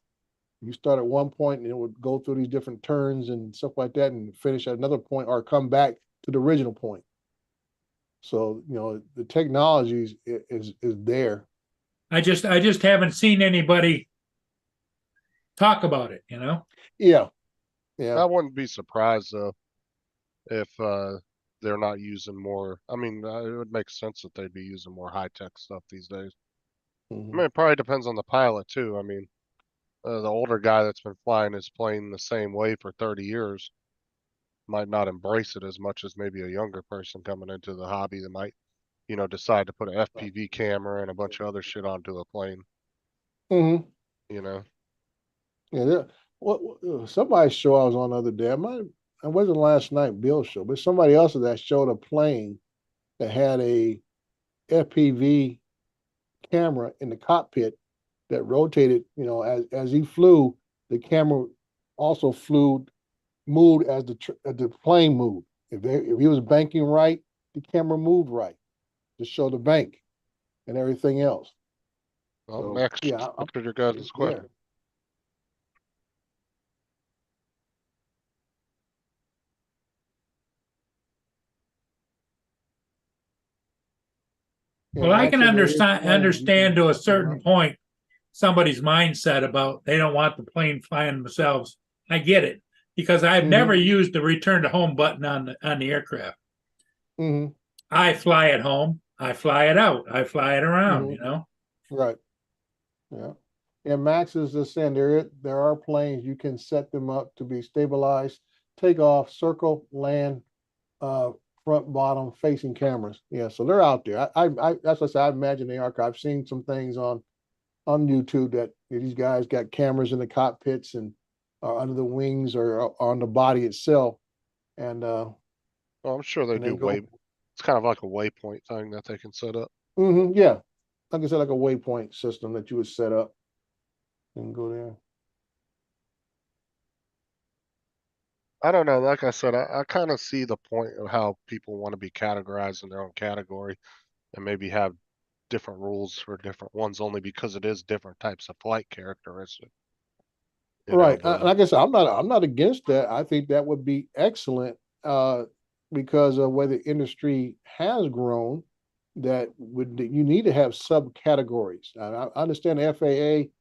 You start at one point, and it would go through these different turns and stuff like that, and finish at another point, or come back to the original point. So the technology is there. I just haven't seen anybody talk about it. Yeah, yeah. I wouldn't be surprised though if they're not using more. I mean, it would make sense that they'd be using more high tech stuff these days. I Mhm. mean, it probably depends on the pilot too. I mean, the older guy that's been flying his plane the same way for 30 years might not embrace it as much as maybe a younger person coming into the hobby that might, decide to put an FPV camera and a bunch of other shit onto a plane. Mhm. You know, Yeah. Somebody's show I was on the other day. I wasn't last night Bill's show, but somebody else that showed a plane that had a FPV camera in the cockpit that rotated. As he flew, the camera also moved as the plane moved. If he was banking right, the camera moved right to show the bank and everything else. well, So Max, yeah, answered your guys' it's question. there. Yeah, Well, I Max can said there is understand to a certain point somebody's mindset about they don't want the plane flying themselves. I get it because I've never used the return to home button on the aircraft. Mm-hmm. I fly it home, I fly it out, I fly it around. Right. Yeah. And Max is just saying there are planes you can set them up to be stabilized, take off, circle, land, uh, front, bottom, facing cameras. Yeah, so they're out there. I that's what I said. I imagine they are. I've seen some things on YouTube that these guys got cameras in the cockpits and under the wings or on the body itself, and Well, I'm sure they do they go. It's kind of like a waypoint thing that they can set up. Yeah, like I said, like a waypoint system that you would set up and go there. I don't know. Like I said, I kind of see the point of how people want to be categorized in their own category and maybe have different rules for different ones only because it is different types of flight characteristics. Right. But Like I said, I'm not against that. I think that would be excellent because of where the industry has grown. That you need to have subcategories. I understand the FAA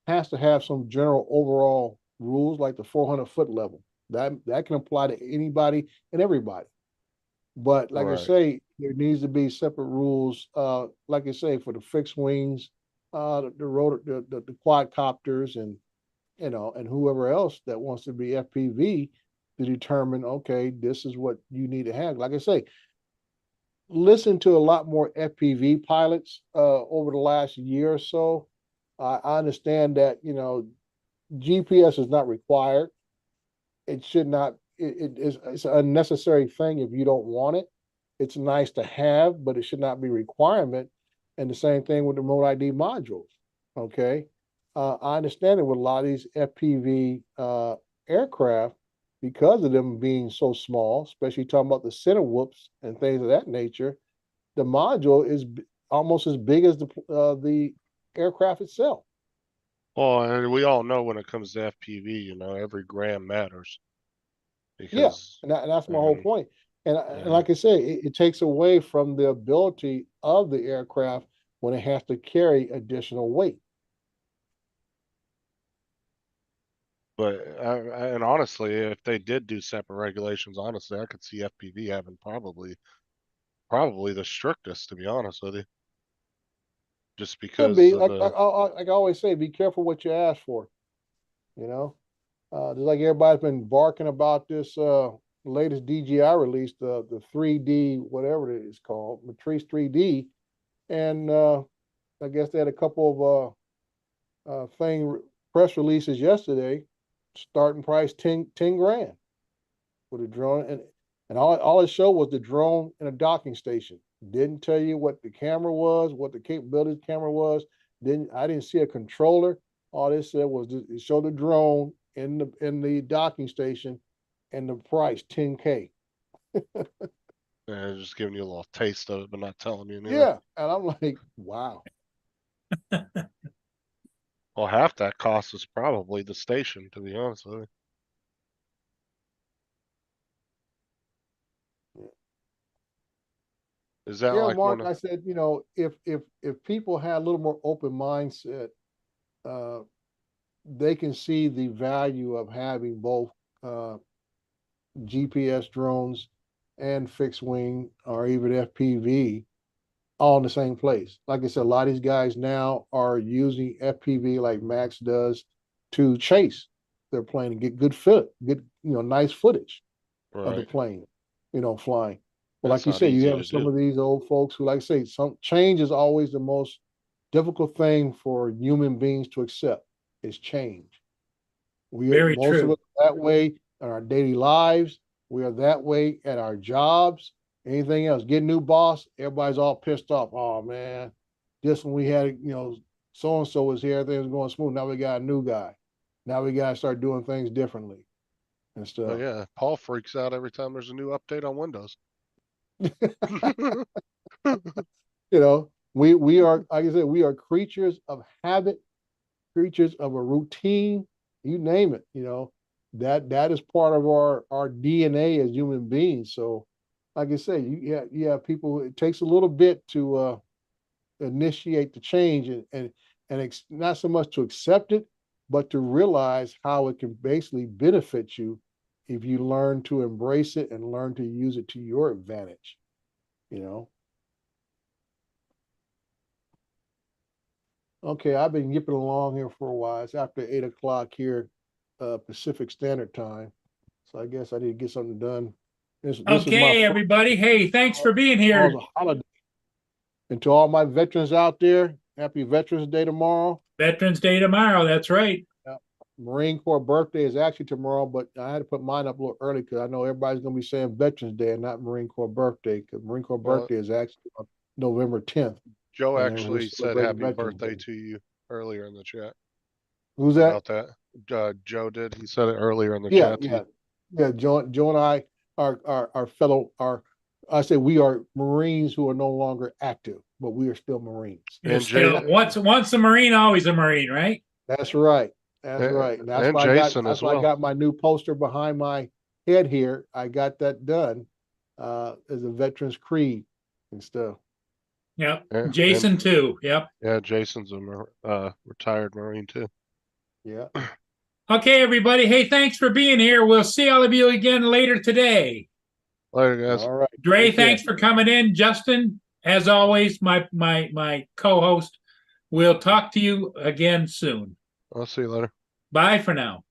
has to have some general overall rules like the 400-foot level. That can apply to anybody and everybody. But like I Right. say, there needs to be separate rules, like I say, for the fixed wings, the rotor, the quadcopters and, you know, and whoever else that wants to be FPV to determine, okay, this is what you need to have. Like I say, listen to a lot more FPV pilots over the last year or so. I understand that, you know, GPS is not required. It should not, it's an unnecessary thing if you don't want it. It's nice to have, but it should not be requirement. And the same thing with the remote ID modules. Okay. I understand it with a lot of these FPV aircraft, because of them being so small, especially talking about the center whoops and things of that nature, the module is almost as big as the aircraft itself. Well, and we all know when it comes to FPV, you know, every gram matters Yeah, because and that's my whole point. And yeah. like I say, it takes away from the ability of the aircraft when it has to carry additional weight. But and honestly, if they did do separate regulations, honestly, I could see FPV having probably the strictest, to be honest with you. Just Could because be, of like I always say, be careful what you ask for. You know, just like everybody's been barking about this latest DJI release, the 3D whatever it is called, Matrice 3D, and I guess they had a couple of press releases yesterday. Starting price 10 grand for the drone, and all it showed was the drone and a docking station. Didn't tell you what the camera was, what the capability of the camera was. I didn't see a controller. All it said was it showed the drone in the docking station and the price 10K. just giving you a little taste of it, but not telling you anything. Yeah, and I'm like, wow. Well, half that cost is probably the station, to be honest with you. Is that Yeah, like Mark, one of I said, you know, if people had a little more open mindset, uh, they can see the value of having both GPS drones and fixed wing or even FPV all in the same place. Like I said, a lot of these guys now are using FPV like Max does to chase their plane and get good nice footage of the right? plane, flying. But That's like you not said, you easy have to some do. of these old folks who, like I say, some change is always the most difficult thing for human beings to accept is change. Very Most of true. us are that way in our daily lives. We are that way at our jobs. Anything else, get a new boss, everybody's all pissed off. Oh man, just when we had, so and so was here, everything was going smooth. Now we got a new guy. Now we gotta start doing things differently and Oh stuff. yeah, Paul freaks out every time there's a new update on Windows. We are, like I said, we are creatures of habit, creatures of a routine, you name it, that is part of our DNA as human beings. So like I say, you have people, it takes a little bit to initiate the change and not so much to accept it, but to realize how it can basically benefit you if you learn to embrace it and learn to use it to your advantage, you know. Okay, I've been yipping along here for a while. It's after 8 o'clock here, Pacific Standard Time. So I guess I need to get something done. This is my Okay, everybody. Hey, thanks for being here. holiday. And to all my veterans out there, happy Veterans Day tomorrow. Veterans Day tomorrow. That's right. Marine Corps birthday is actually tomorrow, but I had to put mine up a little early because I know everybody's going to be saying Veterans Day and not Marine Corps birthday, because Marine Corps Well, birthday is actually on November 10th. Joe And then we're actually said celebrating happy Veterans birthday Day. to you earlier in the chat Who's that? about that. Joe did. He said it earlier in the Yeah, chat to yeah, you. yeah. Joe and I are fellow. I say we are Marines who are no longer active, but we are still Marines. You're And still once a Marine, always a Marine, right? That's right. That's right. And and Jason that's as why I well. got my new poster behind my head here. I got that done as a Veterans Creed and stuff. Yep. Yeah, Jason too. Yep. yeah, Jason's a retired Marine too. Yeah. Okay, everybody. Hey, thanks for being here. We'll see all of you again later today. Later, guys. All right. Dre, Take care. thanks for coming in. Justin, as always, my co-host. We'll talk to you again soon. I'll see you later. Bye for now.